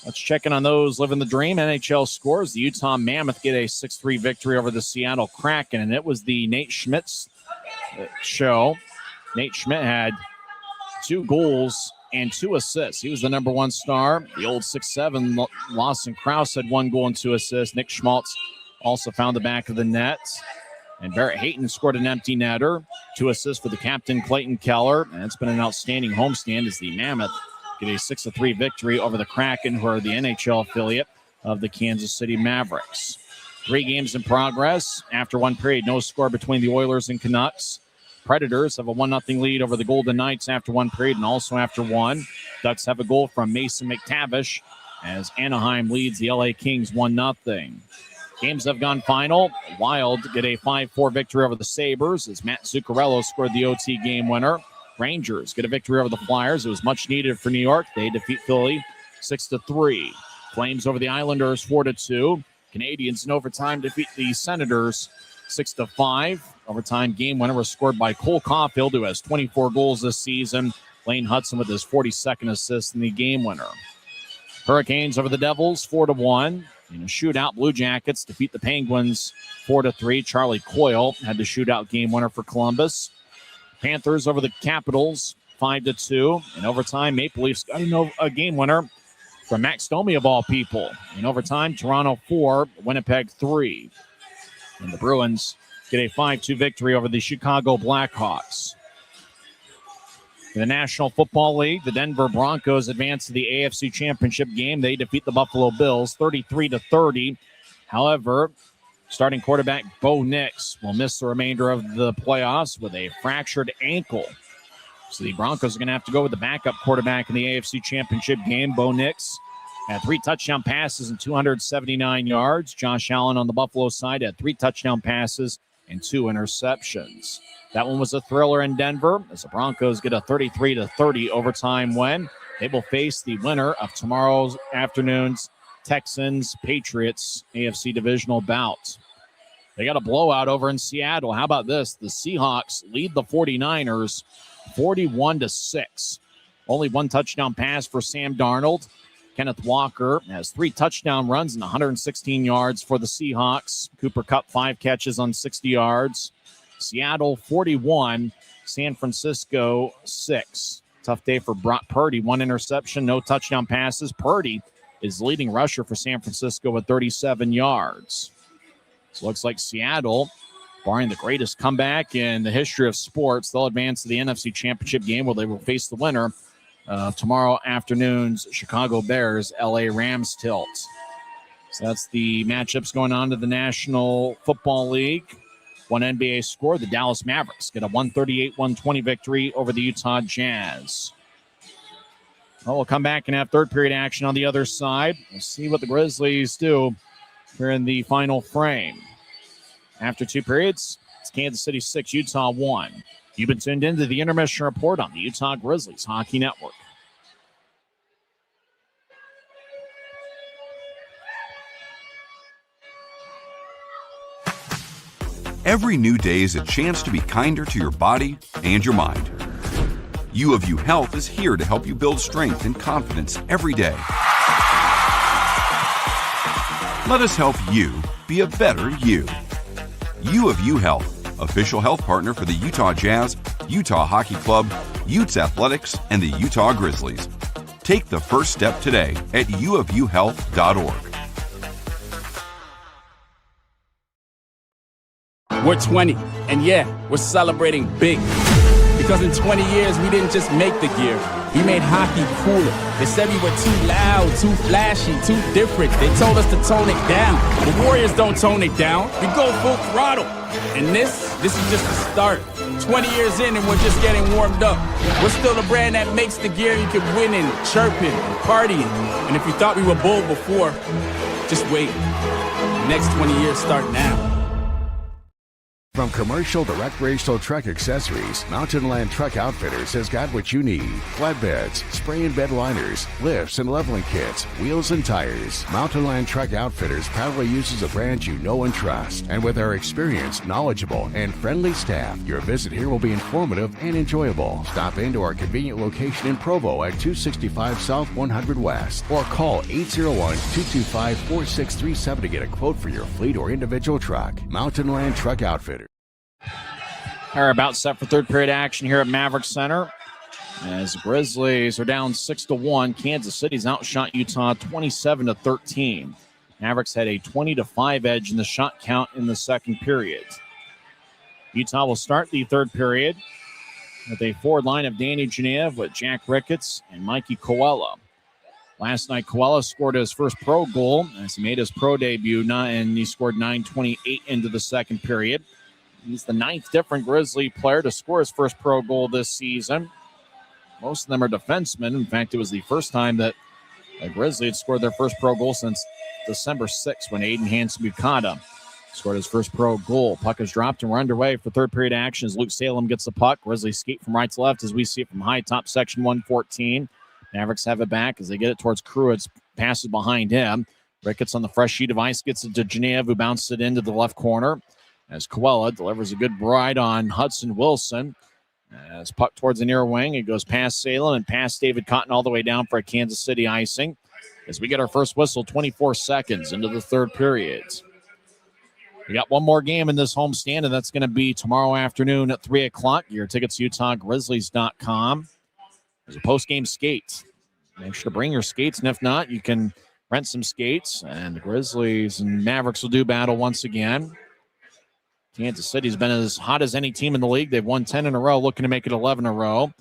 Let's check in on those living the dream. NHL scores. The Utah Mammoth get a 6-3 victory over the Seattle Kraken, and it was the Nate Schmidt's show. Nate Schmidt had 2 goals and 2 assists. He was the number 1 star. The old 6'7" Lawson Krause had 1 goal and 2 assists. Nick Schmaltz also found the back of the net. And Barrett Hayton scored an empty netter. 2 assists for the captain, Clayton Keller. And it's been an outstanding homestand as the Mammoth get a 6-3 victory over the Kraken, who are the NHL affiliate of the Kansas City Mavericks. 3 games in progress. After 1 period, no score between the Oilers and Canucks. Predators have a 1-0 lead over the Golden Knights after 1 period and also after 1. Ducks have a goal from Mason McTavish as Anaheim leads the LA Kings 1-0. Games have gone final. Wild get a 5-4 victory over the Sabres as Matt Zuccarello scored the OT game winner. Rangers get a victory over the Flyers. It was much needed for New York. They defeat Philly 6-3. Flames over the Islanders 4-2. Canadians in overtime defeat the Senators 6-5. Overtime game winner was scored by Cole Caulfield, who has 24 goals this season. Lane Hudson with his 42nd assist in the game winner. Hurricanes over the Devils 4-1. In a shootout, Blue Jackets defeat the Penguins 4-3. Charlie Coyle had the shootout game winner for Columbus. Panthers over the Capitals 5-2. In overtime, Maple Leafs got a game winner from Max Domi of all people. In overtime, Toronto 4, Winnipeg 3. And the Bruins get a 5-2 victory over the Chicago Blackhawks. In the National Football League, the Denver Broncos advance to the AFC Championship game. They defeat the Buffalo Bills 33-30. However, starting quarterback Bo Nix will miss the remainder of the playoffs with a fractured ankle. So the Broncos are going to have to go with the backup quarterback in the AFC Championship game. Bo Nix had 3 touchdown passes and 279 yards. Josh Allen on the Buffalo side had 3 touchdown passes and 2 interceptions. That one was a thriller in Denver as the Broncos get a 33-30 overtime win. They will face the winner of tomorrow's afternoon's Texans-Patriots AFC divisional bout. They got a blowout over in Seattle. How about this? The Seahawks lead the 49ers 41-6. Only 1 touchdown pass for Sam Darnold. Kenneth Walker has 3 touchdown runs and 116 yards for the Seahawks. Cooper Kupp 5 catches on 60 yards. Seattle 41, San Francisco 6. Tough day for Brock Purdy. 1 interception, no touchdown passes. Purdy is leading rusher for San Francisco with 37 yards. So looks like Seattle, barring the greatest comeback in the history of sports, they'll advance to the NFC Championship game where they will face the winner of tomorrow afternoon's Chicago Bears LA Rams tilt. So that's the matchups going on to the National Football League. One NBA score, the Dallas Mavericks get a 138-120 victory over the Utah Jazz. Well, we'll come back and have third period action on the other side. We'll see what the Grizzlies do here in the final frame. After 2 periods, it's Kansas City 6, Utah 1. You've been tuned into the Intermission Report on the Utah Grizzlies Hockey Network. Every new day is a chance to be kinder to your body and your mind. U of U Health is here to help you build strength and confidence every day. Let us help you be a better you. U of U Health, official health partner for the Utah Jazz, Utah Hockey Club, Utes Athletics, and the Utah Grizzlies. Take the first step today at uofuhealth.org. We're 20, and yeah, we're celebrating big. Because in 20 years, we didn't just make the gear. We made hockey cooler. They said we were too loud, too flashy, too different. They told us to tone it down. The Warriors don't tone it down. We go full throttle. And this is just the start. 20 years in and we're just getting warmed up. We're still the brand that makes the gear you can win in, chirping, and partying. And if you thought we were bold before, just wait. The next 20 years start now. From commercial to recreational truck accessories, Mountain Land Truck Outfitters has got what you need. Flatbeds, spray and bed liners, lifts and leveling kits, wheels and tires. Mountain Land Truck Outfitters proudly uses a brand you know and trust. And with our experienced, knowledgeable, and friendly staff, your visit here will be informative and enjoyable. Stop into our convenient location in Provo at 265 South 100 West or call 801-225-4637 to get a quote for your fleet or individual truck. Mountain Land Truck Outfitters. Are about set for third period action here at Maverik Center. As the Grizzlies are down 6-1, Kansas City's outshot Utah 27-13. Mavericks had a 20-5 edge in the shot count in the second period. Utah will start the third period with a forward line of Danny Genev with Jack Ricketts and Mikey Coella. Last night, Coella scored his first pro goal as he made his pro debut, and he scored 9:28 into the second period. He's the 9th different Grizzly player to score his first pro goal this season. Most of them are defensemen. In fact, it was the first time that a Grizzly had scored their first pro goal since December 6th when Aiden Hansen-Bukata scored his first pro goal. Puck is dropped and we're underway for third period action as Luke Salem gets the puck. Grizzlies skate from right to left as we see it from high top section 114. Mavericks have it back as they get it towards Kruitz. Passes behind him. Ricketts on the fresh sheet of ice gets it to Genev, who bounces it into the left corner. As Coella delivers a good ride on Hudson Wilson. As puck towards the near wing, it goes past Salem and past David Cotton all the way down for a Kansas City icing. As we get our first whistle, 24 seconds into the third period. We got one more game in this homestand, and that's going to be tomorrow afternoon at 3 o'clock. Your tickets, UtahGrizzlies.com. There's a post-game skate. Make sure to bring your skates, and if not, you can rent some skates. And the Grizzlies and Mavericks will do battle once again. Kansas City's been as hot as any team in the league. They've won 10 in a row, looking to make it 11 in a row.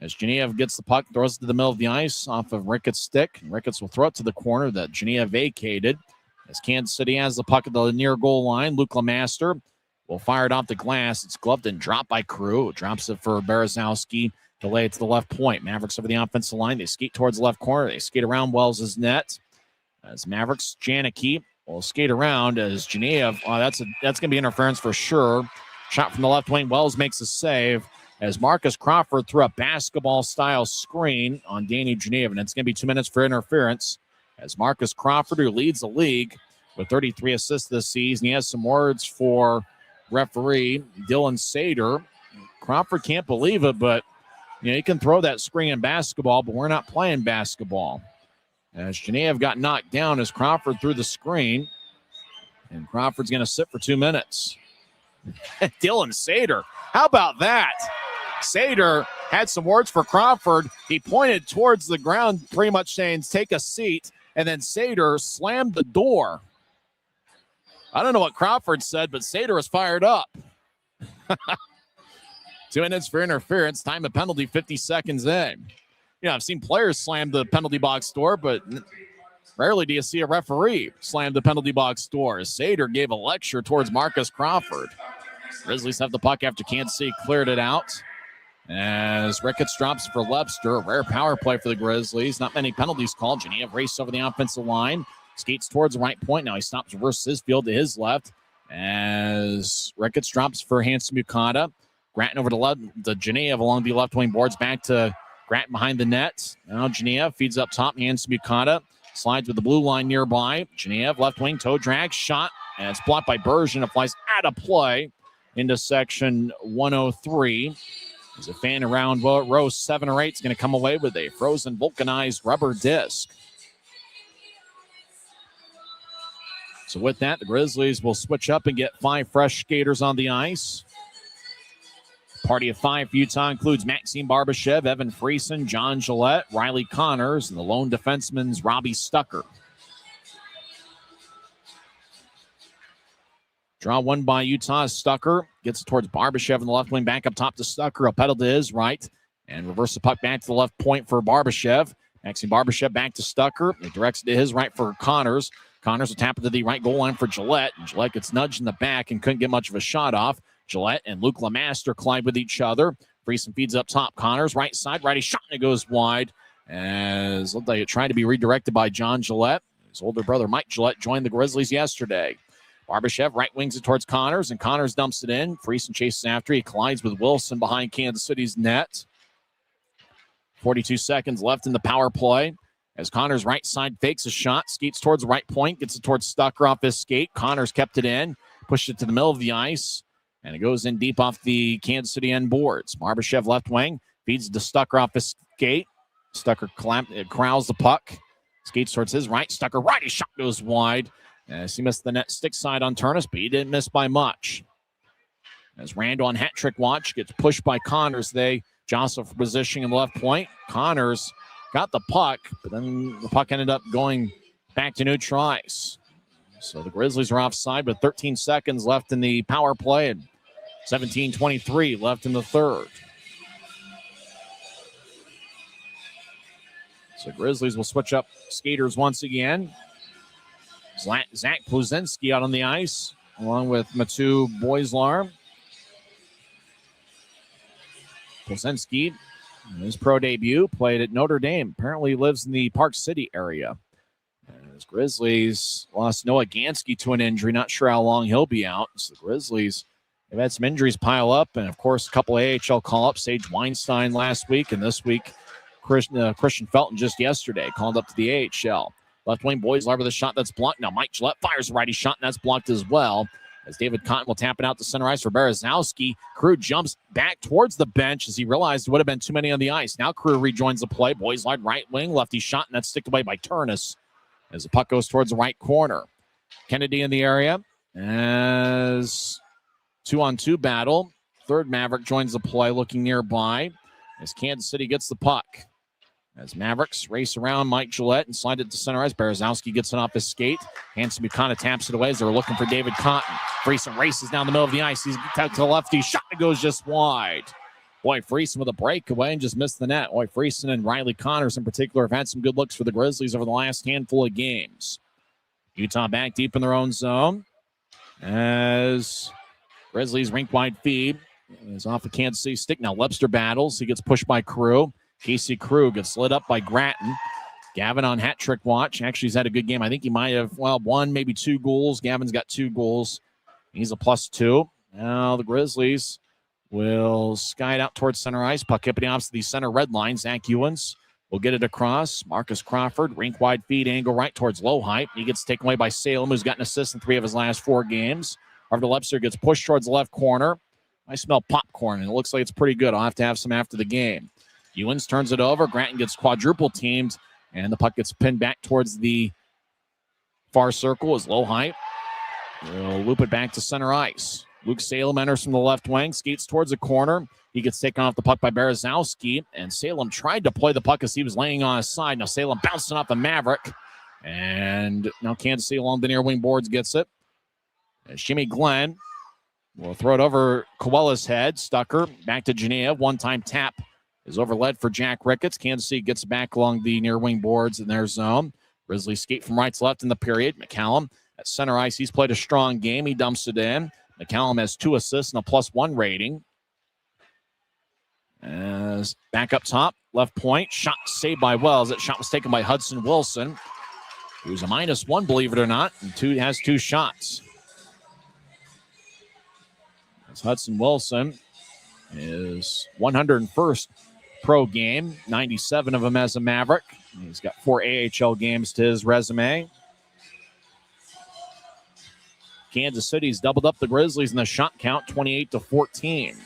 As Genev gets the puck, throws it to the middle of the ice off of Ricketts' stick. And Ricketts will throw it to the corner that Genev vacated. As Kansas City has the puck at the near goal line, Luke Lemaster will fire it off the glass. It's gloved and dropped by Crew. Drops it for Berezowski to lay it to the left point. Mavericks over the offensive line. They skate towards the left corner. They skate around Wells' net. As Mavericks, Janicki will skate around as Genev. That's going to be interference for sure. Shot from the left wing. Wells makes a save as Marcus Crawford threw a basketball-style screen on Danny Genev, and it's going to be 2 minutes for interference. As Marcus Crawford, who leads the league with 33 assists this season, he has some words for referee Dylan Sater. Crawford can't believe it, but you can throw that screen in basketball, but we're not playing basketball. as Genev got knocked down as Crawford threw the screen. And Crawford's going to sit for 2 minutes. Dylan Sater, how about that? Sater had some words for Crawford. He pointed towards the ground, pretty much saying, take a seat. And then Sater slammed the door. I don't know what Crawford said, but Sater was fired up. 2 minutes for interference. Time of penalty, 50 seconds in. I've seen players slam the penalty box door, but rarely do you see a referee slam the penalty box door. Sater gave a lecture towards Marcus Crawford. Grizzlies have the puck after Kansas City cleared it out. As Ricketts drops for Webster, a rare power play for the Grizzlies. Not many penalties called. Genev races over the offensive line, skates towards the right point. Now he stops, reverses his field to his left. As Ricketts drops for Hanson Mukata. Gratton over to Genev along the left wing boards, back to Gratton behind the net. Now Genev feeds up top. Hanson Mukata slides with the blue line nearby. Genev left wing toe drag shot, and it's blocked by Bergeron. It flies out of play into section 103. As a fan around row 7 or 8 is going to come away with a frozen vulcanized rubber disc. So with that, the Grizzlies will switch up and get 5 fresh skaters on the ice. Party of 5 for Utah includes Maxime Barbashev, Evan Friesen, John Gillette, Riley Connors, and the lone defenseman's Robbie Stucker. Draw one by Utah. Stucker gets it towards Barbashev in the left wing. Back up top to Stucker. A pedal to his right. And reverse the puck back to the left point for Barbashev. Maxime Barbashev back to Stucker. He directs it to his right for Connors. Connors will tap it to the right goal line for Gillette. And Gillette gets nudged in the back and couldn't get much of a shot off. Gillette and Luke Lemaster collide with each other. Friesen feeds up top. Connors right side. Righty shot and it goes wide. As looked like it tried to be redirected by John Gillette. His older brother Mike Gillette joined the Grizzlies yesterday. Barbashev right wings it towards Connors, and Connors dumps it in. Friesen chases after. He collides with Wilson behind Kansas City's net. 42 seconds left in the power play. As Connors right side fakes a shot, skates towards the right point, gets it towards Stucker off his skate. Connors kept it in, pushed it to the middle of the ice, and it goes in deep off the Kansas City end boards. Barbashev left wing, feeds it to Stucker off his skate. Stucker corrals the puck, skates towards his right. Stucker righty shot goes wide. As he missed the net stick side on Turnus, but he didn't miss by much. As Randall on hat trick watch gets pushed by Connors, they jostle for positioning in the left point. Connors got the puck, but then the puck ended up going back to neutral ice. So the Grizzlies are offside with 13 seconds left in the power play and 17:23 left in the third. So Grizzlies will switch up skaters once again. Zach Pluzinski out on the ice, along with Matu Boislar. Pluzinski, his pro debut, played at Notre Dame. Apparently lives in the Park City area. As Grizzlies lost Noah Gansky to an injury. Not sure how long he'll be out. So the Grizzlies have had some injuries pile up. And, of course, a couple AHL call-ups. Sage Weinstein last week, and this week Christian Felton just yesterday called up to the AHL. Left wing Boislar with a shot that's blocked. Now Mike Gillette fires a righty shot, and that's blocked as well. As David Cotton will tap it out to center ice for Berezowski. Crew jumps back towards the bench as he realized there would have been too many on the ice. Now Crew rejoins the play. Boislar right wing, lefty shot, and that's sticked away by Turnus as the puck goes towards the right corner. Kennedy in the area as 2-on-2 battle. Third Maverick joins the play looking nearby as Kansas City gets the puck. As Mavericks race around Mike Gillette and slide it to center ice. Berezowski gets it off his skate. Hanson Mukana taps it away as they're looking for David Cotton. Friesen races down the middle of the ice. He's to the lefty. Shot goes just wide. Boy, Friesen with a breakaway and just missed the net. Boy, Friesen and Riley Connors in particular have had some good looks for the Grizzlies over the last handful of games. Utah back deep in their own zone. As Grizzlies rink-wide feed is off of Kansas City stick. Now Webster battles. He gets pushed by Crew. Casey Crew gets lit up by Gratton. Gavin on hat trick watch. Actually, he's had a good game. I think he might have, one, maybe 2 goals. Gavin's got 2 goals. He's a +2. Now the Grizzlies will sky it out towards center ice. Puck hipping opposite the center red line. Zach Ewens will get it across. Marcus Crawford, rink-wide feed, angle right towards low height. He gets taken away by Salem, who's got an assist in 3 of his last 4 games. Harvey Lepster gets pushed towards the left corner. I smell popcorn, and it looks like it's pretty good. I'll have to have some after the game. Ewens turns it over. Gratton gets quadruple teamed And the puck gets pinned back towards the far circle as low height. We'll loop it back to center ice. Luke Salem enters from the left wing, skates towards the corner. He gets taken off the puck by Berezowski, and Salem tried to play the puck as he was laying on his side. Now Salem bouncing off the Maverik, and now Kansas City along the near wing boards gets it. And Jimmy Glenn will throw it over Koala's head. Stucker back to Geneva. One-time tap is overled for Jack Ricketts. Kansas City gets back along the near wing boards in their zone. Grizzlies skate from right to left in the period. McCallum at center ice. He's played a strong game. He dumps it in. McCallum has 2 assists and a +1 rating. As back up top, left point, shot saved by Wells. That shot was taken by Hudson Wilson, who's a -1, believe it or not, and has 2 shots. As Hudson Wilson is 101st pro game, 97 of them as a Maverick. He's got 4 AHL games to his resume. Kansas City's doubled up the Grizzlies in the shot count, 28-14.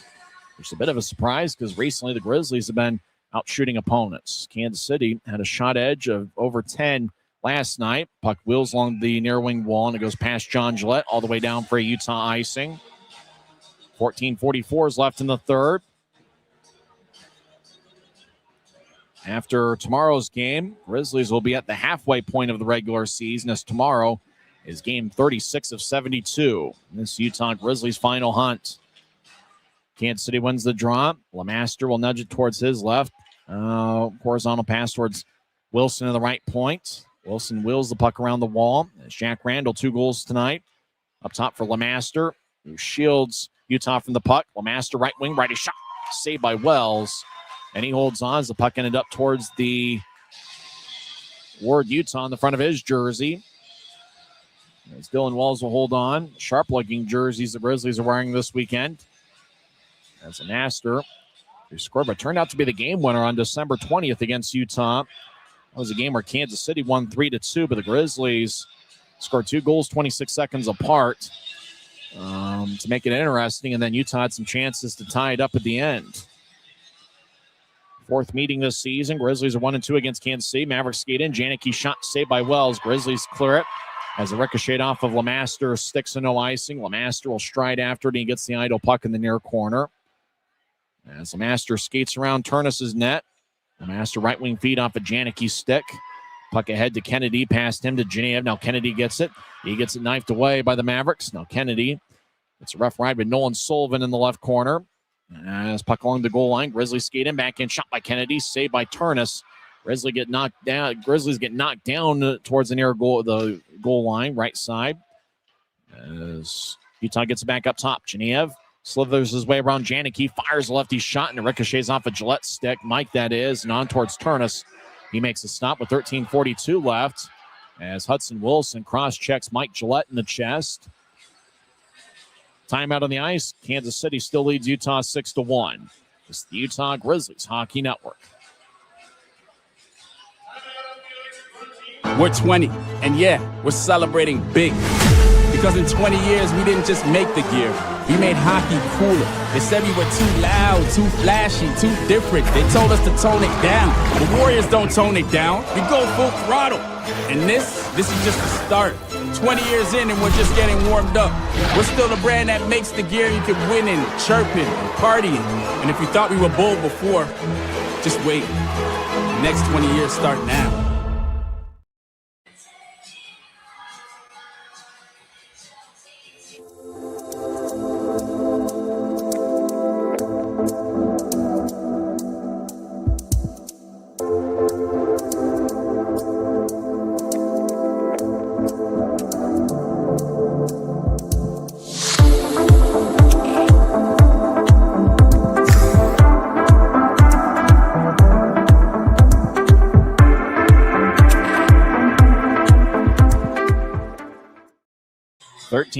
Which is a bit of a surprise because recently the Grizzlies have been out shooting opponents. Kansas City had a shot edge of over 10 last night. Puck wheels along the near wing wall and it goes past John Gillette all the way down for a Utah icing. 14:44 is left in the third. After tomorrow's game, Grizzlies will be at the halfway point of the regular season as tomorrow is game 36 of 72. This Utah Grizzlies final hunt. Kansas City wins the draw. LeMaster will nudge it towards his left. Horizontal pass towards Wilson to the right point. Wilson wheels the puck around the wall. As Jack Randall, 2 goals tonight. Up top for LeMaster, who shields Utah from the puck. LeMaster right wing, righty shot. Saved by Wells. And he holds on as the puck ended up towards the Ward Utah in the front of his jersey. As Dylan Wells will hold on. Sharp-looking jerseys the Grizzlies are wearing this weekend. As a master who scored, but turned out to be the game winner on December 20th against Utah. That was a game where Kansas City won 3-2, but the Grizzlies scored 2 goals 26 seconds apart to make it interesting, and then Utah had some chances to tie it up at the end. 4th meeting this season. Grizzlies are 1-2 against Kansas City. Mavericks skate in. Janicki shot saved by Wells. Grizzlies clear it. As a ricochet off of LeMaster, sticks and no icing. LeMaster will stride after it, and he gets the idle puck in the near corner. As LeMaster skates around Turnus' net. LeMaster right wing feed off of Janicki's stick. Puck ahead to Kennedy, past him to Geneva. Now Kennedy gets it. He gets it knifed away by the Mavericks. Now Kennedy. It's a rough ride with Nolan Sullivan in the left corner. As puck along the goal line. Grizzlies skate in, back in, shot by Kennedy, saved by Turnus. Grizzlies get knocked down towards the near goal, the goal line, right side. As Utah gets it back up top. Geneva slithers his way around Janicki, fires a lefty shot, and it ricochets off a Gillette stick. Mike, that is, and on towards Turnus. He makes a stop with 13:42 left as Hudson Wilson cross-checks Mike Gillette in the chest. Timeout on the ice. Kansas City still leads Utah 6-1. It's the Utah Grizzlies Hockey Network. We're 20, and yeah, we're celebrating big. Because in 20 years, we didn't just make the gear. We made hockey cooler. They said we were too loud, too flashy, too different. They told us to tone it down. The Warriors don't tone it down. We go full throttle. And this is just the start. 20 years in and we're just getting warmed up. We're still the brand that makes the gear you can win in, chirping, partying. And if you thought we were bold before, just wait. The next 20 years start now.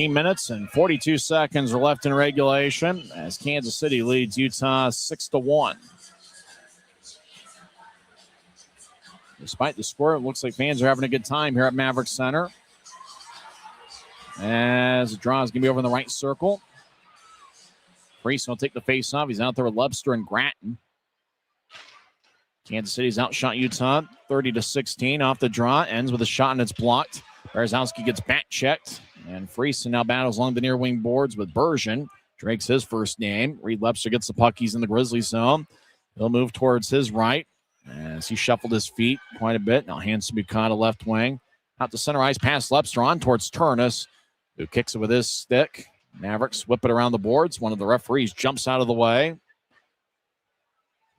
Minutes and 42 seconds are left in regulation as Kansas City leads Utah 6-1. Despite the score, it looks like fans are having a good time here at Maverik Center. As the draw is going to be over in the right circle. Friesen will take the face off. He's out there with Lebster and Gratton. Kansas City's outshot Utah 30-16 off the draw. Ends with a shot and it's blocked. Berezowski gets back checked. And Friesen now battles along the near wing boards with Bergeron. Drake's his first name. Reed Lepster gets the puck. He's in the Grizzlies zone. He'll move towards his right as he shuffled his feet quite a bit. Now hands to Bukata left wing. Out to center ice, pass Lepster on towards Turnus, who kicks it with his stick. Mavericks whip it around the boards. One of the referees jumps out of the way. A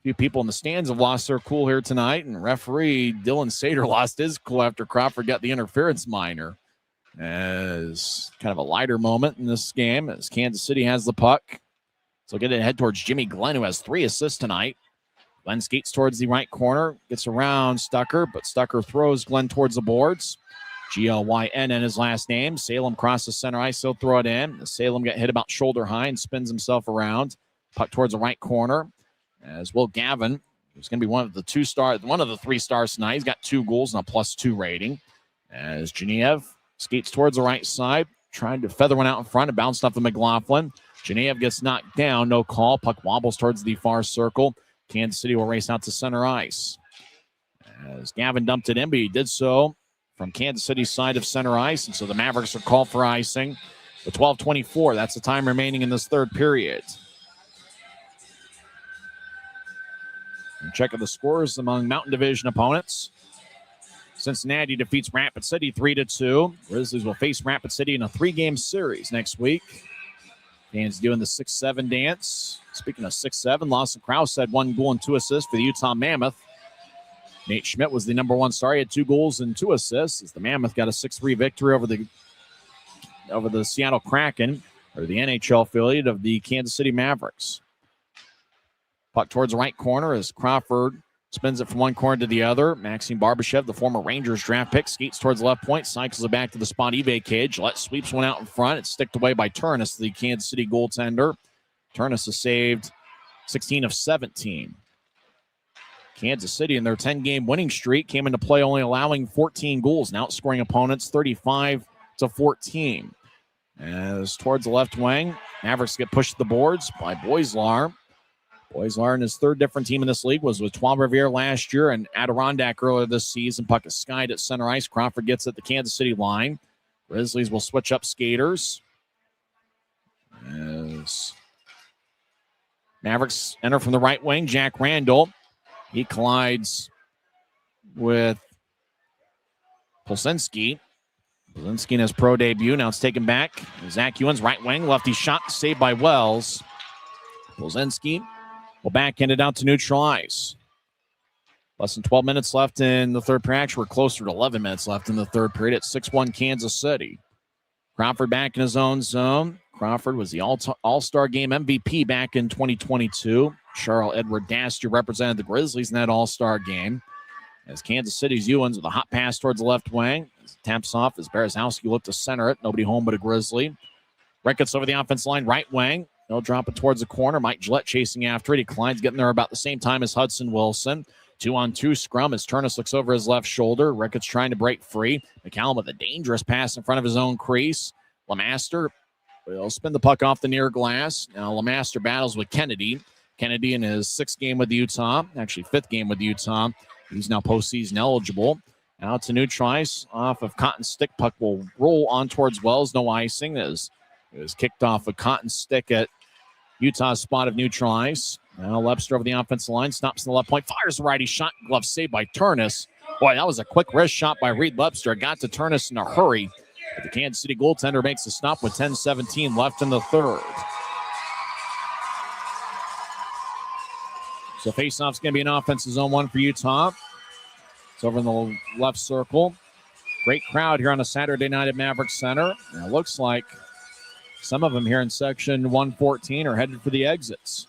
few people in the stands have lost their cool here tonight, and referee Dylan Sater lost his cool after Crawford got the interference minor. As kind of a lighter moment in this game as Kansas City has the puck. So get it head towards Jimmy Glenn, who has 3 assists tonight. Glenn skates towards the right corner, gets around Stucker, but Stucker throws Glenn towards the boards. Glynn in his last name. Salem crosses center ice, he'll throw it in. Salem got hit about shoulder high and spins himself around. Puck towards the right corner. As Will Gavin, who's going to be one of the 3 stars tonight. He's got 2 goals and a +2 rating. As Genev skates towards the right side, trying to feather one out in front and bounced off of McLaughlin. Genev gets knocked down, no call. Puck wobbles towards the far circle. Kansas City will race out to center ice. As Gavin dumped it in, but he did so from Kansas City's side of center ice, and so the Mavericks are called for icing. With 12:24, that's the time remaining in this third period. And checking the scores among Mountain Division opponents. Cincinnati defeats Rapid City 3-2. Grizzlies will face Rapid City in a 3-game series next week. Fans doing the 6-7 dance. Speaking of 6-7, Lawson Krause had 1 goal and 2 assists for the Utah Mammoth. Nate Schmidt was the number 1 star. He had 2 goals and 2 assists as the Mammoth got a 6-3 victory over the Seattle Kraken, or the NHL affiliate of the Kansas City Mavericks. Puck towards the right corner as Crawford spins it from one corner to the other. Maxime Barbashev, the former Rangers draft pick, skates towards the left point, cycles it back to the spot he vacated. Gillette sweeps one out in front. It's sticked away by Turnus, the Kansas City goaltender. Turnus has saved 16 of 17. Kansas City in their 10-game winning streak came into play only allowing 14 goals and outscoring opponents 35-14. As towards the left wing, Mavericks get pushed to the boards by Boislar. Boislar and his 3rd different team in this league was with Trois-Rivières last year and Adirondack earlier this season. Puck is skied at center ice. Crawford gets at the Kansas City line. Grizzlies will switch up skaters. As Mavericks enter from the right wing, Jack Randall. He collides with Polsinski. Polsinski in his pro debut. Now it's taken back. Zach Ewan's right wing. Lefty shot saved by Wells. Polsinski will backhand it out to neutral ice. Less than 12 minutes left in the third period. Actually, we're closer to 11 minutes left in the third period at 6-1 Kansas City. Crawford back in his own zone. Crawford was the All-Star Game MVP back in 2022. Charles Edward Daster represented the Grizzlies in that All-Star Game. As Kansas City's Ewens with a hot pass towards the left wing. Taps off as Berezowski looked to center it. Nobody home but a Grizzly. Ricketts over the offense line, right wing. They'll drop it towards the corner. Mike Gillette chasing after it. He climbs, getting there about the same time as Hudson Wilson. 2-on-2 scrum as Turnus looks over his left shoulder. Ricketts trying to break free. McCallum with a dangerous pass in front of his own crease. Lemaster will spin the puck off the near glass. Now Lemaster battles with Kennedy. Kennedy in his 6th game with Utah. Actually, 5th game with Utah. He's now postseason eligible. Out to neutral ice off of Cotton Stick. Puck will roll on towards Wells. No icing. It was kicked off a Cotton Stick at Utah's spot of neutral ice. Now Lepster over the offensive line. Stops in the left point. Fires the righty shot. Glove saved by Turnus. Boy, that was a quick wrist shot by Reed Lepster. It got to Turnus in a hurry. But the Kansas City goaltender makes a stop with 10:17 left in the third. So faceoff's going to be an offensive zone 1 for Utah. It's over in the left circle. Great crowd here on a Saturday night at Maverik Center. And it looks like some of them here in section 114 are headed for the exits.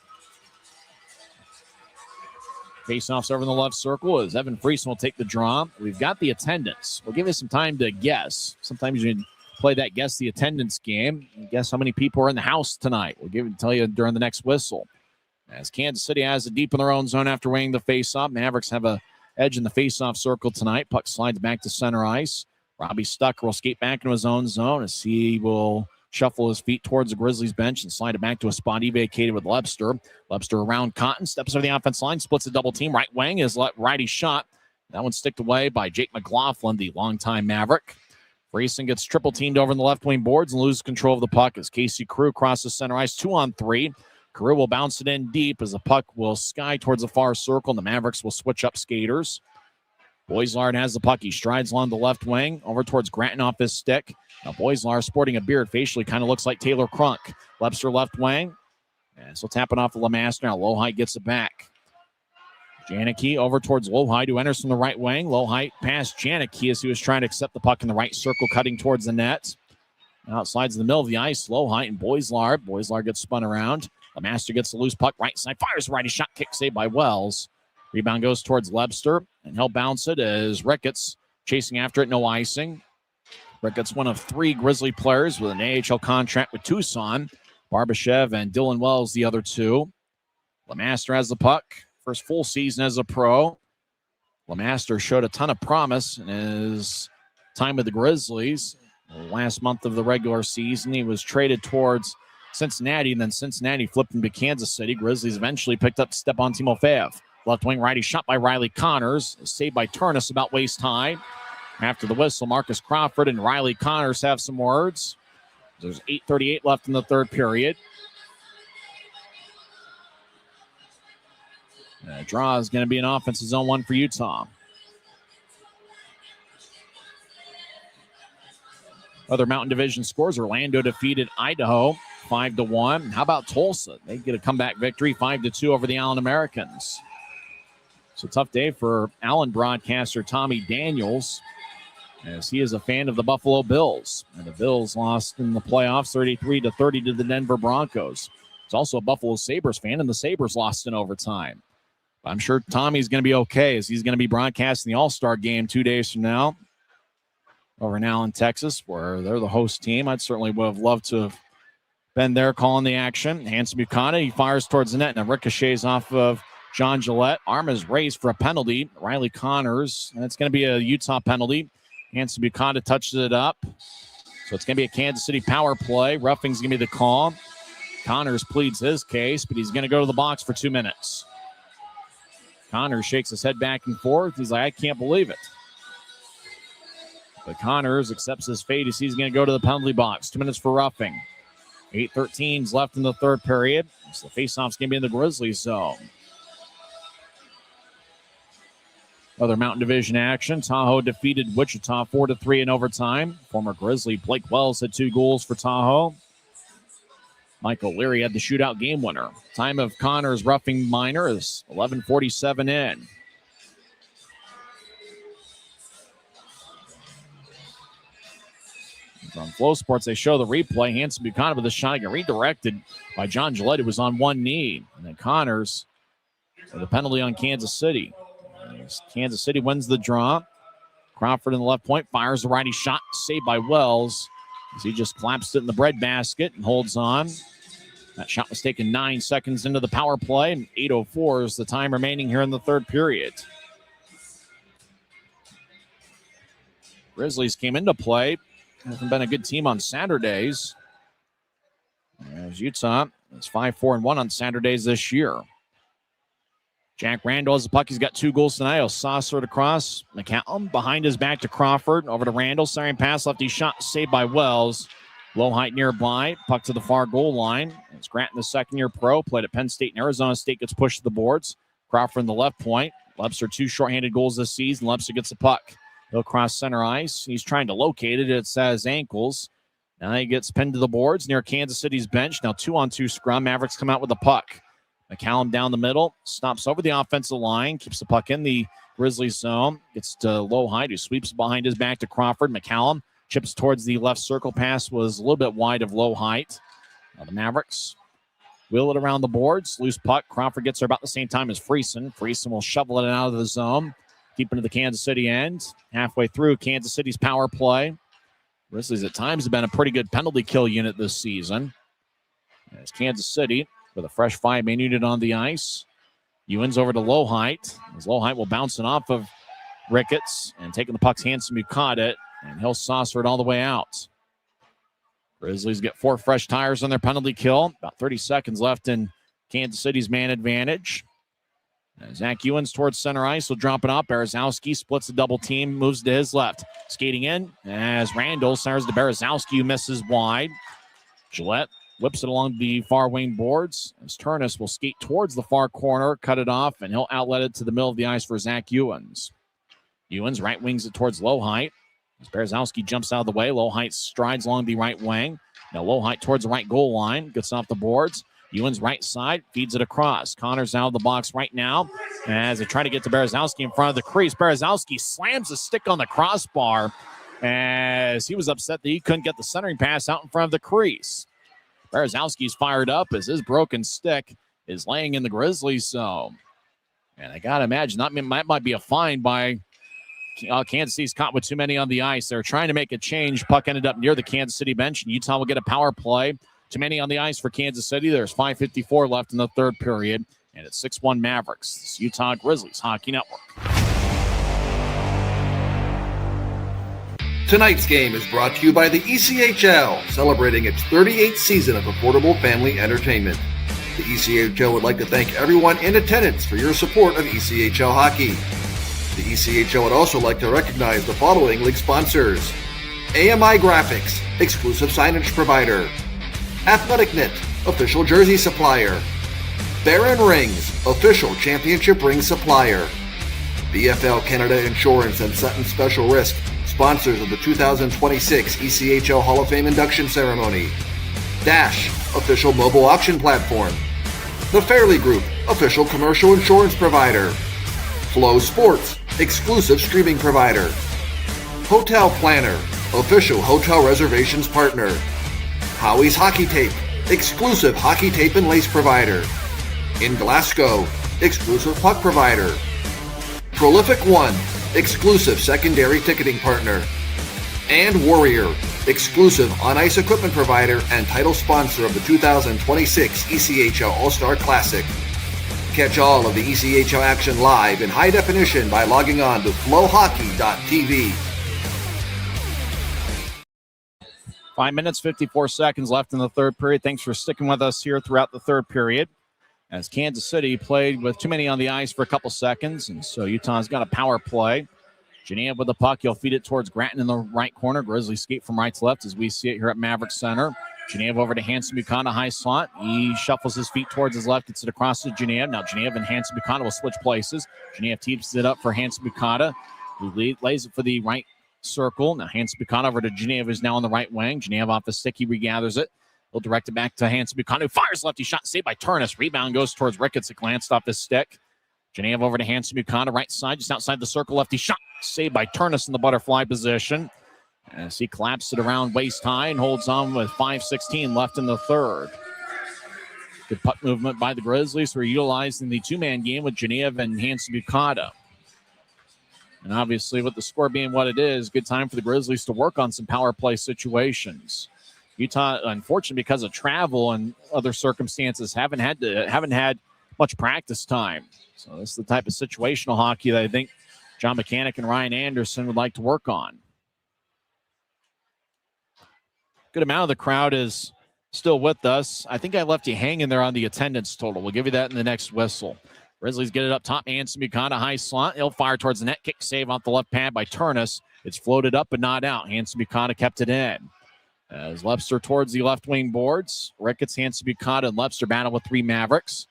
Faceoff's over in the left circle as Evan Friesen will take the draw. We've got the attendance. We'll give you some time to guess. Sometimes you play that guess the attendance game. Guess how many people are in the house tonight. We'll tell you during the next whistle. As Kansas City has it deep in their own zone after winning the faceoff. Mavericks have a edge in the faceoff circle tonight. Puck slides back to center ice. Robbie Stucker will skate back into his own zone as he will shuffle his feet towards the Grizzlies bench and slide it back to a spot he vacated with Lebster. Lebster around Cotton, steps over the offense line, splits a double team. Right wing is righty shot. That one's sticked away by Jake McLaughlin, the longtime Maverick. Friesen gets triple teamed over in the left wing boards and loses control of the puck as Casey Carew crosses center ice 2-on-3. Carew will bounce it in deep as the puck will sky towards the far circle, and the Mavericks will switch up skaters. Boislard has the puck. He strides along the left wing over towards Gratton off his stick. Now Boislard, sporting a beard, facially kind of looks like Taylor Crunk. Lebster left wing. And so tapping off of Lemaster. Now Lowhite gets it back. Janicki over towards Lowhite, who enters from the right wing. Lowhite past Janicki as he was trying to accept the puck in the right circle, cutting towards the net. Now it slides in the middle of the ice. Lowhite and Boislard. Boislard gets spun around. Lemaster gets the loose puck right side. Fires the righty shot. Kick saved by Wells. Rebound goes towards Lebster, and he'll bounce it as Ricketts chasing after it, no icing. Ricketts, one of 3 Grizzly players with an AHL contract with Tucson. Barbashev and Dylan Wells, the other 2. Lemaster has the puck. First full season as a pro. Lemaster showed a ton of promise in his time with the Grizzlies. Last month of the regular season, he was traded towards Cincinnati, and then Cincinnati flipped him to Kansas City. Grizzlies eventually picked up Stepan Timofeyev. Left wing righty shot by Riley Connors. Saved by Turnus about waist high. After the whistle, Marcus Crawford and Riley Connors have some words. There's 8:38 left in the third period. Draw is going to be an offensive zone 1 for Utah. Other Mountain Division scores. Orlando defeated Idaho 5-1. How about Tulsa? They get a comeback victory 5-2 over the Allen Americans. It's a tough day for Allen broadcaster Tommy Daniels, as he is a fan of the Buffalo Bills. And the Bills lost in the playoffs 33-30 to the Denver Broncos. He's also a Buffalo Sabres fan, and the Sabres lost in overtime. I'm sure Tommy's going to be okay, as he's going to be broadcasting the All-Star game 2 days from now over in Allen, Texas, where they're the host team. I'd certainly would have loved to have been there calling the action. Hanson Buchanan, he fires towards the net, and it ricochets off of John Gillette. Arm is raised for a penalty. Riley Connors, and it's going to be a Utah penalty. Hanson Buchanan touches it up. So it's going to be a Kansas City power play. Roughing's going to be the call. Connors pleads his case, but he's going to go to the box for 2 minutes. Connors shakes his head back and forth. He's like, I can't believe it. But Connors accepts his fate as he's going to go to the penalty box. 2 minutes for roughing. 8:13 left in the third period. So the faceoff's going to be in the Grizzlies zone. Other Mountain Division action. Tahoe defeated Wichita 4-3 in overtime. Former Grizzly Blake Wells had 2 goals for Tahoe. Michael Leary had the shootout game winner. Time of Connors roughing minor is 11:47 in. On Flow Sports, they show the replay. Hanson Buchanan with a shot again, redirected by John Gillette, who was on one knee. And then Connors with a penalty on Kansas City. Kansas City wins the draw. Crawford in the left point fires the righty shot, saved by Wells as he just collapsed it in the breadbasket and holds on. That shot was taken 9 seconds into the power play, and 8:04 is the time remaining here in the third period. Grizzlies came into play. Hasn't been a good team on Saturdays. As Utah is 5-4-1 on Saturdays this year. Jack Randall has the puck. He's got 2 goals tonight. He'll saucer it across. McCallum behind his back to Crawford. Over to Randall. Siren pass, lefty shot, saved by Wells. Low height nearby. Puck to the far goal line. It's Gratton, the second-year pro. Played at Penn State and Arizona State. Gets pushed to the boards. Crawford in the left point. Lebster 2 shorthanded goals this season. Lebster gets the puck. He'll cross center ice. He's trying to locate it. It's at his ankles. Now he gets pinned to the boards near Kansas City's bench. Now 2-on-2 scrum. Mavericks come out with the puck. McCallum down the middle. Stops over the offensive line. Keeps the puck in the Grizzlies zone. Gets to Low Height, who sweeps behind his back to Crawford. McCallum chips towards the left circle. Pass was a little bit wide of Low Height. Now the Mavericks wheel it around the boards. Loose puck. Crawford gets there about the same time as Friesen. Friesen will shovel it out of the zone. Deep into the Kansas City end. Halfway through Kansas City's power play. Grizzlies at times have been a pretty good penalty kill unit this season. As Kansas City with a fresh 5-man unit on the ice. Ewens over to Low Height. As Low Height will bounce it off of Ricketts. And taking the puck's Hanson Buchanan. And he'll saucer it all the way out. Grizzlies get 4 fresh tires on their penalty kill. About 30 seconds left in Kansas City's man advantage. Zach Ewens towards center ice will drop it up. Berezowski splits the double team, moves to his left. Skating in as Randall centers to Berezowski, who misses wide. Gillette whips it along the far wing boards as Turnus will skate towards the far corner, cut it off, and he'll outlet it to the middle of the ice for Zach Ewens. Ewens right wings it towards Lohheit. As Berezowski jumps out of the way, Lohheit strides along the right wing. Now Lohheit towards the right goal line, gets off the boards. Ewens right side, feeds it across. Connor's out of the box right now as they try to get to Berezowski in front of the crease. Berezowski slams a stick on the crossbar as he was upset that he couldn't get the centering pass out in front of the crease. Berezowski's fired up as his broken stick is laying in the Grizzlies zone. And I got to imagine that might be a fine by Kansas City's caught with too many on the ice. They're trying to make a change. Puck ended up near the Kansas City bench, and Utah will get a power play. Too many on the ice for Kansas City. There's 5:54 left in the third period, and it's 6-1 Mavericks. This is Utah Grizzlies Hockey Network. Tonight's game is brought to you by the ECHL, celebrating its 38th season of affordable family entertainment. The ECHL would like to thank everyone in attendance for your support of ECHL hockey. The ECHL would also like to recognize the following league sponsors: AMI Graphics, exclusive signage provider; Athletic Knit, official jersey supplier; Baron Rings, official championship ring supplier; BFL Canada Insurance and Sutton Special Risk, sponsors of the 2026 ECHL Hall of Fame induction ceremony; Dash, official mobile auction platform; The Fairley Group, official commercial insurance provider; Flow Sports, exclusive streaming provider; Hotel Planner, official hotel reservations partner; Howie's Hockey Tape, exclusive hockey tape and lace provider; In Glasgow, exclusive puck provider; Prolific One, exclusive secondary ticketing partner; and Warrior, exclusive on-ice equipment provider and title sponsor of the 2026 ECHL All-Star Classic. Catch all of the ECHL action live in high definition by logging on to flowhockey.tv. 5 minutes, 54 seconds left in the third period. Thanks for sticking with us here throughout the third period, as Kansas City played with too many on the ice for a couple seconds, and so Utah's got a power play. Genev with the puck. He'll feed it towards Gratton in the right corner. Grizzlies skate from right to left as we see it here at Maverik Center. Genev over to Hanson Buchanan, high slot. He shuffles his feet towards his left, gets it across to Genev. Now Genev and Hanson Buchanan will switch places. Genev teeps it up for Hanson Buchanan, who lays it for the right circle. Now Hanson Buchanan over to Genev, who's now on the right wing. Genev off the stick. He regathers it. He'll direct it back to Hanson Buchanan, who fires lefty shot, saved by Turnus. Rebound goes towards Ricketts. It glanced off his stick. Genev over to Hanson Buchanan, right side, just outside the circle. Lefty shot, saved by Turnus in the butterfly position, as he collapsed it around waist high and holds on with 5:16 left in the third. Good puck movement by the Grizzlies, who are utilizing the two-man game with Genev and Hanson Buchanan. And obviously, with the score being what it is, good time for the Grizzlies to work on some power play situations. Utah, unfortunately, because of travel and other circumstances, haven't had much practice time. So this is the type of situational hockey that I think John Mechanic and Ryan Anderson would like to work on. Good amount of the crowd is still with us. I think I left you hanging there on the attendance total. We'll give you that in the next whistle. Grizzlies get it up top. Hanson Buchanan, high slot. He'll fire towards the net. Kick save off the left pad by Turnus. It's floated up but not out. Hanson Buchanan kept it in. As Lepster towards the left wing boards. Ricketts, Hanson Buchanan, and Lepster battle with three Mavericks.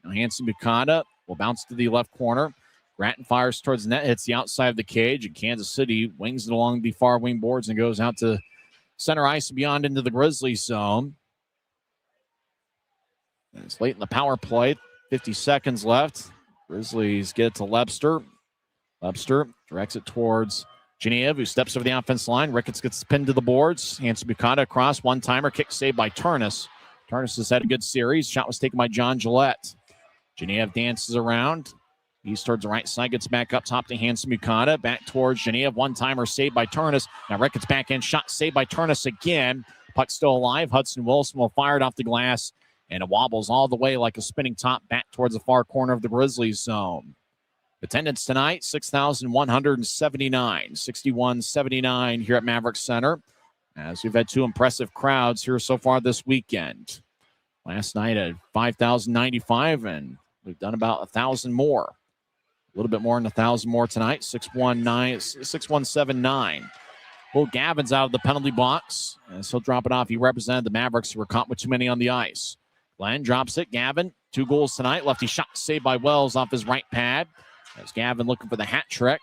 Now Hanson Buchanan will bounce to the left corner. Gratton fires towards the net, hits the outside of the cage, and Kansas City wings it along the far wing boards and goes out to center ice and beyond into the Grizzlies zone. And it's late in the power play. 50 seconds left. Grizzlies get it to Lepster. Lepster directs it towards Genev, who steps over the offense line. Ricketts gets pinned to the boards. Hanson Buchanan across. One-timer. Kick saved by Turnus. Turnus has had a good series. Shot was taken by John Gillette. Genev dances around. He's towards the right side. Gets back up top to Hanson Buchanan. Back towards Genev. One-timer saved by Turnus. Now Ricketts back in. Shot saved by Turnus again. Puck still alive. Hudson Wilson will fire it off the glass. And it wobbles all the way like a spinning top back towards the far corner of the Grizzlies zone. Attendance tonight, 6,179. 61-79 here at Maverik Center. as we've had two impressive crowds here so far this weekend. Last night at 5,095, and we've done about 1,000 more. A little bit more than 1,000 more tonight. 6,179. Will Gavin's out of the penalty box, as he'll drop it off. He represented the Mavericks, who were caught with too many on the ice. Glenn drops it. Gavin, 2 goals tonight. Lefty shot saved by Wells off his right pad. As Gavin looking for the hat trick.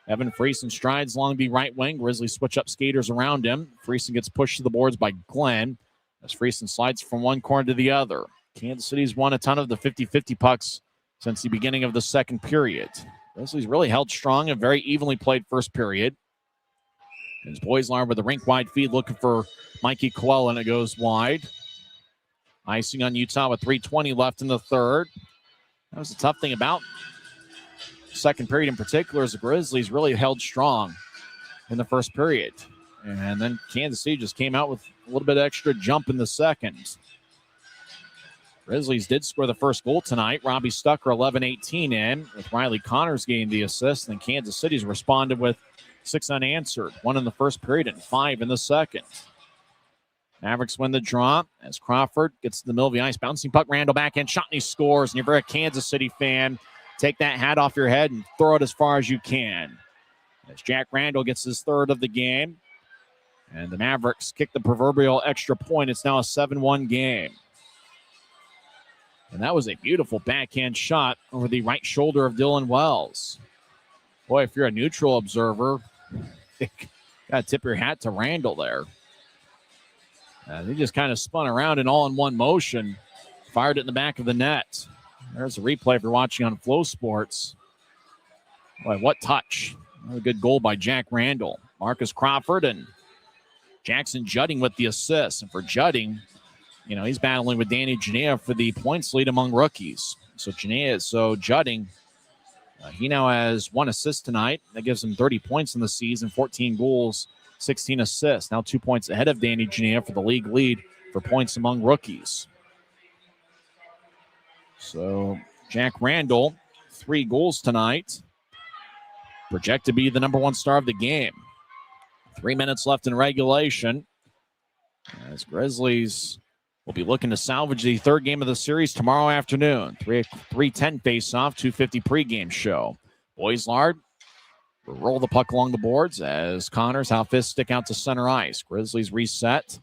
Evan Friesen strides along the right wing. Grizzlies switch up skaters around him. Friesen gets pushed to the boards by Glenn as Friesen slides from one corner to the other. Kansas City's won a ton of the 50-50 pucks since the beginning of the second period. Grizzlies really held strong and very evenly played first period. As Boislar with a rink-wide feed looking for Mikey Coelho, and it goes wide. Icing on Utah with 3:20 left in the third. That was the tough thing about second period in particular, is the Grizzlies really held strong in the first period. And then Kansas City just came out with a little bit extra jump in the second. Grizzlies did score the first goal tonight. Robbie Stucker 11-18 in, with Riley Connors getting the assist. And Kansas City's responded with 6 unanswered, 1 in the first period and 5 in the second. Mavericks win the draw as Crawford gets to the middle of the ice. Bouncing puck, Randall backhand shot, and he scores. And if you're a Kansas City fan, take that hat off your head and throw it as far as you can. As Jack Randall gets his third of the game. And the Mavericks kick the proverbial extra point. It's now a 7-1 game. And that was a beautiful backhand shot over the right shoulder of Dylan Wells. Boy, if you're a neutral observer, you got to tip your hat to Randall there. He just kind of spun around and all in one motion, fired it in the back of the net. There's a replay if you're watching on Flow Sports. Boy, what touch. A good goal by Jack Randall. Marcus Crawford and Jackson Judding with the assist. And for Judding, you know, he's battling with Danny Janea for the points lead among rookies. So Judding, he now has 1 assist tonight. That gives him 30 points in the season, 14 goals, 16 assists. Now 2 points ahead of Danny Janea for the league lead for points among rookies. So Jack Randall, 3 goals tonight. Projected to be the number 1 star of the game. 3 minutes left in regulation. As Grizzlies will be looking to salvage the third game of the series tomorrow afternoon. 3:10 face-off, 2:50 pregame show. Boislard will roll the puck along the boards as Connors, Halfist stick out to center ice. Grizzlies reset.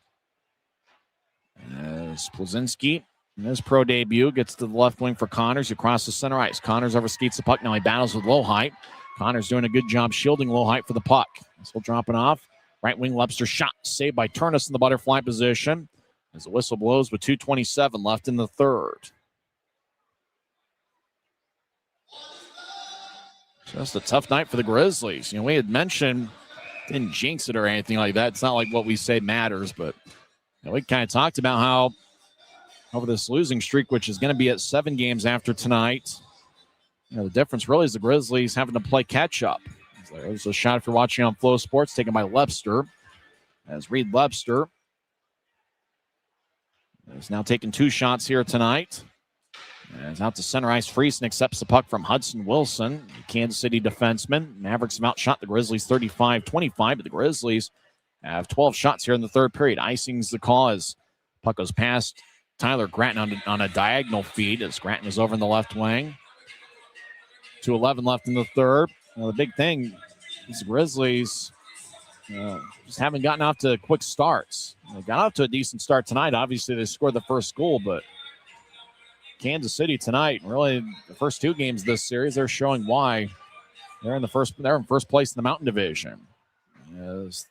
As Plazinski, in his pro debut, gets to the left wing for Connors across the center ice. Connors overskates the puck. Now he battles with Lohheit. Connors doing a good job shielding Lohheit for the puck. So he'll drop it off. Right wing Webster shot saved by Turnus in the butterfly position as the whistle blows with 2:27 left in the third. Just a tough night for the Grizzlies. You know, we had mentioned, didn't jinx it or anything like that. It's not like what we say matters, but you know, we kind of talked about how over this losing streak, which is going to be at 7 games after tonight, you know, the difference really is the Grizzlies having to play catch up. There's a shot if you're watching on Flow Sports taken by Lebster. As Reed Lebster is now taking 2 shots here tonight. As out to center ice, Friesen accepts the puck from Hudson Wilson, the Kansas City defenseman. Mavericks have outshot the Grizzlies 35-25, but the Grizzlies have 12 shots here in the third period. Icing's the call as puck goes past Tyler Gratton on a diagonal feed as Gratton is over in the left wing. 2:11 left in the third. You know, the big thing is the Grizzlies just haven't gotten off to quick starts. They got off to a decent start tonight. Obviously, they scored the first goal, but Kansas City tonight, really the first 2 games of this series, they're showing why they're in first place in the Mountain Division. As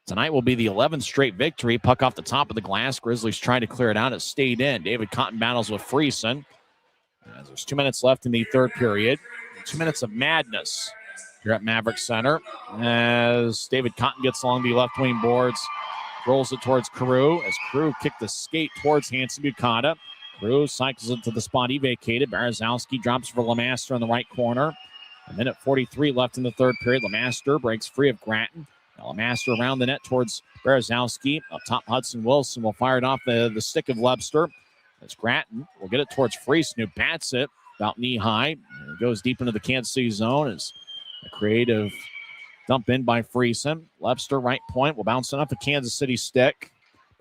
tonight will be the 11th straight victory. Puck off the top of the glass. Grizzlies trying to clear it out. It stayed in. David Cotton battles with Friesen. As there's 2 minutes left in the third period. 2 minutes of madness here at Maverik Center as David Cotton gets along the left wing boards, rolls it towards Carew as Carew kicked the skate towards Hanson Bukata. Carew cycles into the spot he vacated. Barazowski drops for Lemaster in the right corner. A minute 43 left in the third period. Lemaster breaks free of Gratton. Now Lemaster around the net towards Barazowski. Up top, Hudson Wilson will fire it off the stick of Lebster. As Gratton will get it towards Friesen, who bats it about knee high. It goes deep into the Kansas City zone as a creative Dump in by Friesen. Webster, right point, will bounce it off a Kansas City stick.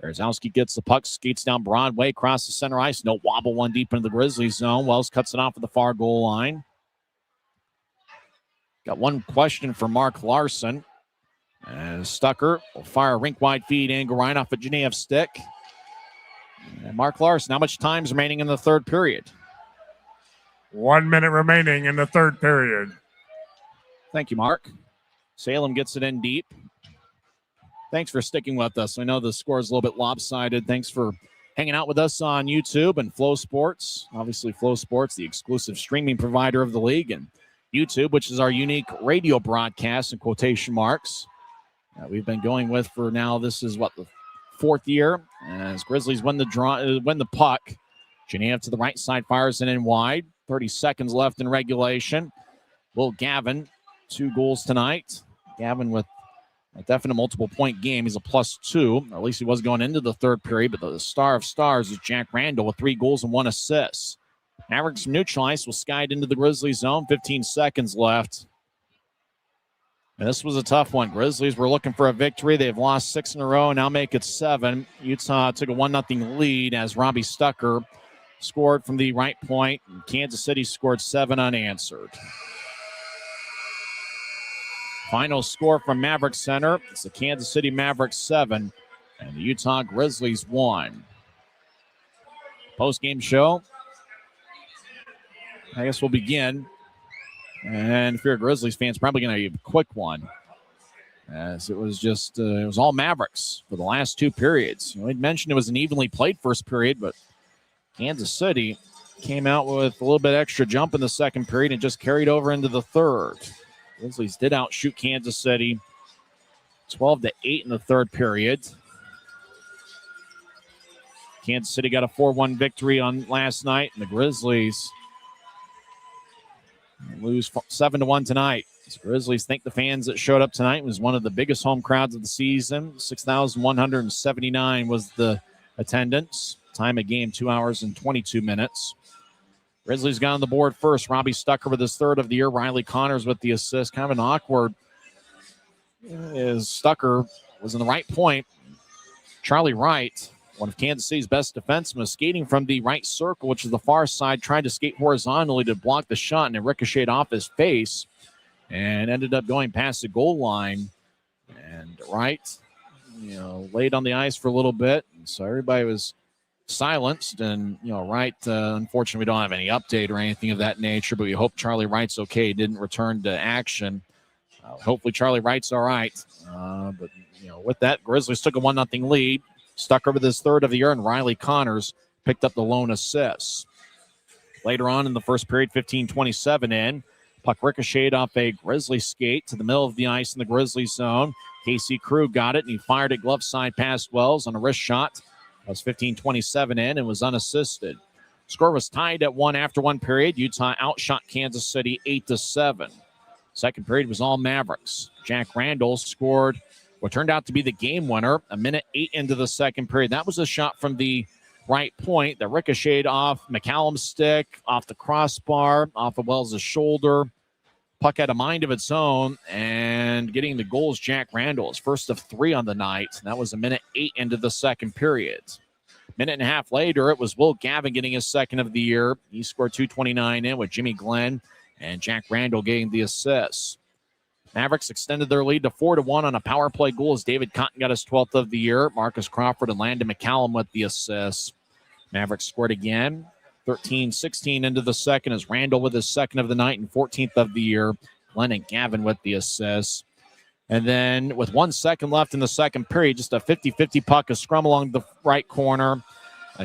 Berezowski gets the puck, skates down Broadway, across the center ice. No wobble, one deep into the Grizzlies zone. Wells cuts it off at the far goal line. Got one question for Mark Larson. Stucker will fire a rink-wide feed and go right off a Genev stick. And Mark Larson, how much time's remaining in the third period? 1 minute remaining in the third period. Thank you, Mark. Salem gets it in deep. Thanks for sticking with us. I know the score is a little bit lopsided. Thanks for hanging out with us on YouTube and Flow Sports. Obviously, Flow Sports, the exclusive streaming provider of the league, and YouTube, which is our unique radio broadcast in quotation marks. We've been going with for now, this is what, the fourth year, as Grizzlies win the puck. Genev to the right side, fires it in wide. 30 seconds left in regulation. Will Gavin, 2 goals tonight. Gavin with a definite multiple-point game. He's a +2. Or at least he was going into the third period, but the star of stars is Jack Randall with 3 goals and 1 assist. Mavericks from neutral ice will skide into the Grizzlies zone. 15 seconds left. And this was a tough one. Grizzlies were looking for a victory. They've lost 6 in a row and now make it 7. Utah took a 1-0 lead as Robbie Stucker scored from the right point. And Kansas City scored 7 unanswered. Final score from Maverik Center. It's the Kansas City Mavericks 7 and the Utah Grizzlies 1. Post-game show. I guess we'll begin. And if you're a Grizzlies fan, it's probably going to be a quick one. As it was just, it was all Mavericks for the last 2 periods. We'd mentioned it was an evenly played first period, but Kansas City came out with a little bit extra jump in the second period and just carried over into the third. Grizzlies did outshoot Kansas City 12-8 in the third period. Kansas City got a 4-1 victory on last night, and the Grizzlies lose 7-1 tonight. The Grizzlies think the fans that showed up tonight was one of the biggest home crowds of the season. 6,179 was the attendance. Time of game, 2 hours and 22 minutes. Grizzlies got on the board first. Robbie Stucker with his third of the year. Riley Connors with the assist. Kind of an awkward as Stucker was in the right point. Charlie Wright, one of Kansas City's best defensemen, skating from the right circle, which is the far side, tried to skate horizontally to block the shot, and it ricocheted off his face and ended up going past the goal line. And Wright, laid on the ice for a little bit. And so everybody was silenced. And, Wright, unfortunately, we don't have any update or anything of that nature, but we hope Charlie Wright's okay. He didn't return to action. Hopefully Charlie Wright's all right. But with that, Grizzlies took a 1-0 lead. Stucker with his third of the year, and Riley Connors picked up the lone assist. Later on in the first period, 15:27 in. Puck ricocheted off a Grizzly skate to the middle of the ice in the Grizzly zone. Casey Krug got it, and he fired it glove side past Wells on a wrist shot. That was 15:27 in and was unassisted. Score was tied at 1 after 1 period. Utah outshot Kansas City 8-7. Second period was all Mavericks. Jack Randall scored what turned out to be the game winner, 1:08 into the second period. That was a shot from the right point that ricocheted off McCallum's stick, off the crossbar, off of Wells' shoulder. Puck had a mind of its own, and getting the goals, Jack Randall, his first of 3 on the night. That was 1:08 into the second period. Minute and a half later, it was Will Gavin getting his second of the year. He scored 2:29 in with Jimmy Glenn and Jack Randall getting the assists. Mavericks extended their lead to 4-1 on a power play goal as David Cotton got his 12th of the year. Marcus Crawford and Landon McCallum with the assists. Mavericks scored again. 13-16 into the second as Randall with his second of the night and 14th of the year. Glenn and Gavin with the assists. And then with 1 second left in the second period, just a 50-50 puck, a scrum along the right corner.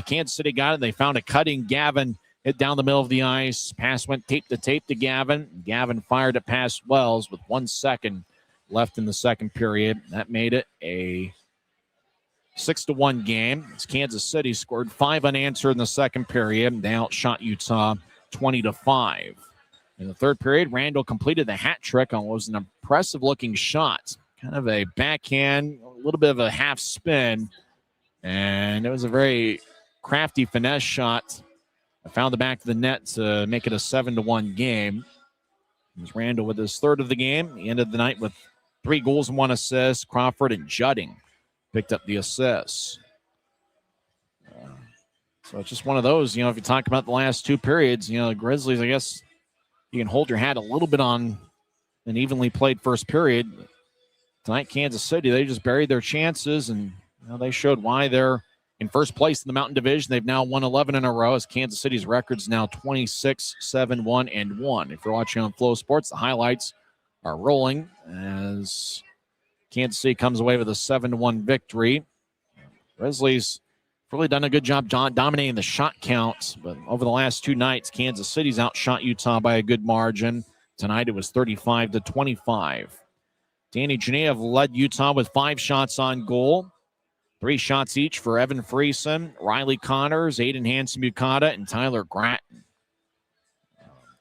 Kansas City got it. They found a cutting Gavin hit down the middle of the ice. Pass went tape to tape to Gavin. Gavin fired it past Wells with 1 second left in the second period. That made it a 6-1 game. As Kansas City scored 5 unanswered in the second period. They outshot Utah 20-5. In the third period, Randall completed the hat trick on what was an impressive-looking shot. Kind of a backhand, a little bit of a half spin. And it was a very crafty finesse shot. I found the back of the net to make it a 7-1 game. It was Randall with his third of the game. He ended the night with 3 goals and 1 assist. Crawford and Judding picked up the assists. So it's just one of those, if you talk about the last 2 periods, the Grizzlies, I guess you can hold your hat a little bit on an evenly played first period. Tonight, Kansas City, they just buried their chances, and they showed why they're in first place in the Mountain Division. They've now won 11 in a row, as Kansas City's record's now 26-7-1-1. If you're watching on Flow Sports, the highlights are rolling as Kansas City comes away with a 7-1 victory. Grizzlies really done a good job dominating the shot counts, but over the last 2 nights, Kansas City's outshot Utah by a good margin. Tonight, it was 35-25. Danny Genev led Utah with 5 shots on goal. 3 shots each for Evan Friesen, Riley Connors, Aiden Hansen-Bukata, and Tyler Gratton.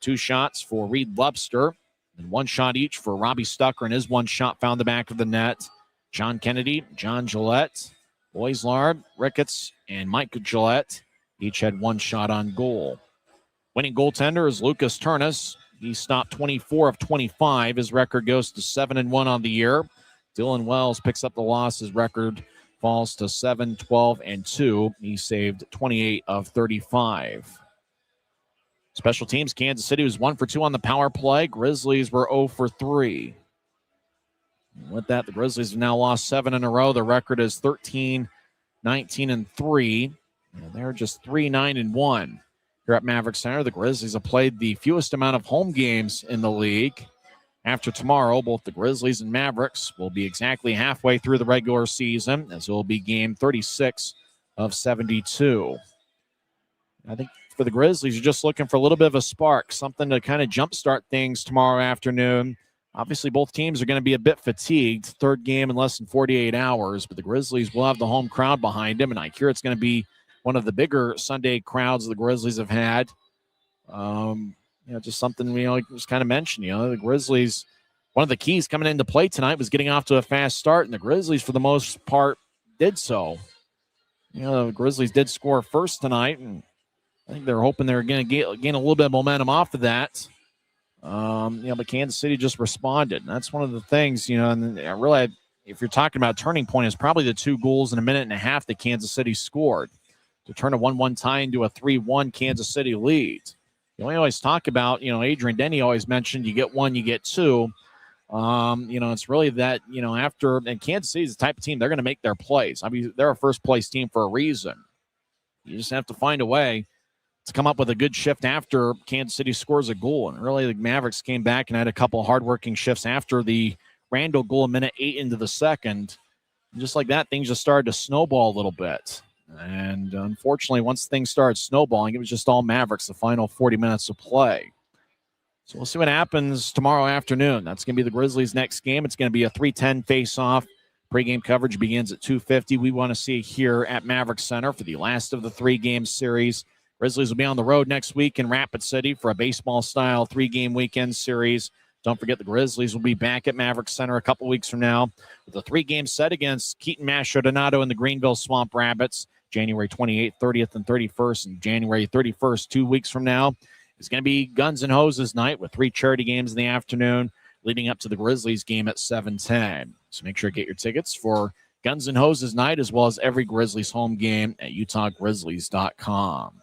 2 shots for Reed Lubster, and 1 shot each for Robbie Stucker, and his 1 shot found the back of the net. John Kennedy, John Gillette, Boislard, Ricketts, and Mike Gillette each had 1 shot on goal. Winning goaltender is Lucas Turnus. He stopped 24 of 25. His record goes to 7-1 on the year. Dylan Wells picks up the loss. His record falls to 7-12-2. He saved 28 of 35. Special teams, Kansas City was 1 for 2 on the power play. Grizzlies were 0 for 3. With that, the Grizzlies have now lost 7 in a row. The record is 13-19-3. And they're just 3-9-1. Here at Maverik Center, the Grizzlies have played the fewest amount of home games in the league. After tomorrow, both the Grizzlies and Mavericks will be exactly halfway through the regular season, as it will be game 36 of 72. I think for the Grizzlies, you're just looking for a little bit of a spark, something to kind of jumpstart things tomorrow afternoon. Obviously, both teams are going to be a bit fatigued. 3rd game in less than 48 hours, but the Grizzlies will have the home crowd behind them, and I hear it's going to be one of the bigger Sunday crowds the Grizzlies have had. Just something, just kind of mentioned, the Grizzlies, one of the keys coming into play tonight was getting off to a fast start, and the Grizzlies, for the most part, did so. The Grizzlies did score first tonight, and I think they're hoping they're going to gain a little bit of momentum off of that. But Kansas City just responded. And that's one of the things, and I really, if you're talking about a turning point, it's probably the 2 goals in a minute and a half that Kansas City scored to turn a 1-1 tie into a 3-1 Kansas City lead. We always talk about, Adrian Denny always mentioned you get 1, you get 2. It's really that, after, and Kansas City is the type of team, they're going to make their plays. I mean, they're a first-place team for a reason. You just have to find a way to come up with a good shift after Kansas City scores a goal. And really, the Mavericks came back and had a couple hard-working shifts after the Randall goal, a minute 8 into the second. And just like that, things just started to snowball a little bit. And unfortunately, once things started snowballing, it was just all Mavericks the final 40 minutes of play. So we'll see what happens tomorrow afternoon. That's going to be the Grizzlies' next game. It's going to be a 3:10 face-off. Pre-game coverage begins at 2:50. We want to see here at Maverik Center for the last of the 3-game series. Grizzlies will be on the road next week in Rapid City for a baseball-style 3-game weekend series. Don't forget the Grizzlies will be back at Maverik Center a couple weeks from now with a 3-game set against Keaton Masher Donato and the Greenville Swamp Rabbits. January 28th, 30th, and 31st, and January 31st, 2 weeks from now. It's going to be Guns and Hoses night with 3 charity games in the afternoon leading up to the Grizzlies game at 7:10. So make sure to get your tickets for Guns and Hoses night as well as every Grizzlies home game at UtahGrizzlies.com.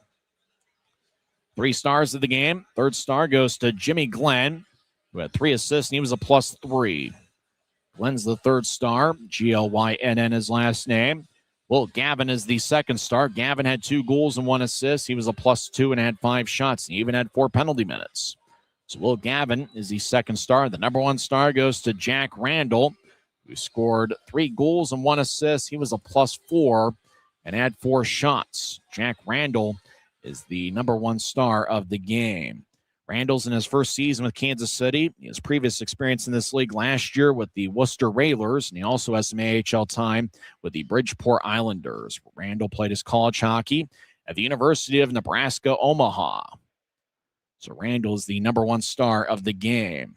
3 stars of the game. 3rd star goes to Jimmy Glenn, who had 3 assists, and he was a +3. Glenn's the 3rd star. Glynn his last name. Will Gavin is the 2nd star. Gavin had 2 goals and 1 assist. He was a +2 and had 5 shots. He even had 4 penalty minutes. So Will Gavin is the 2nd star. The number 1 star goes to Jack Randall, who scored 3 goals and 1 assist. He was a +4 and had 4 shots. Jack Randall is the number 1 star of the game. Randall's in his first season with Kansas City. His previous experience in this league last year with the Worcester Railers, and he also has some AHL time with the Bridgeport Islanders. Randall played his college hockey at the University of Nebraska, Omaha. So Randall is the number 1 star of the game.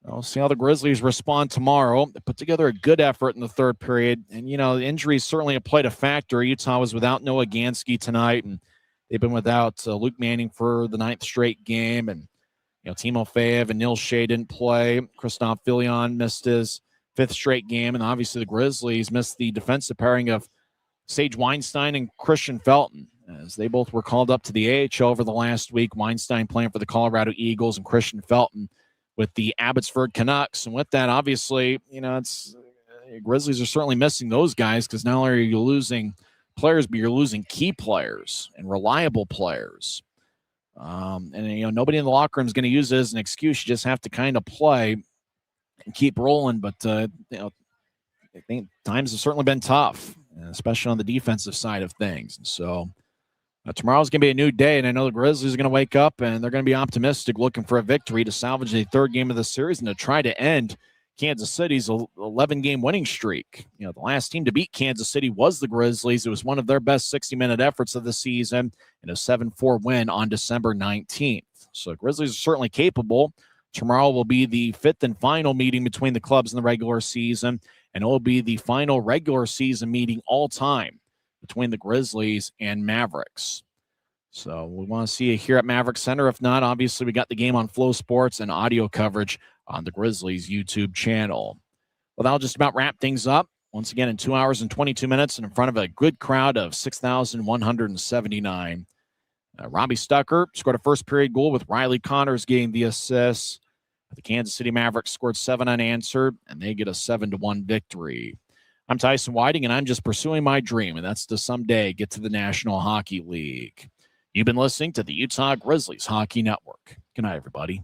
We'll see how the Grizzlies respond tomorrow. They put together a good effort in the 3rd period, and, the injuries certainly have played a factor. Utah was without Noah Gansky tonight, and they've been without Luke Manning for the 9th straight game. And, Timofeyev and Neil Shea didn't play. Christoph Filion missed his 5th straight game. And obviously the Grizzlies missed the defensive pairing of Sage Weinstein and Christian Felton, as they both were called up to the AHL over the last week. Weinstein playing for the Colorado Eagles and Christian Felton with the Abbotsford Canucks. And with that, obviously, Grizzlies are certainly missing those guys, because not only are you losing players, but you're losing key players and reliable players. Nobody in the locker room is going to use it as an excuse. You just have to kind of play and keep rolling. But, I think times have certainly been tough, especially on the defensive side of things. And so tomorrow's going to be a new day, and I know the Grizzlies are going to wake up and they're going to be optimistic, looking for a victory to salvage the 3rd game of the series and to try to end Kansas City's 11-game winning streak. The last team to beat Kansas City was the Grizzlies. It was one of their best 60-minute efforts of the season in a 7-4 win on December 19th. So Grizzlies are certainly capable. Tomorrow will be the 5th and final meeting between the clubs in the regular season, and it will be the final regular season meeting all time between the Grizzlies and Mavericks. So we want to see you here at Maverik Center. If not, obviously we got the game on Flow Sports and audio coverage on the Grizzlies YouTube channel. Well, that'll just about wrap things up. Once again, in 2 hours and 22 minutes and in front of a good crowd of 6,179. Robbie Stucker scored a first period goal with Riley Connors getting the assist. The Kansas City Mavericks scored 7 unanswered, and they get a 7-1 victory. I'm Tyson Whiting, and I'm just pursuing my dream, and that's to someday get to the National Hockey League. You've been listening to the Utah Grizzlies Hockey Network. Good night, everybody.